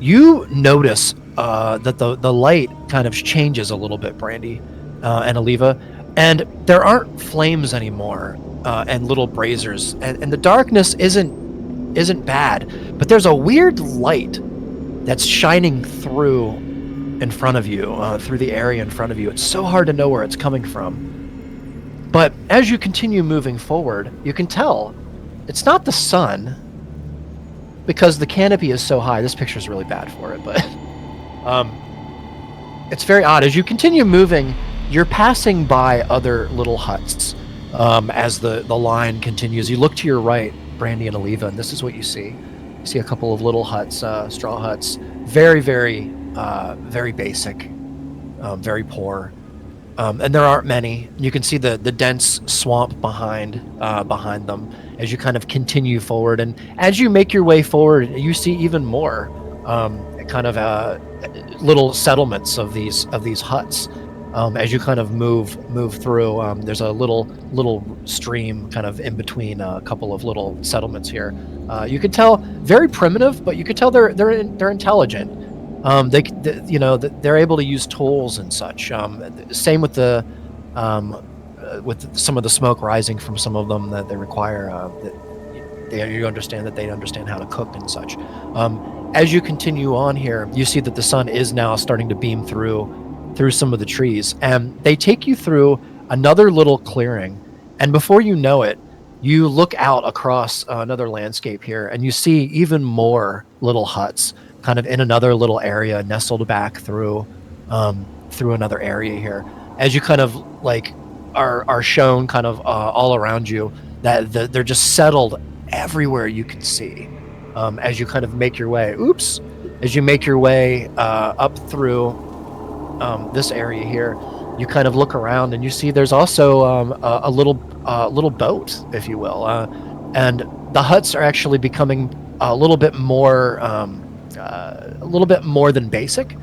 you notice that the light kind of changes a little bit, Brandy and Oliva, and there aren't flames anymore and little braziers, and the darkness isn't bad, but there's a weird light that's shining through in front of you, through the area in front of you. It's so hard to know where it's coming from. But as you continue moving forward, you can tell it's not the sun, because the canopy is so high. This picture is really bad for it, but it's very odd. As you continue moving, you're passing by other little huts. As the line continues, you look to your right, Brandy and Oliva, and this is what you see. You see a couple of little huts, straw huts, very, very, very basic, very poor, and there aren't many. You can see the dense swamp behind them as you kind of continue forward, and as you make your way forward, you see even more kind of little settlements of these huts. As you kind of move through, there's a little stream kind of in between a couple of little settlements here. You could tell very primitive, but you could tell they're intelligent. They're able to use tools and such. Same with with some of the smoke rising from some of them that they require. You understand that they understand how to cook and such. As you continue on here, you see that the sun is now starting to beam through some of the trees, and they take you through another little clearing, and before you know it, you look out across another landscape here, and you see even more little huts kind of in another little area nestled back through another area here. As you kind of like are shown kind of all around you, that they're just settled everywhere you can see. As you kind of make your way, as you make your way up through this area here, you kind of look around and you see there's also a little boat, if you will, and the huts are actually becoming a little bit more than basic.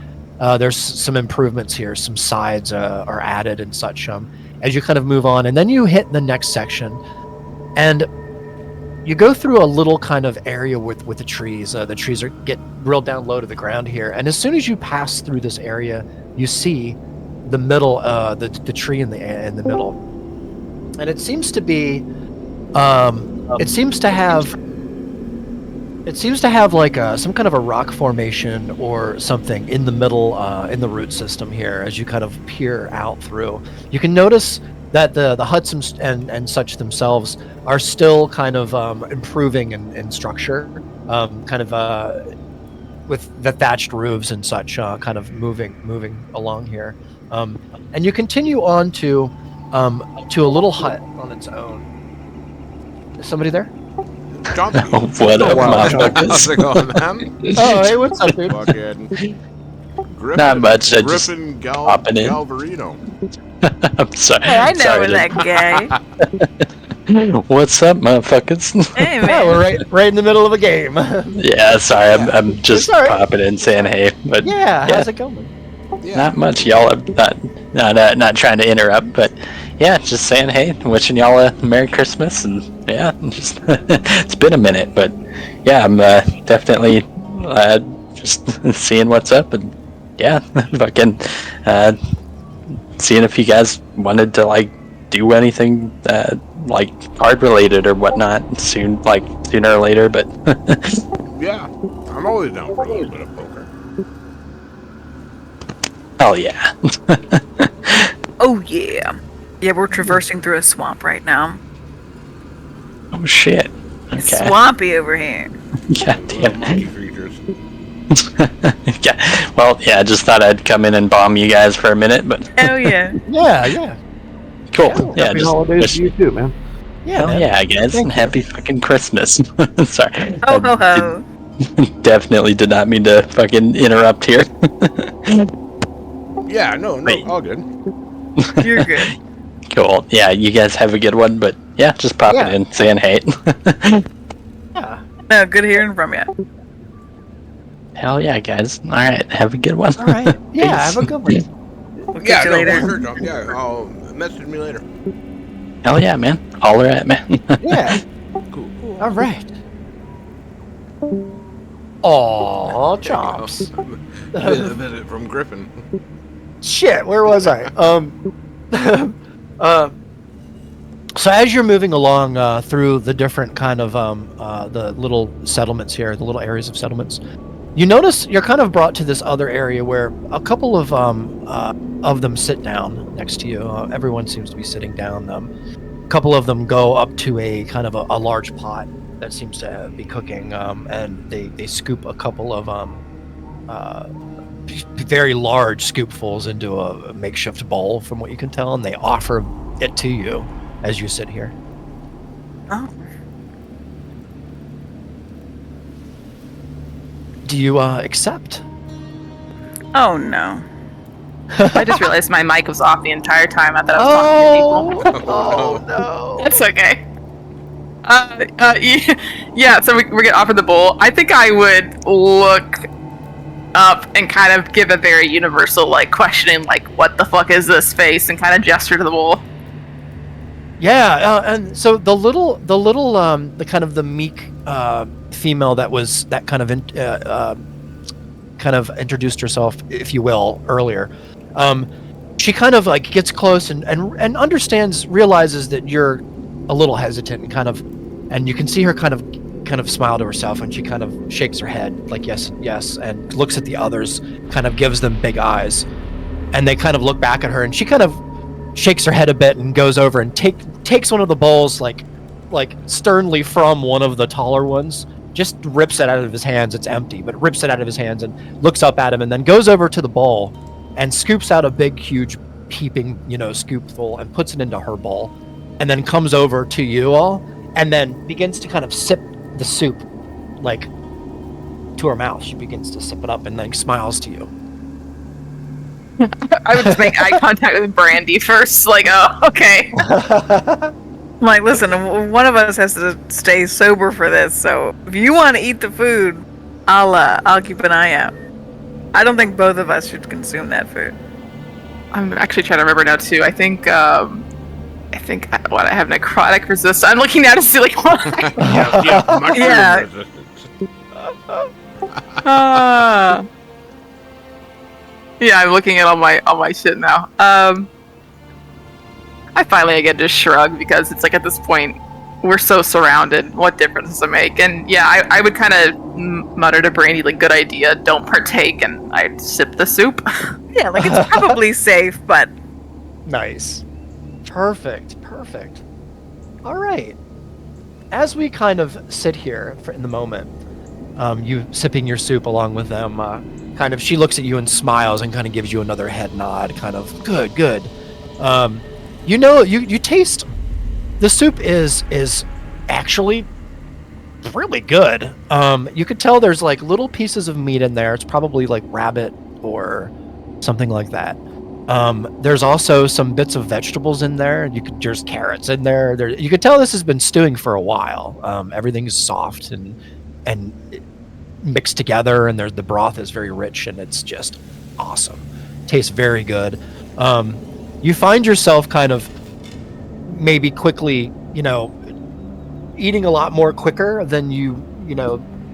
There's some improvements here. Some sides are added and such. As you kind of move on, and then you hit the next section, and you go through a little kind of area with the trees. The trees get real down low to the ground here, and as soon as you pass through this area, you see the middle, the tree in the middle, and it seems to be, it seems to have like some kind of a rock formation or something in the middle, in the root system here. As you kind of peer out through, you can notice that the huts and such themselves are still kind of improving in structure, kind of with the thatched roofs and such, kind of moving along here. And you continue on to a little hut on its own. Is somebody there? Jumpy. What up, motherfuckers? How's it going, man? Oh, hey, what's up, dude? Fucking Griffin, Not much, I just Griffin popping in. Galvarino. I'm sorry. Hey, I know sorry that guy. What's up, motherfuckers? Hey, Yeah, man. we're right in the middle of a game. Yeah, sorry, I'm just It's all right. popping in saying hey, but Yeah, how's it going? Yeah. not much. Y'all are not trying to interrupt, but yeah, just saying hey, wishing y'all a Merry Christmas, and yeah, just it's been a minute, but yeah, I'm definitely just seeing what's up, and yeah, fucking seeing if you guys wanted to like do anything like card related or whatnot sooner or later, but Yeah, I'm always down for a little bit of poker. hell yeah. Oh, yeah. Yeah, we're traversing through a swamp right now. Oh shit. It's Okay. swampy over here. God Little damn monkey it. creatures. Yeah. Well, yeah, I just thought I'd come in and bomb you guys for a minute, but Oh, yeah. Yeah. cool. Yeah, Happy just holidays wish- to you too, man. Yeah, hell man. yeah, guys. Thank you. Happy fucking Christmas. Sorry. Ho, ho, ho. Definitely did not mean to fucking interrupt here. Yeah, no, Wait. all good. You're good. Cool. Yeah, you guys have a good one, but yeah, just popping Yeah. in, saying hey. Yeah. No, good hearing from you. Hell yeah, guys. Alright, have a good one. All right. Yeah, have a good one. We'll Yeah, catch you no, later. for sure, John. Yeah, I'll message me later. Hell yeah, man. Holler at man. Yeah. Cool. All right. Aw, chops. Visit from Griffin. Shit, where was I? So as you're moving along through the different kind of the little settlements here, the little areas of settlements, you notice you're kind of brought to this other area where a couple of them sit down next to you. Everyone seems to be sitting down. A couple of them go up to a kind of a large pot that seems to be cooking, and they scoop a couple of very large scoopfuls into a makeshift bowl, from what you can tell, and they offer it to you as you sit here. Oh. Do you accept? Oh, no. I just realized my mic was off the entire time. I thought I was talking to people. Oh no! That's okay. Yeah, so we get offered the bowl. I think I would look up and kind of give a very universal, like, questioning, like, what the fuck is this face, and kind of gesture to the bowl. Yeah, and so the kind of the meek female that kind of introduced herself, if you will, earlier. She kind of like gets close and realizes that you're a little hesitant and you can see her kind of smile to herself, and she kind of shakes her head like yes, and looks at the others, kind of gives them big eyes, and they kind of look back at her, and she kind of shakes her head a bit and goes over and takes one of the bowls like sternly from one of the taller ones, just rips it out of his hands. It's empty, but rips it out of his hands and looks up at him, and then goes over to the bowl and scoops out a big, huge, heaping, scoopful, and puts it into her bowl. and then comes over to you all, and then begins to kind of sip the soup, like, to her mouth. She begins to sip it up and then smiles to you. I would just make eye contact with Brandy first, like, oh, okay. I'm like, listen, one of us has to stay sober for this, so if you want to eat the food, I'll keep an eye out. I don't think both of us should consume that food. I'm actually trying to remember now too. I think I have necrotic resistance. I'm looking now to see like what. Mushroom Yeah. resistance. Yeah, I'm looking at all my shit now. I finally again just shrug because it's like at this point we're so surrounded. What difference does it make? And yeah, I would kind of mutter to Brandy like, "Good idea. Don't partake." And I'd sip the soup. Yeah, like it's probably safe, but Nice. Perfect. All right. As we kind of sit here in the moment, you sipping your soup along with them, kind of, she looks at you and smiles and kind of gives you another head nod, kind of, good. You know, you taste, the soup is actually really good. You could tell there's like little pieces of meat in there. It's probably like rabbit or something like that. There's also some bits of vegetables in there. There's carrots in there. You could tell this has been stewing for a while. Everything's soft and mixed together, and the broth is very rich, and it's just awesome. Tastes very good. You find yourself kind of maybe quickly, eating a lot more quicker than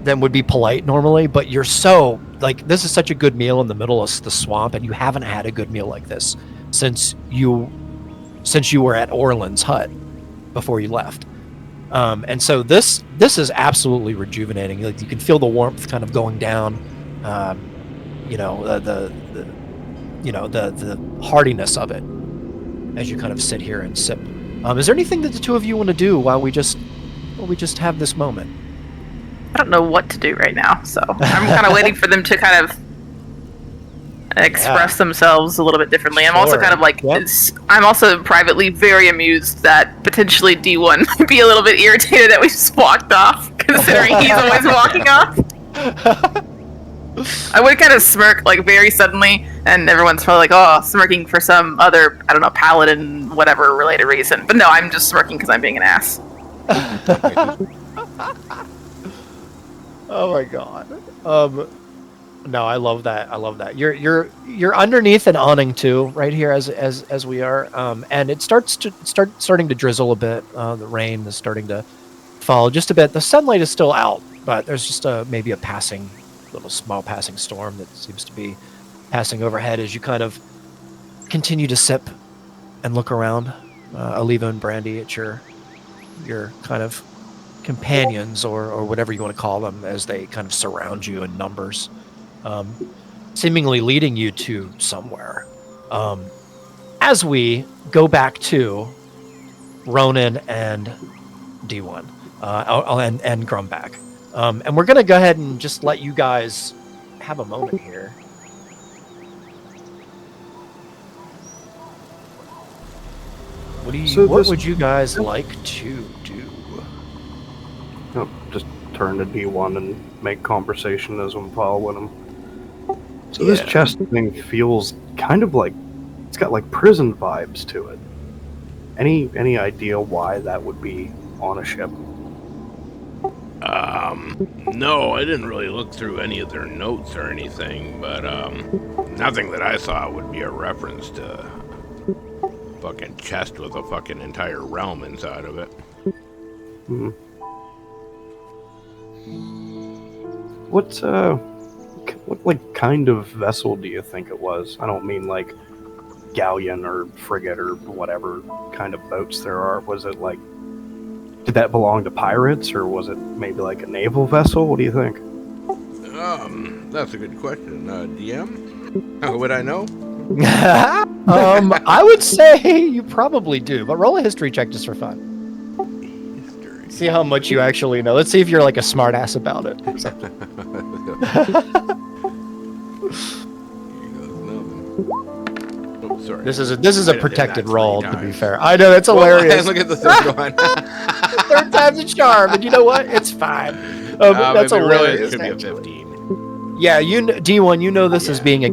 than would be polite normally, but you're so, like, this is such a good meal in the middle of the swamp, and you haven't had a good meal like this since you were at Orland's hut before you left. And so this is absolutely rejuvenating. Like, you can feel the warmth kind of going down, the heartiness of it as you kind of sit here and sip. Is there anything that the two of you want to do while we just have this moment? I don't know what to do right now, so I'm kind of waiting for them to kind of express themselves a little bit differently. I'm also kind of like, I'm also privately very amused that potentially D1 might be a little bit irritated that we just walked off, considering he's always walking off. I would kind of smirk like very suddenly, and everyone's probably like, oh, smirking for some other, I don't know, paladin, whatever related reason. But no, I'm just smirking because I'm being an ass. Oh my god. No, I love that. You're underneath an awning too, right here as we are. And it starting to drizzle a bit. The rain is starting to fall just a bit. The sunlight is still out, but there's just maybe a small passing storm that seems to be passing overhead as you kind of continue to sip and look around. Aliva and Brandy at your kind of companions or whatever you want to call them as they kind of surround you in numbers, seemingly leading you to somewhere. As we go back to Ronan and D1 and Grumback, and we're going to go ahead and just let you guys have a moment here. What would you guys like to do? Just turn to D1 and make conversation as I'm following him. So this chest thing feels kind of like it's got like prison vibes to it. Any idea why that would be on a ship? No, I didn't really look through any of their notes or anything, but nothing that I saw would be a reference to fucking chest with a fucking entire realm inside of it. What like kind of vessel do you think it was? I don't mean like galleon or frigate or whatever kind of boats there are. Was it like, did that belong to pirates, or was it maybe like a naval vessel? What do you think? That's a good question. DM? How would I know? I would say you probably do, but roll a history check just for fun. History. See how much you actually know. Let's see if you're like a smart ass about it. Here goes nothing. Oh, Sorry. This is a I did protected that 3 role, to be times. fair. I know, that's Well, hilarious. look at the third one. Third time's a charm, and you know what? It's fine. That's If it really hilarious. should be a actually. 15. Yeah, D1, you know this as Yeah. being a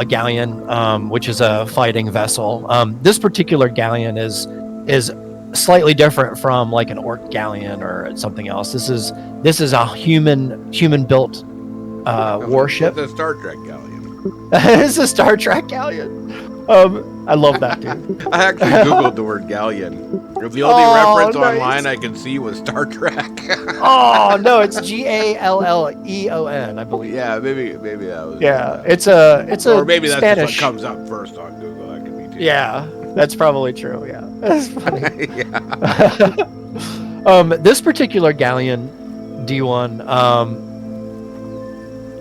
galleon, which is a fighting vessel. This particular galleon is slightly different from like an orc galleon or something else. This is a human built warship. It's a Star Trek galleon. It's a Star Trek galleon. I love that, dude. I actually googled the word galleon. The only reference online I could see was Star Trek. Oh no, it's Galleon, I believe. Yeah, maybe that was. Yeah, it's a or maybe that's Spanish. just what comes up first on Google. That could be too. Yeah, that's probably true. Yeah, that's funny. Yeah. This particular galleon, D1,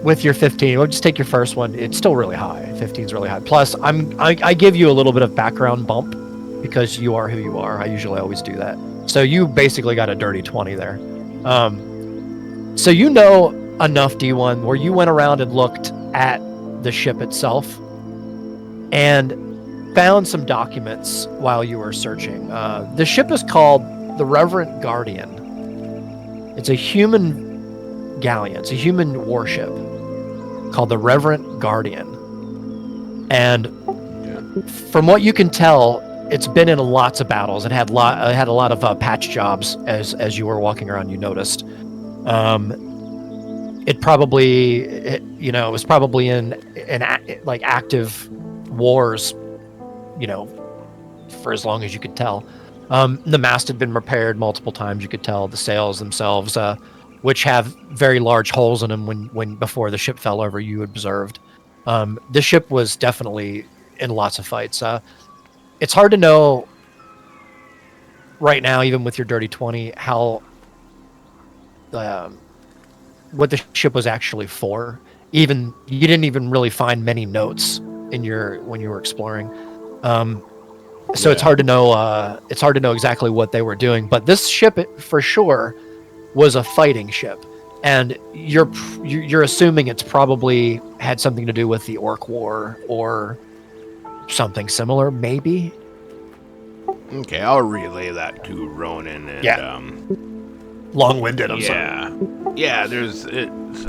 with your 15, we'll just take your first one. It's still really high. 15 is really high. Plus, I give you a little bit of background bump because you are who you are. I usually always do that. So you basically got a dirty 20 there. So you know enough, D1, where you went around and looked at the ship itself and found some documents while you were searching. The ship is called the Reverend Guardian. It's a human galleon. It's a human warship called the Reverend Guardian. And from what you can tell, it's been in lots of battles. It had a lot of patch jobs as you were walking around. You noticed. It was probably in like active wars, for as long as you could tell. The mast had been repaired multiple times. You could tell the sails themselves, which have very large holes in them when before the ship fell over, you observed. The ship was definitely in lots of fights. It's hard to know right now, even with your dirty 20, how what the ship was actually for. Even you didn't even really find many notes when you were exploring. So it's hard to know. It's hard to know exactly what they were doing. But this ship, for sure, was a fighting ship, and you're assuming it's probably had something to do with the Orc War or something similar, maybe. Okay, I'll relay that to Ronan and long-winded. I'm sorry. Yeah.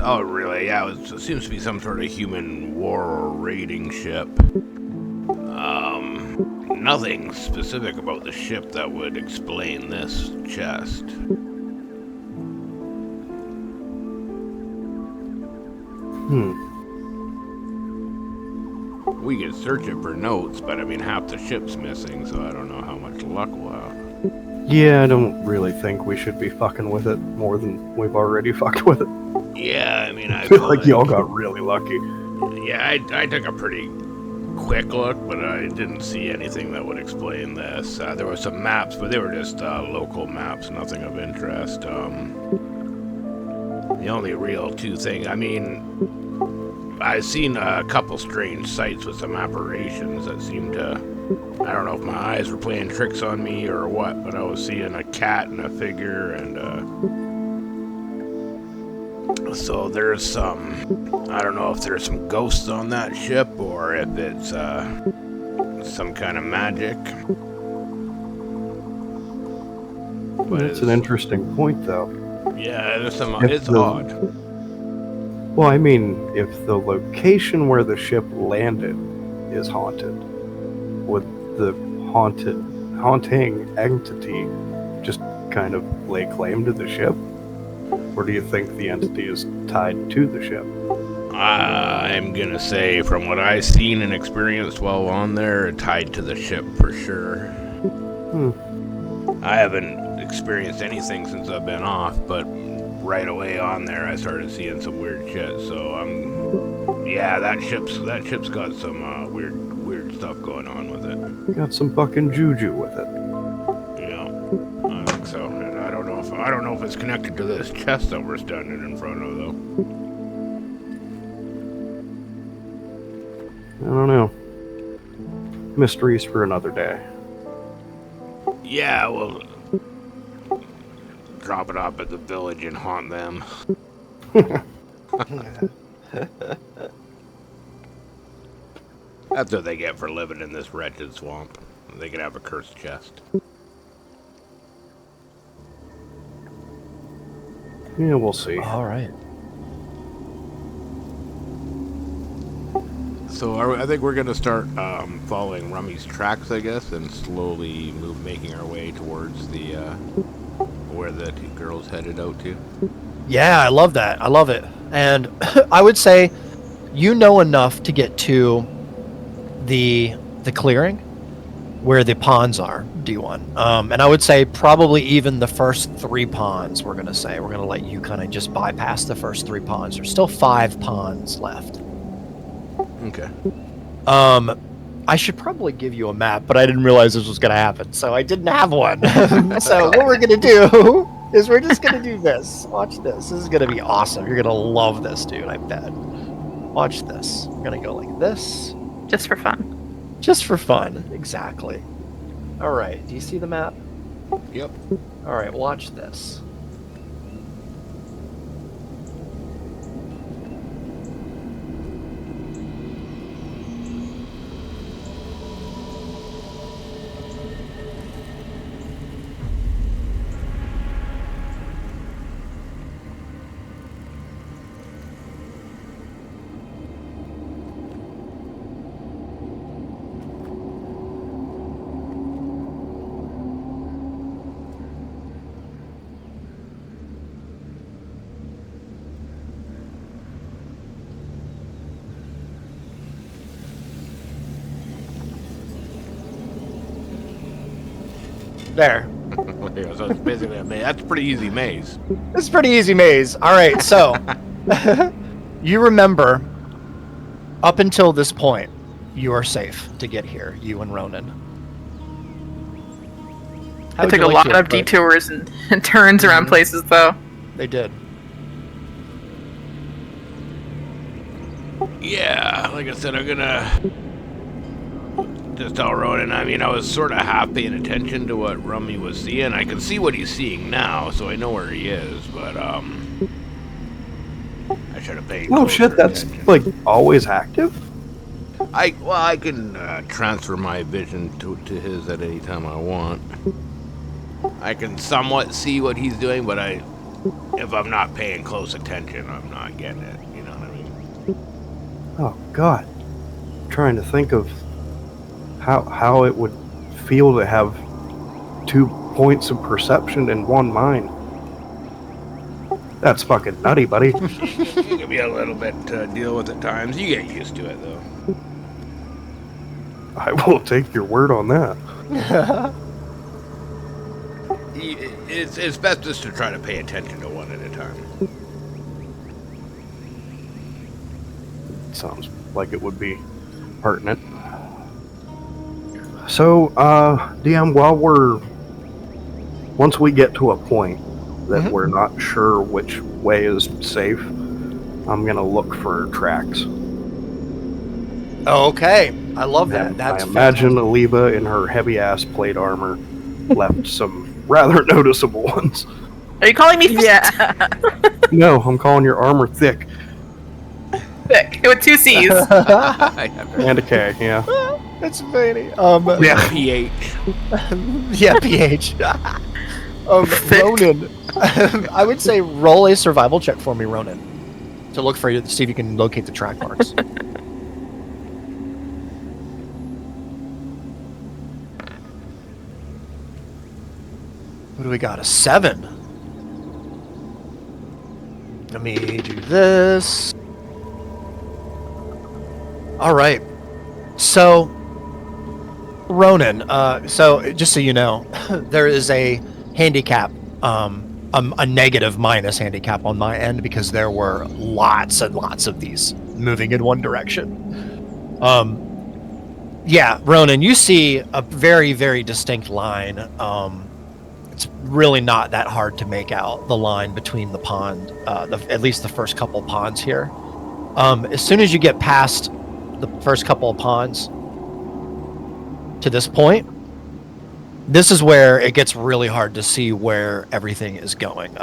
I'll relay. Yeah, it seems to be some sort of human war or raiding ship. Nothing specific about the ship that would explain this chest. We could search it for notes, but I mean, half the ship's missing, so I don't know how much luck we'll have. Yeah, I don't really think we should be fucking with it more than we've already fucked with it. Yeah, I mean, I feel like y'all got really lucky. Yeah, I took a pretty quick look, but I didn't see anything that would explain this. There were some maps, but they were just local maps, nothing of interest. The only real two things, I mean, I've seen a couple strange sights with some apparitions that seemed to, I don't know if my eyes were playing tricks on me or what, but I was seeing a cat and a figure, and so there's some, I don't know if there's some ghosts on that ship or if it's some kind of magic. But That's an interesting point, though. Yeah, it's odd. Well, I mean, if the location where the ship landed is haunted, would the haunting entity just kind of lay claim to the ship? Or do you think the entity is tied to the ship? I'm gonna say, from what I've seen and experienced while on there, tied to the ship for sure. I haven't experienced anything since I've been off, but right away on there I started seeing some weird shit, so that ship's got some weird stuff going on with it. Got some fucking juju with it. Yeah, I think so. And I don't know if it's connected to this chest that we're standing in front of, though. I don't know. Mysteries for another day. Yeah, well, drop it off at the village and haunt them. That's what they get for living in this wretched swamp. They can have a cursed chest. Yeah, we'll see. All right. So I think we're gonna start following Rummy's tracks, I guess, and slowly making our way towards the where the two girls headed out to. Yeah, I love that. I love it. And I would say you know enough to get to the clearing where the ponds are, D1. And I would say probably even the first 3 ponds, we're going to let you kind of just bypass the first 3 ponds. There's still 5 ponds left. Okay. I should probably give you a map, but I didn't realize this was going to happen, so I didn't have one. So what we're going to do is we're just going to do this. Watch this. This is going to be awesome. You're going to love this, dude, I bet. Watch this. We're going to go like this. Just for fun. Just for fun. Exactly. All right. Do you see the map? Yep. All right. Watch this. There. So it's basically a maze. That's a pretty easy maze. It's a pretty easy maze. All right. So you remember up until this point, you are safe to get here, you and Ronan. How I would took you a like lot to of approach? detours and turns around places, though. They did. Yeah, like I said, I'm gonna just tell Ronan. I mean, I was sort of half paying attention to what Rummy was seeing. I can see what he's seeing now, so I know where he is, but I should have paid Oh closer shit, that's attention. like always active? I can transfer my vision to his at any time I want. I can somewhat see what he's doing, but if I'm not paying close attention, I'm not getting it. You know what I mean? Oh god. I'm trying to think of how it would feel to have 2 points of perception in one mind. That's fucking nutty, buddy. It can be a little bit to deal with at times. You get used to it, though. I will take your word on that. It's best just to try to pay attention to one at a time. Sounds like it would be pertinent. So, DM, once we get to a point that we're not sure which way is safe, I'm gonna look for tracks. Okay. I love that. And That's I imagine Aliva in her heavy-ass plate armor left some rather noticeable ones. Are you calling me thick? Yeah. No, I'm calling your armor thick. Thick with 2 C's. And a K, yeah. It's funny. Yeah. pH. Yeah, PH. Ronan. I would say roll a survival check for me, Ronan, to look for you, to see if you can locate the track marks. What do we got? A 7. Let me do this. All right. So, Ronan, so just so you know, there is a handicap, a negative minus handicap on my end because there were lots and lots of these moving in one direction. Yeah, Ronan, you see a very, very distinct line. It's really not that hard to make out the line between the pond, at least the first couple ponds here. As soon as you get past the first couple of ponds to this point, this is where it gets really hard to see where everything is going.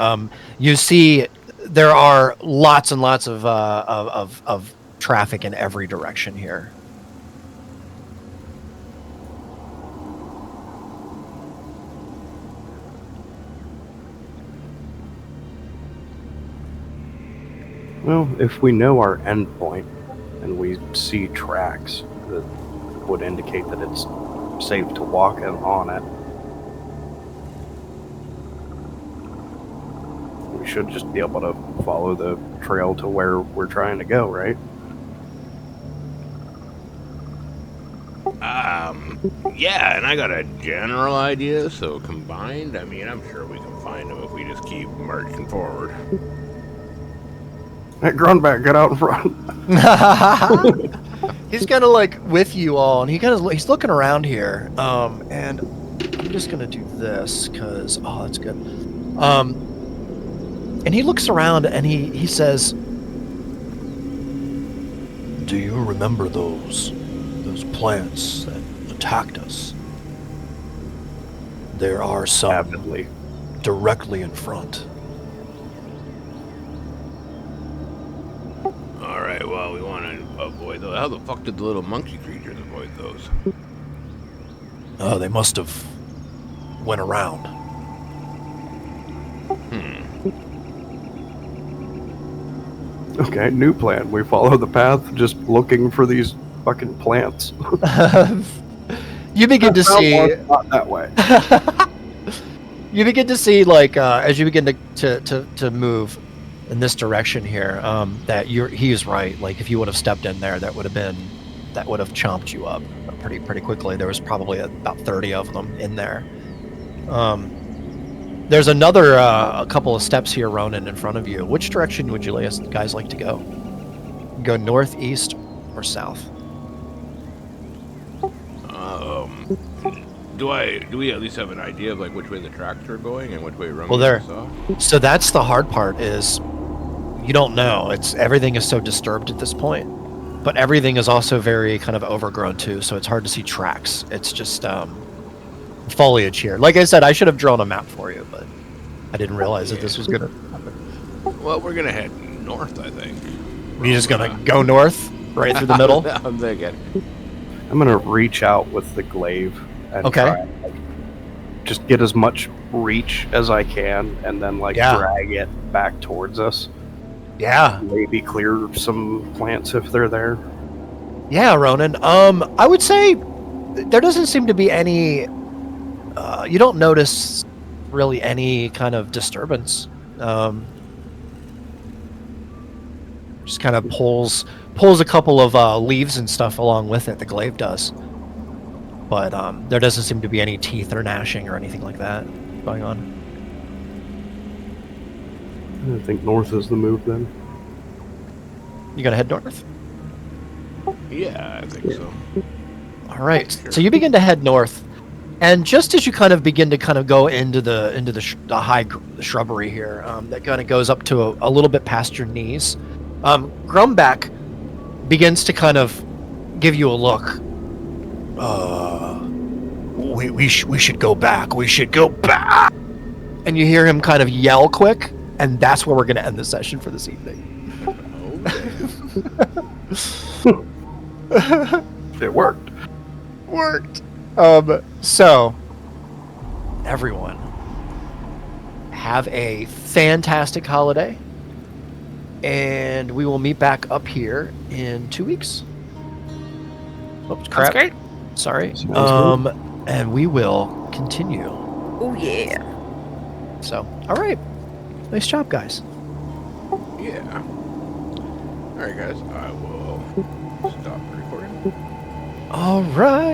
You see there are lots and lots of traffic in every direction here. Well, if we know our endpoint and we see tracks that would indicate that it's safe to walk on it, we should just be able to follow the trail to where we're trying to go, right? Yeah, and I got a general idea, so combined, I mean, I'm sure we can find them if we just keep marching forward. Hey, Grunback, get out in front. He's kind of like with you all, and he's looking around here. And I'm just gonna do this because that's good. And he looks around and he says, "Do you remember those plants that attacked us? There are some Rapidly. directly in front." Alright, well, we want to avoid those. How the fuck did the little monkey creatures avoid those? Oh, they must have went around. Okay, new plan. We follow the path, just looking for these fucking plants. You begin to see. Not that way. You begin to see, like, as you begin to move in this direction here, that he's right. Like, if you would have stepped in there, that would have chomped you up pretty quickly. There was probably about 30 of them in there. There's another a couple of steps here, Ronan, in front of you. Which direction would you guys like to go? Go north, east, or south? Do we at least have an idea of like which way the tracks are going and which way Ronan Well, so that's the hard part, is you don't know. Everything is so disturbed at this point, but everything is also very kind of overgrown too, so it's hard to see tracks. It's just foliage here. Like I said, I should have drawn a map for you, but I didn't realize that this was gonna happen. Well, we're gonna head north, I think. You're just gonna go north, right through the middle? I'm thinking. I'm gonna reach out with the glaive and Okay. try and, like, just get as much reach as I can, and then drag it back towards us. Yeah. Maybe clear some plants if they're there. Yeah, Ronan. I would say there doesn't seem to be any. You don't notice really any kind of disturbance. Just kind of pulls a couple of leaves and stuff along with it. The glaive does, but there doesn't seem to be any teeth or gnashing or anything like that going on. I think north is the move then. You gonna head north? Yeah, I think so. All right. So you begin to head north, and just as you kind of begin to kind of go into the high shrubbery here, that kind of goes up to a little bit past your knees, Grumback begins to kind of give you a look. We should go back. We should go back. And you hear him kind of yell quick, and that's where we're going to end the session for this evening. It worked. So, everyone, have a fantastic holiday, and we will meet back up here in 2 weeks. Oops, crap. That's great. Sorry. Sounds And we will continue. Oh yeah. So, all right. Nice job, guys. Yeah. Alright, guys, I will stop recording. All right.